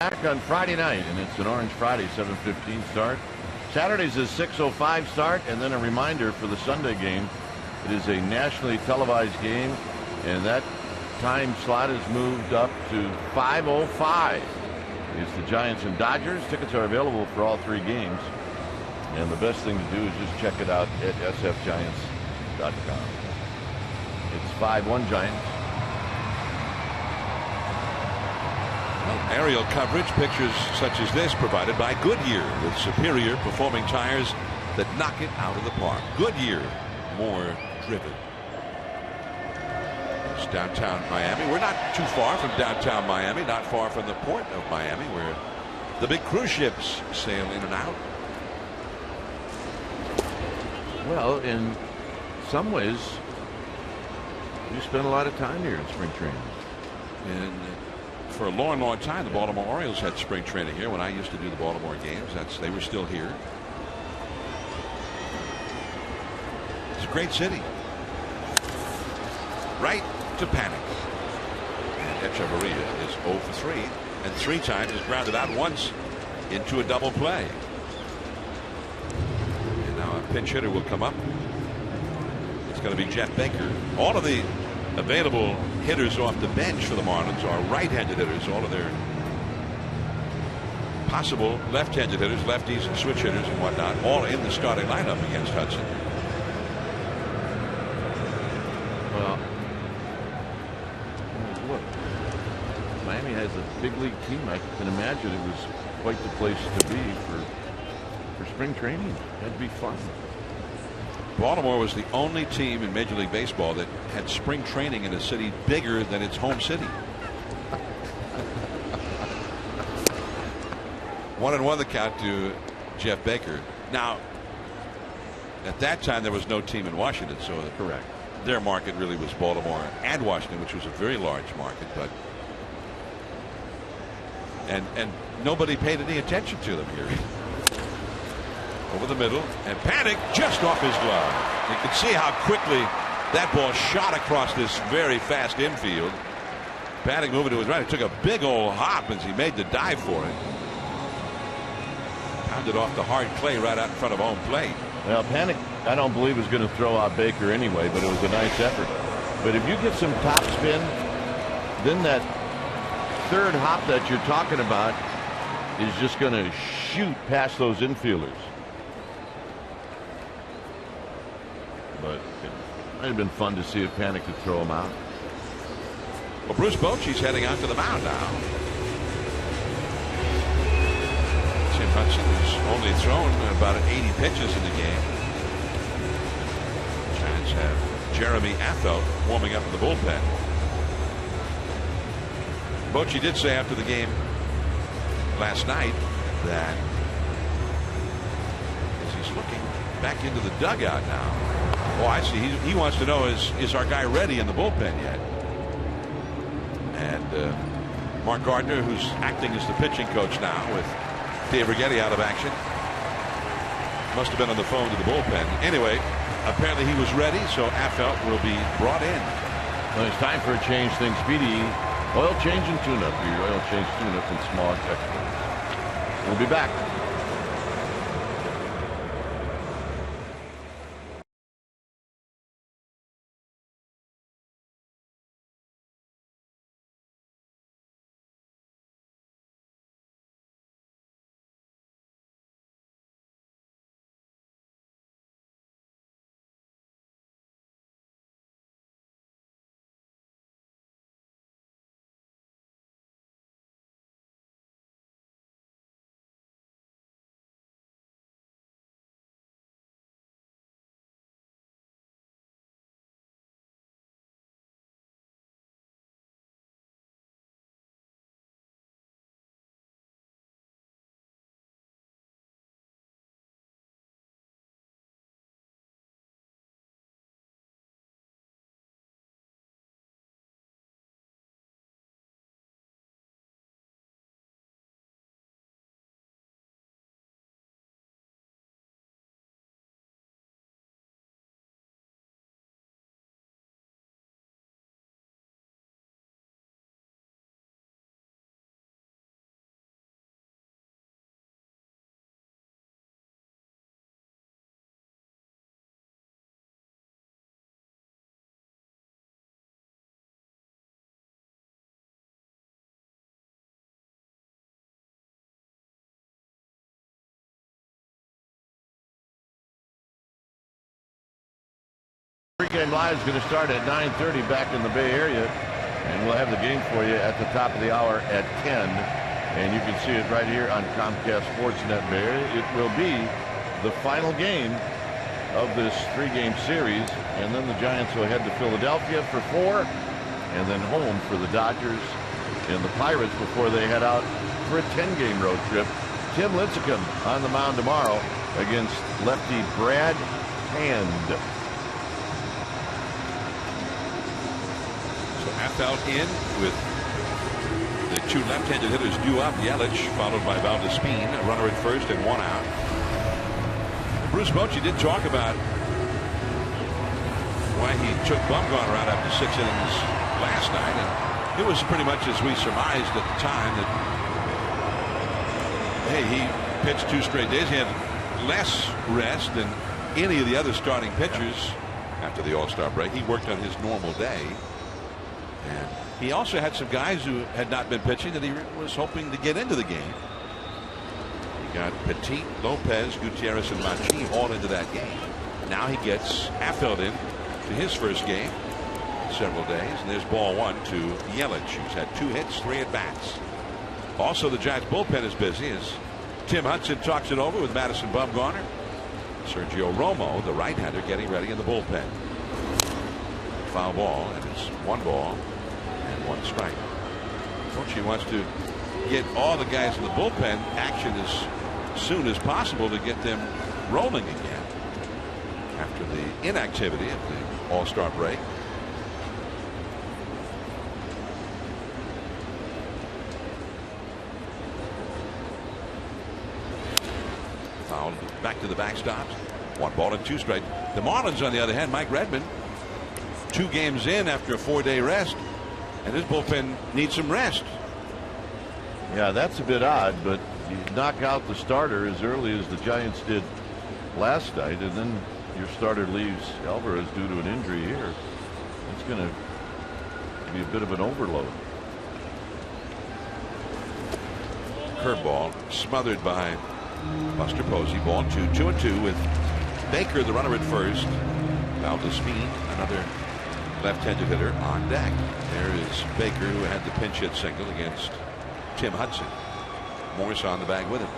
Back on Friday night, and it's an Orange Friday, 7:15 start. Saturdays is 6:05 start, and then a reminder for the Sunday game. It is a nationally televised game, and that time slot is moved up to 5:05. It's the Giants and Dodgers. Tickets are available for all three games, and the best thing to do is just check it out at sfgiants.com. It's 5-1 Giants. Aerial coverage, pictures such as this provided by Goodyear with superior performing tires that knock it out of the park. Goodyear, more driven. It's downtown Miami. We're not too far from downtown Miami, not far from the port of Miami where the big cruise ships sail in and out. Well, in some ways, you spend a lot of time here in spring training. And for a long, long time, the Baltimore Orioles had spring training here. When I used to do the Baltimore games, they were still here. It's a great city. Right to panic. And Echeverria is 0 for 3, and 3 times is grounded out once into a double play. And now a pinch hitter will come up. It's going to be Jeff Baker. All of the available hitters off the bench for the Marlins are right-handed hitters. All of their possible left-handed hitters, lefties and switch hitters and whatnot, all in the starting lineup against Hudson. Well, look, Miami has a big league team. I can imagine it was quite the place to be for spring training. That'd be fun. Baltimore was the only team in Major League Baseball that had spring training in a city bigger than its home city. 1-1 the count to Jeff Baker. Now, at that time, there was no team in Washington, so correct. Their market really was Baltimore and Washington, which was a very large market, but and nobody paid any attention to them here. Over the middle, and Paddock just off his glove. You can see how quickly that ball shot across this very fast infield. Paddock moving to his right. He took a big old hop as he made the dive for it. Pounded off the hard clay right out in front of home plate. Well, Paddock, I don't believe was going to throw out Baker anyway, but it was a nice effort. But if you get some top spin, then that third hop that you're talking about is just going to shoot past those infielders. But it might have been fun to see if Paddock could throw him out. Well, Bruce Bochy's heading out to the mound now. Tim Hudson has only thrown about 80 pitches in the game. The Giants have Jeremy Affeldt warming up in the bullpen. Bochy did say after the game last night that as he's looking back into the dugout now. Oh, I see. He wants to know, is our guy ready in the bullpen yet? And Mark Gardner, who's acting as the pitching coach now with Dave Righetti out of action, must have been on the phone to the bullpen. Anyway, apparently he was ready, so Affeldt will be brought in. Well, it's time for a change. Things speedy. Oil change and tune-up. Your oil change tune-up and small experts. We'll be back. Postgame Live is going to start at 9:30 back in the Bay Area, and we'll have the game for you at the top of the hour at 10. And you can see it right here on Comcast Sportsnet Bay Area. It will be the final game of this 3-game series, and then the Giants will head to Philadelphia for 4, and then home for the Dodgers and the Pirates before they head out for a 10-game road trip. Tim Lincecum on the mound tomorrow against lefty Brad Hand. So Affeldt in with the 2 left-handed hitters due up. Yelich followed by Valdespin, a runner at first and 1 out. Bruce Bochy did talk about why he took Bumgarner out after 6 innings last night, and it was pretty much as we surmised at the time that, hey, he pitched 2 straight days. He had less rest than any of the other starting pitchers after the All-Star break. He worked on his normal day, and he also had some guys who had not been pitching that he was hoping to get into the game. Got Petit, Lopez, Gutierrez, and Machi all into that game. Now he gets Affeldt in to his first game in several days, and there's ball 1 to Yelich, who's had 2 hits, 3 at bats. Also, the Giants bullpen is busy as Tim Hudson talks it over with Madison Bumgarner. Sergio Romo, the right-hander, getting ready in the bullpen. Foul ball, and it's 1 ball and 1 strike. Coach wants to get all the guys in the bullpen action as soon as possible to get them rolling again after the inactivity of the All-Star break. Fouled back to the backstops. 1 ball and 2 strike. The Marlins, on the other hand, Mike Redmond, 2 games in after a 4-day rest, and his bullpen needs some rest. Yeah, that's a bit odd, but you knock out the starter as early as the Giants did last night, and then your starter leaves Alvarez due to an injury here. It's going to be a bit of an overload. Curveball smothered by Buster Posey. Ball 2, 2-2 with Baker, the runner at first. Valdespin, another left-handed hitter, on deck. There is Baker, who had the pinch hit single against Tim Hudson. Morris on the bag with him.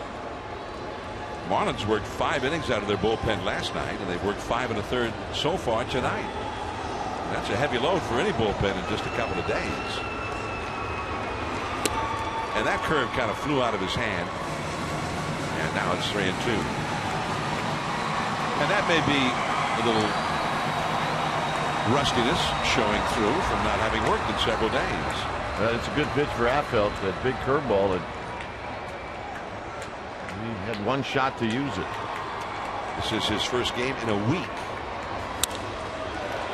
Marlins worked 5 innings out of their bullpen last night, and they've worked 5 1/3 so far tonight. And that's a heavy load for any bullpen in just a couple of days. And that curve kind of flew out of his hand. And now it's 3-2. And that may be a little rustiness showing through from not having worked in several days. It's a good pitch for Affeldt. That big curveball. He had 1 shot to use it. This is his first game in a week.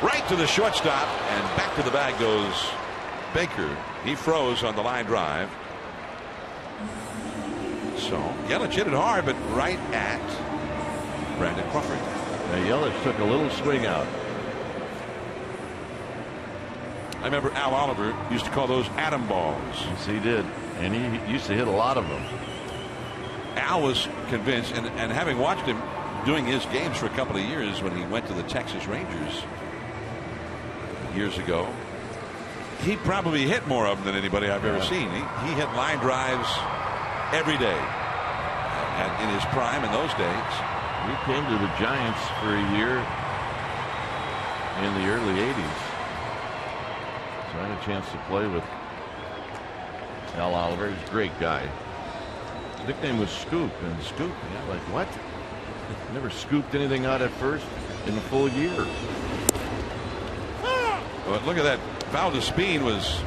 Right to the shortstop, and back to the bag goes Baker. He froze on the line drive. So Yelich hit it hard, but right at Brandon Crawford. Now Yelich took a little swing out. I remember Al Oliver used to call those atom balls. Yes, he did, and he used to hit a lot of them. Al was convinced, and having watched him doing his games for a couple of years when he went to the Texas Rangers years ago, he probably hit more of them than anybody I've ever seen. He hit line drives every day in his prime in those days. He came to the Giants for a year in the early 80s. So I had a chance to play with Al Oliver. He's a great guy. His nickname was Scoop, and Scoop, yeah, like what? Never scooped anything out at first in a full year. But look at that. Valdespin was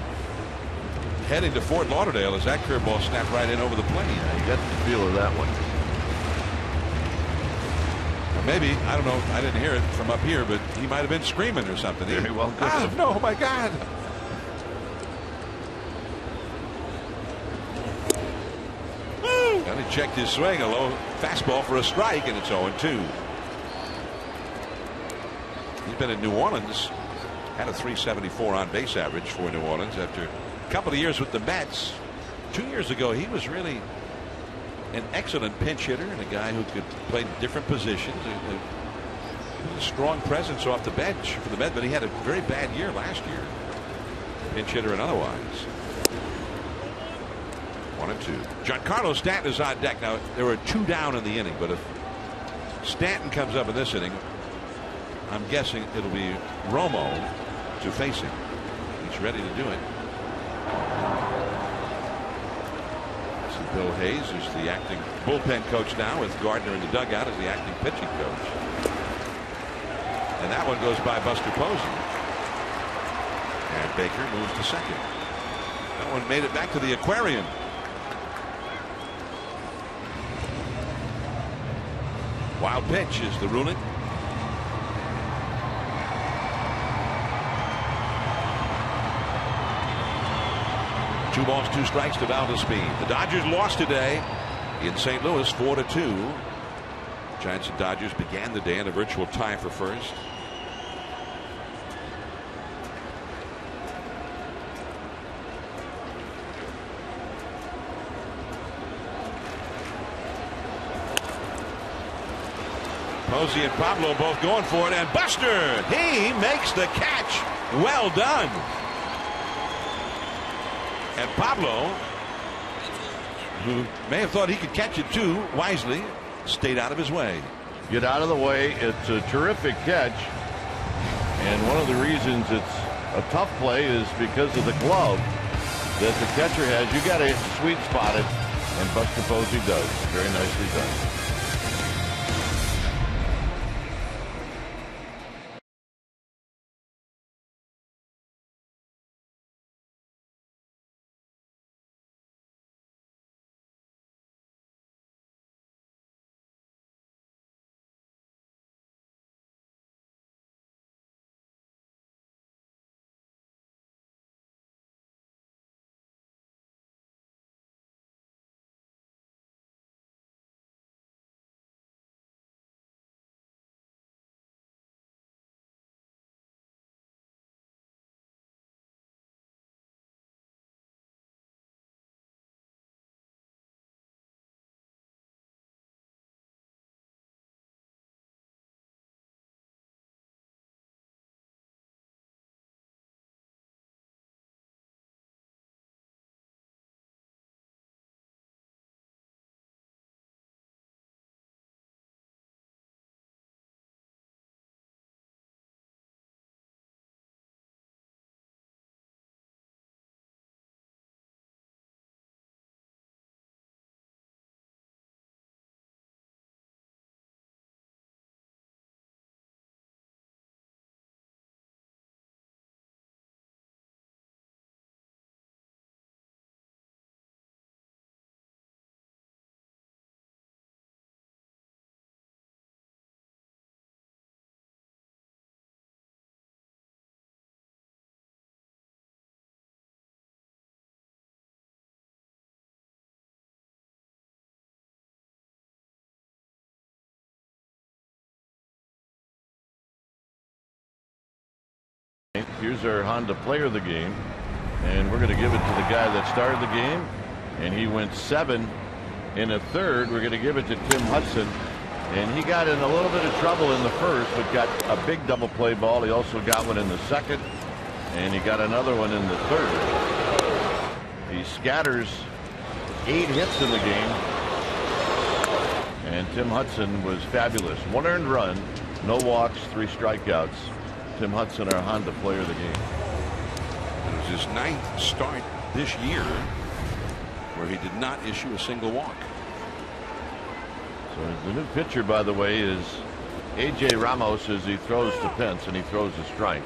heading to Fort Lauderdale as that curveball snapped right in over the plate. Yeah, you got the feel of that one. Maybe, I don't know, I didn't hear it from up here, but he might have been screaming or something. Very well could have. No, my God. And he checked his swing, a low fastball for a strike, and it's 0-2. He's been in New Orleans, had a .374 on base average for New Orleans after a couple of years with the Mets. 2 years ago, he was really an excellent pinch hitter and a guy who could play different positions. a strong presence off the bench for the Mets, but he had a very bad year last year, pinch hitter and otherwise. 1-2. Giancarlo Stanton is on deck. Now, there were 2 down in the inning, but if Stanton comes up in this inning, I'm guessing it'll be Romo to face him. He's ready to do it. This is Bill Hayes, who's the acting bullpen coach now, with Gardner in the dugout as the acting pitching coach. And that one goes by Buster Posey. And Baker moves to second. That one made it back to the aquarium. Wild pitch is the ruling. Two balls, 2 strikes to Valdez-Speed. The Dodgers lost today in St. Louis 4-2. Giants and Dodgers began the day in a virtual tie for first. Posey and Pablo both going for it, and Buster, he makes the catch. Well done. And Pablo, who may have thought he could catch it too, wisely stayed out of his way. Get out of the way. It's a terrific catch. And one of the reasons it's a tough play is because of the glove that the catcher has. You got to sweet spot it, and Buster Posey does. Very nicely done. Here's our Honda player of the game, and we're going to give it to the guy that started the game, and he went 7 in a third. We're going to give it to Tim Hudson, and he got in a little bit of trouble in the first, but got a big double play ball. He also got one in the second, and he got another one in the third. He scatters 8 hits in the game, and Tim Hudson was fabulous. 1 earned run, no walks, 3 strikeouts. Tim Hudson, our Honda player of the game. It was his 9th start this year where he did not issue a single walk. So the new pitcher, by the way, is A.J. Ramos as he throws to Pence, and he throws a strike.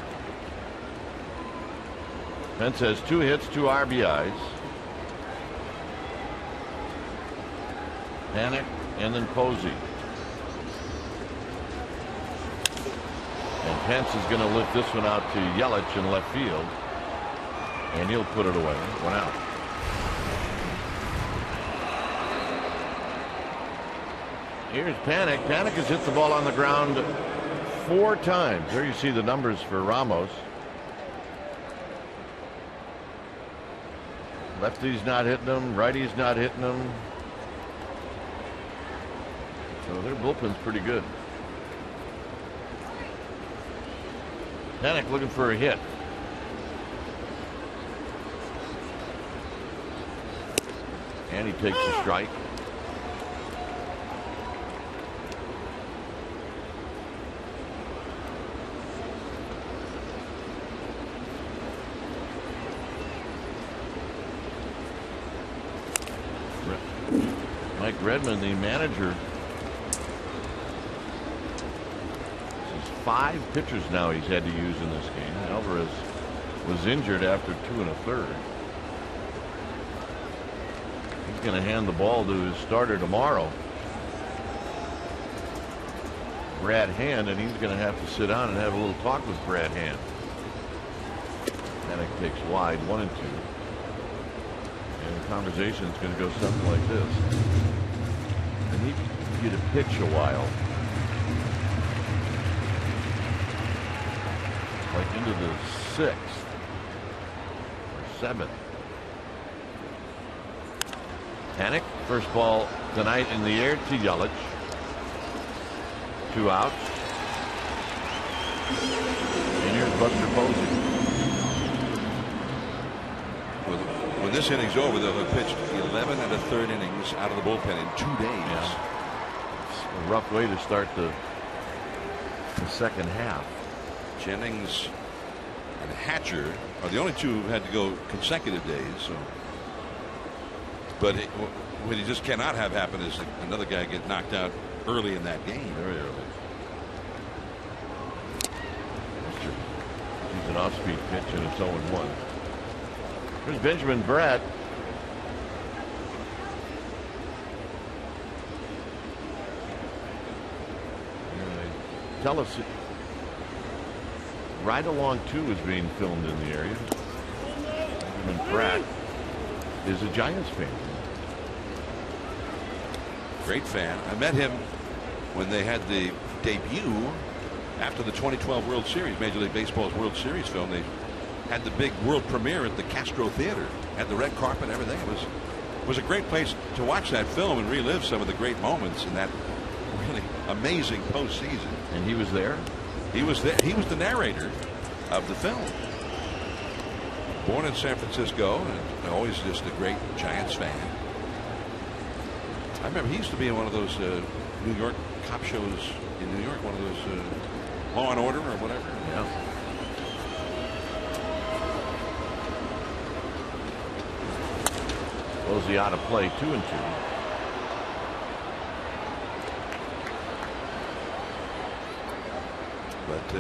Pence has 2 hits, 2 RBIs. Panic, and then Posey. And Pence is going to lift this one out to Yelich in left field, and he'll put it away. 1 out. Here's Panic. Panic has hit the ball on the ground 4 times. There you see the numbers for Ramos. Lefty's not hitting them. Righty's not hitting them. So their bullpen's pretty good. Panik looking for a hit. And he takes a strike. Mike Redmond, the manager, this is 5 pitchers now he's had to use in this game. Alvarez was injured after 2 1/3. He's going to hand the ball to his starter tomorrow, Brad Hand, and he's going to have to sit down and have a little talk with Brad Hand. Panik takes wide, 1-2. And the conversation is going to go something like this. I need you to pitch a while. Like into the 6th or 7th. Panik, first ball tonight in the air to Yelich. 2 outs. And here's Buster Posey. When this inning's over, they'll have pitched 11 1/3 innings out of the bullpen in 2 days. Yeah. It's a rough way to start the second half. Jennings and Hatcher are the only 2 who've had to go consecutive days. So. But what you just cannot have happen is another guy get knocked out early in that game. Very early. He's an off-speed pitch, and it's 0-1. Here's Benjamin Bratt. Tell us, Ride Along 2 is being filmed in the area. Benjamin Bratt is a Giants fan. Great fan. I met him when they had the debut after the 2012 World Series, Major League Baseball's World Series film. They had the big world premiere at the Castro Theater, had the red carpet and everything. It was a great place to watch that film and relive some of the great moments in that really amazing postseason. And he was there? He was there. He was the narrator of the film. Born in San Francisco and always just a great Giants fan. I remember he used to be in one of those New York cop shows in New York, one of those Law and Order or whatever. Yeah. Posey out of play, 2-2. But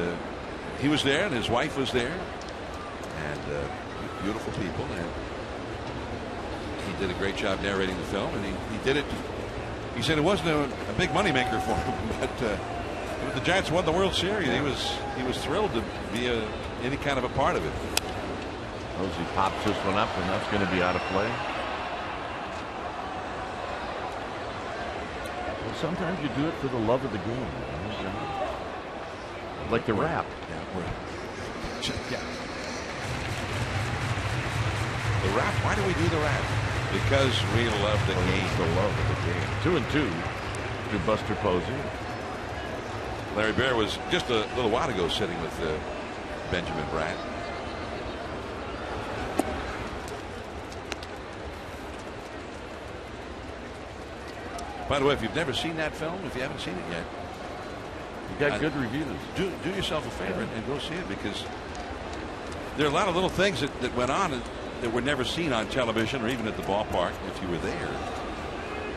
he was there and his wife was there, and beautiful people, and he did a great job narrating the film, and he did it. He said it wasn't a big money maker for him, but the Giants won the World Series. He was thrilled to be any kind of a part of it. Posey pops this one up, and that's going to be out of play. Well, sometimes you do it for the love of the game. You know? Like the rap. Yeah. The rap. Why do we do the rap? Because we love the game. The love of the game. 2-2 to Buster Posey. Larry Baer was just a little while ago sitting with Benjamin Bratt. By the way, if you've never seen that film, if you haven't seen it yet, you got good reviews. Do yourself a favor and go see it, because there are a lot of little things that went on that were never seen on television or even at the ballpark if you were there,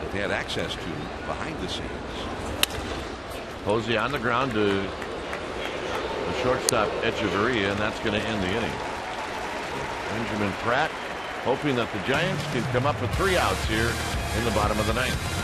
that they had access to behind the scenes. Posey on the ground to the shortstop Echeverria, and that's going to end the inning. Benjamin Pratt hoping that the Giants can come up with 3 outs here in the bottom of the 9th.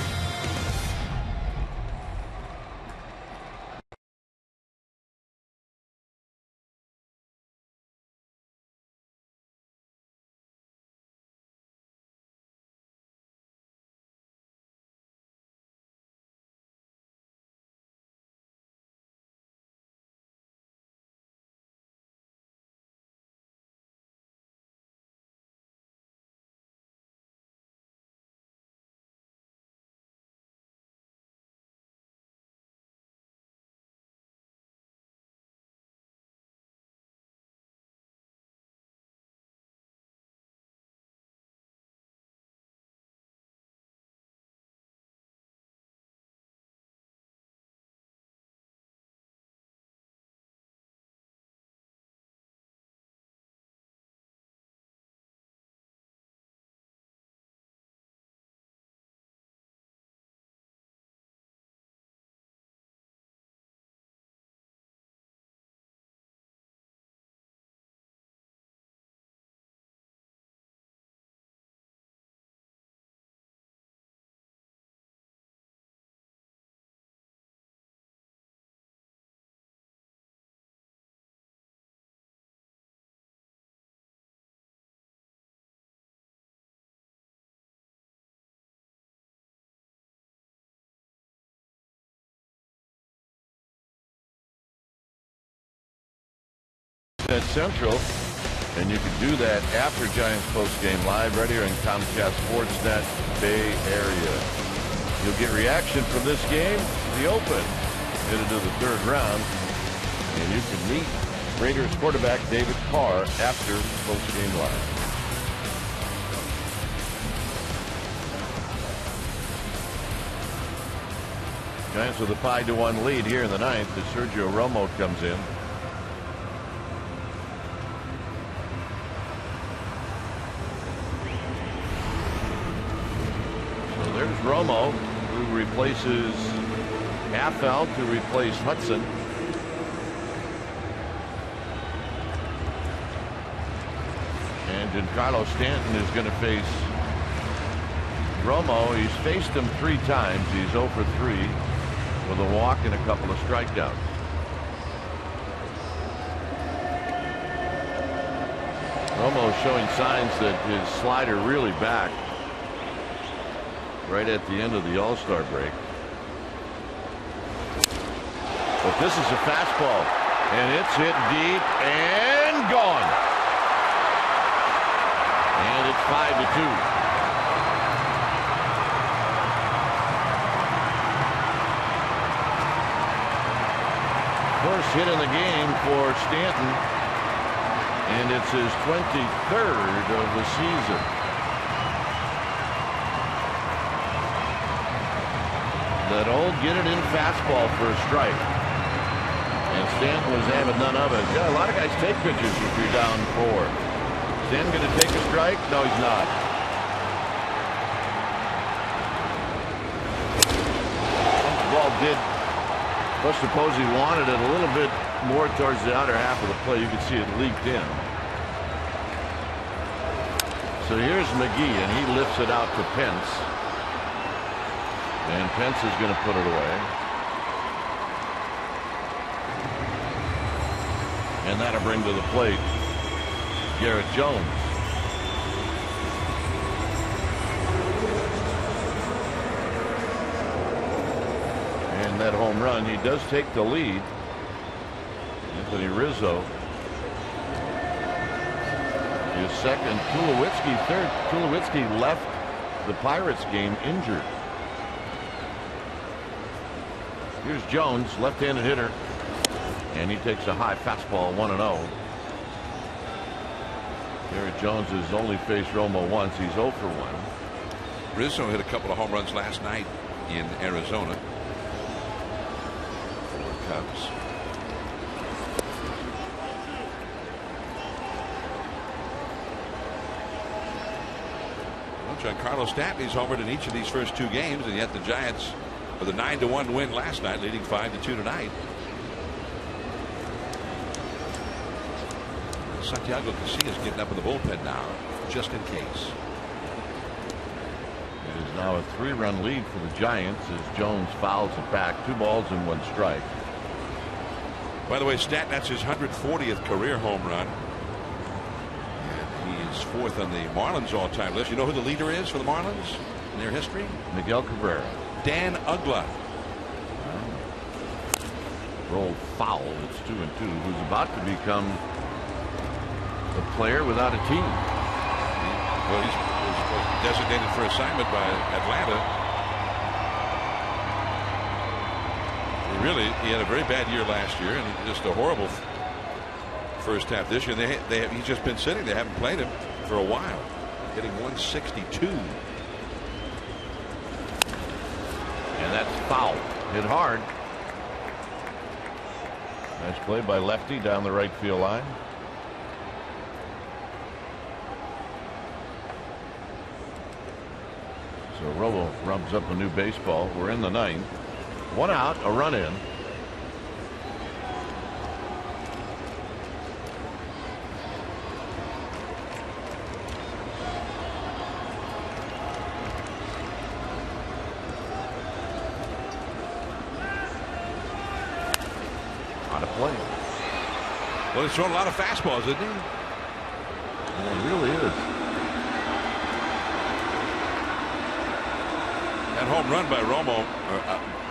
Internet Central. And you can do that after Giants postgame live right here in Comcast Sportsnet Bay Area. You'll get reaction from this game, the Open, headed to the third round. And you can meet Raiders quarterback David Carr after postgame live. Giants with a 5-1 lead here in the ninth as Sergio Romo comes in. So there's Romo, who replaces Affel to replace Hudson. And Giancarlo Stanton is going to face Romo. He's faced him 3 times. He's 0 for 3 with a walk and a couple of strikeouts. Romo showing signs that his slider really back right at the end of the All-Star break. But this is a fastball, and it's hit deep and gone. And it's 5-2. First hit in the game for Stanton, and it's his 23rd of the season. That old get it in fastball for a strike. And Stanton was having none of it. Yeah, a lot of guys take pitches if you're down 4. Stanton going to take a strike? No, he's not. The ball did. Let's suppose he wanted it a little bit more towards the outer half of the play. You can see it leaked in. So here's McGee, and he lifts it out to Pence. And Pence is going to put it away. And that'll bring to the plate Garrett Jones. And that home run, he does take the lead. Anthony Rizzo is second. Tulowitzki third. Tulowitzki left the Pirates game injured. Here's Jones, left-handed hitter, and he takes a high fastball, 1-0. Garrett Jones has only faced Romo once. He's 0 for 1. Rizzo hit a couple of home runs last night in Arizona for the Cubs. Well, Giancarlo Stanton's homered in each of these first 2 games, and yet the Giants with a 9-1 win last night, leading 5-2 tonight. Santiago Casillas getting up in the bullpen now, just in case. It is now a 3-run lead for the Giants as Jones fouls it back. 2 balls and 1 strike. By the way, Stanton, that's his 140th career home run. And he is 4th on the Marlins all-time list. You know who the leader is for the Marlins in their history? Miguel Cabrera. Dan Uggla. Roll foul. It's 2-2. Who's about to become a player without a team. Well, he's designated for assignment by Atlanta. He had a very bad year last year, and just a horrible first half this year. He's just been sitting. They haven't played him for a while. Hitting 162. And that's foul. Hit hard. Nice play by Lefty down the right field line. So Romo rubs up a new baseball. We're in the 9th. 1 out, a run in. Play. Well, he's throwing a lot of fastballs, isn't he? Well, it really is. That home run by Romo,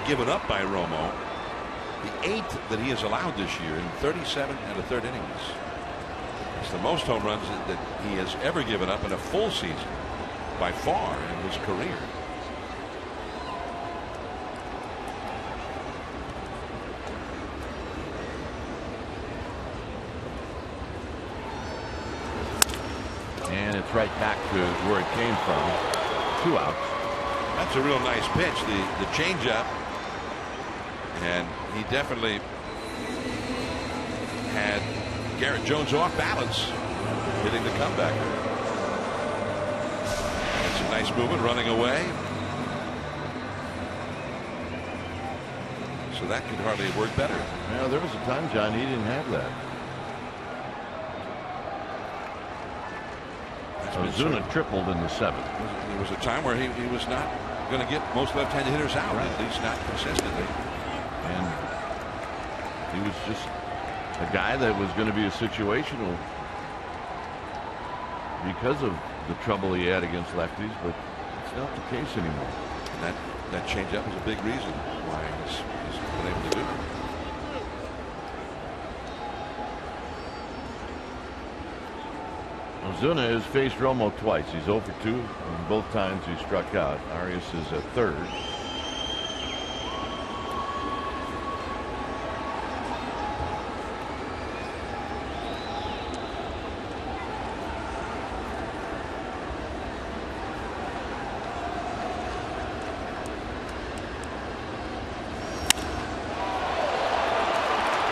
given up by Romo, the 8th that he has allowed this year in 37 1/3 innings. It's the most home runs that he has ever given up in a full season by far in his career. And it's right back to where it came from. 2 outs. That's a real nice pitch, the changeup, and he definitely had Garrett Jones off balance, hitting the comeback. It's a nice movement, running away. So that could hardly have worked better. Yeah, there was a time, John, he didn't have that. Ozuna tripled in the 7th. There was a time where he was not going to get most left-handed hitters out, right. At least not consistently. And he was just a guy that was going to be a situational because of the trouble he had against lefties, but it's not the case anymore. And that changeup was a big reason why he's been able to do it. Ozuna has faced Romo twice. He's 0 for 2, and both times he struck out. Arias is at third.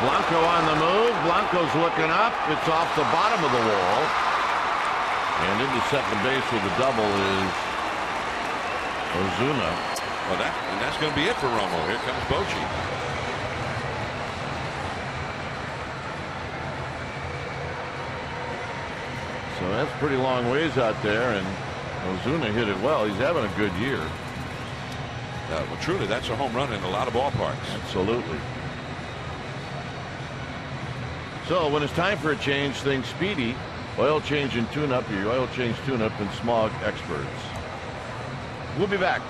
Blanco on the move. Blanco's looking up. It's off the bottom of the wall. And into second base with a double is Ozuna. Well, that's going to be it for Romo. Here comes Bochy. So that's pretty long ways out there, and Ozuna hit it well. He's having a good year. Well, truly, that's a home run in a lot of ballparks. Absolutely. So when it's time for a change, think Speedy. Oil change and tune-up, your oil change tune-up and smog experts. We'll be back.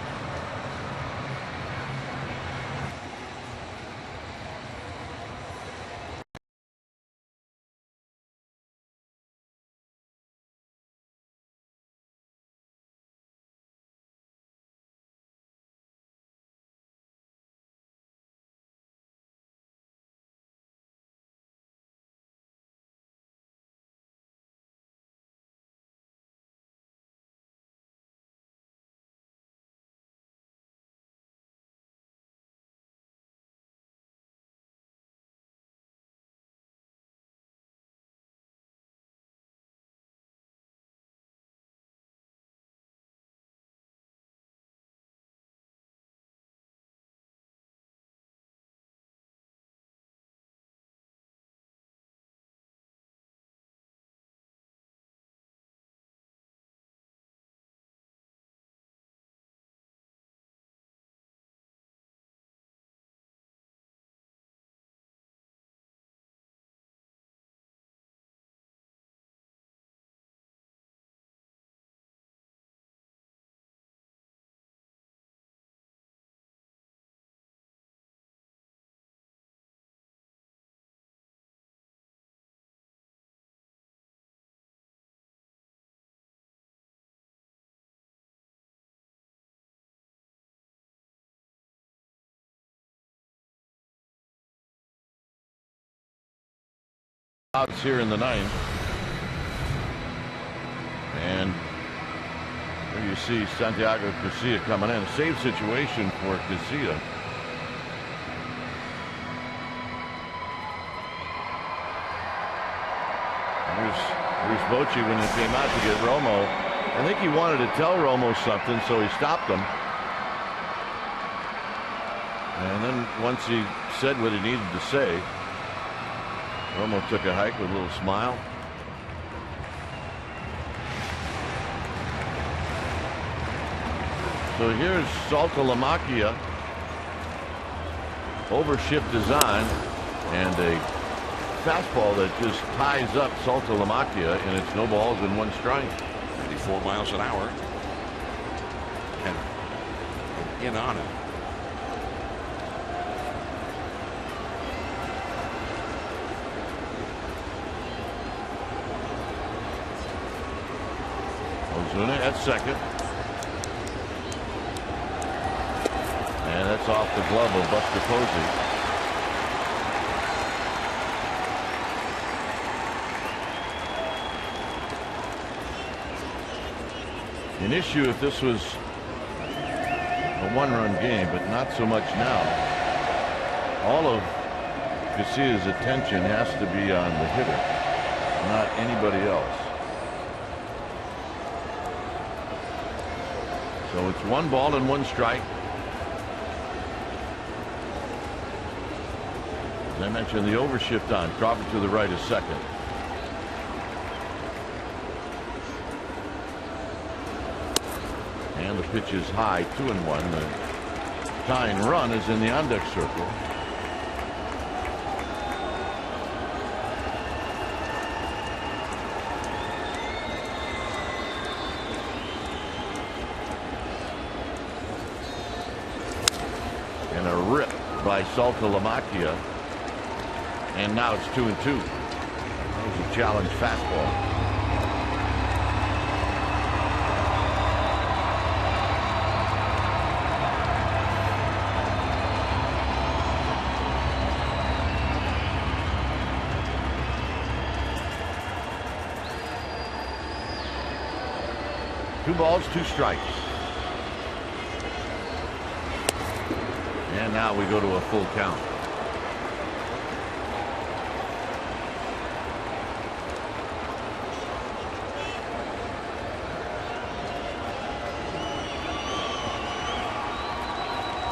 Outs here in the 9th, and there you see Santiago Casilla coming in. A save situation for Casilla. Here's Bochy when he came out to get Romo. I think he wanted to tell Romo something, so he stopped him. And then once he said what he needed to say, Romo took a hike with a little smile. So here's Saltalamacchia. Overshift design and a fastball that just ties up Saltalamacchia, and it's no balls and 1 strike. 94 miles an hour. And in on it. Ozuna at second. And that's off the glove of Buster Posey. An issue if this was a one-run game, but not so much now. All of Garcia's attention has to be on the hitter, not anybody else. So it's 1 ball and 1 strike. As I mentioned, the overshift on. Crawford to the right is second. And the pitch is high, 2-1. The tying run is in the on-deck circle. And a rip by Saltalamacchia. And now it's 2-2. That was a challenge fastball. Two balls, 2 strikes. And now we go to a full count.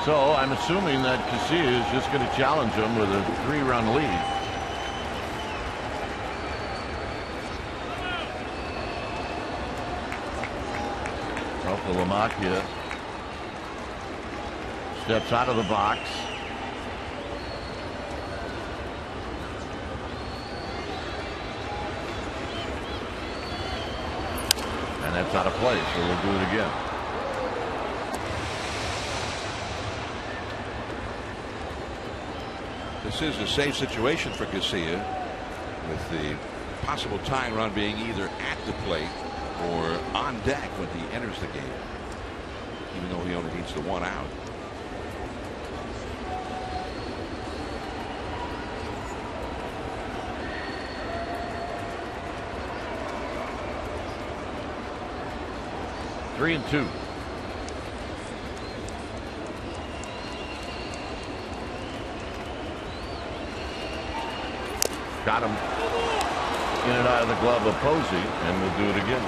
So I'm assuming that Casilla is just going to challenge him with a 3-run lead. Saltalamacchia steps out of the box. And that's out of play, so we'll do it again. This is a safe situation for Garcia, with the possible tying run being either at the plate or on deck when he enters the game, even though he only needs the 1 out. Three and 2. Got him in and out of the glove of Posey, and we'll do it again.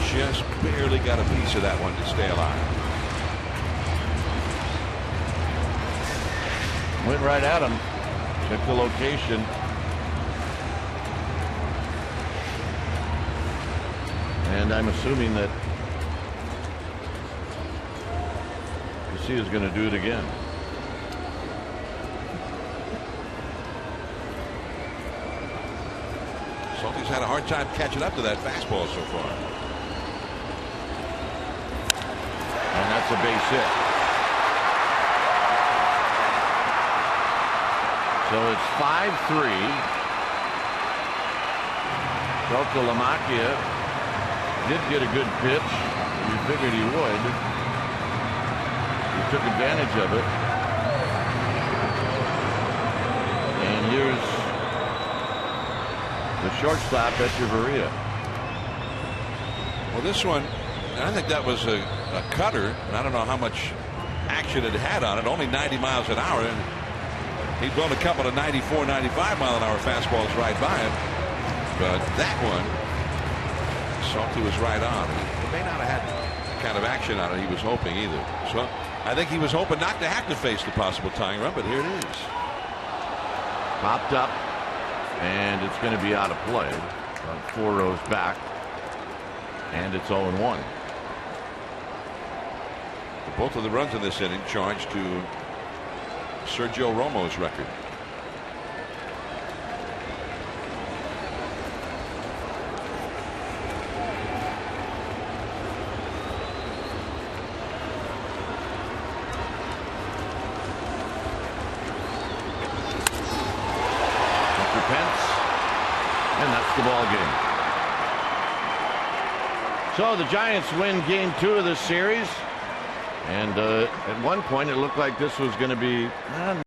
Just barely got a piece of that one to stay alive. Went right at him. Check the location. And I'm assuming that Garcia's going to do it again. Salty's had a hard time catching up to that fastball so far. And that's a base hit. So it's 5-3. Saltalamacchia did get a good pitch. We figured he would. He took advantage of it. And here's the shortstop, Echeverria. Well, this one, I think that was a cutter, and I don't know how much action it had on it. Only 90 miles an hour, and he'd blown a couple of 94, 95 mile an hour fastballs right by him. But that one, Salty was right on. He may not have had the kind of action on it he was hoping either. So I think he was hoping not to have to face the possible tying run, but here it is. Popped up, and it's going to be out of play. About 4 rows back, and it's 0-1. Both of the runs in this inning charged to Sergio Romo's record. And that's the ball game. So the Giants win game 2 of this series. And at one point it looked like this was going to be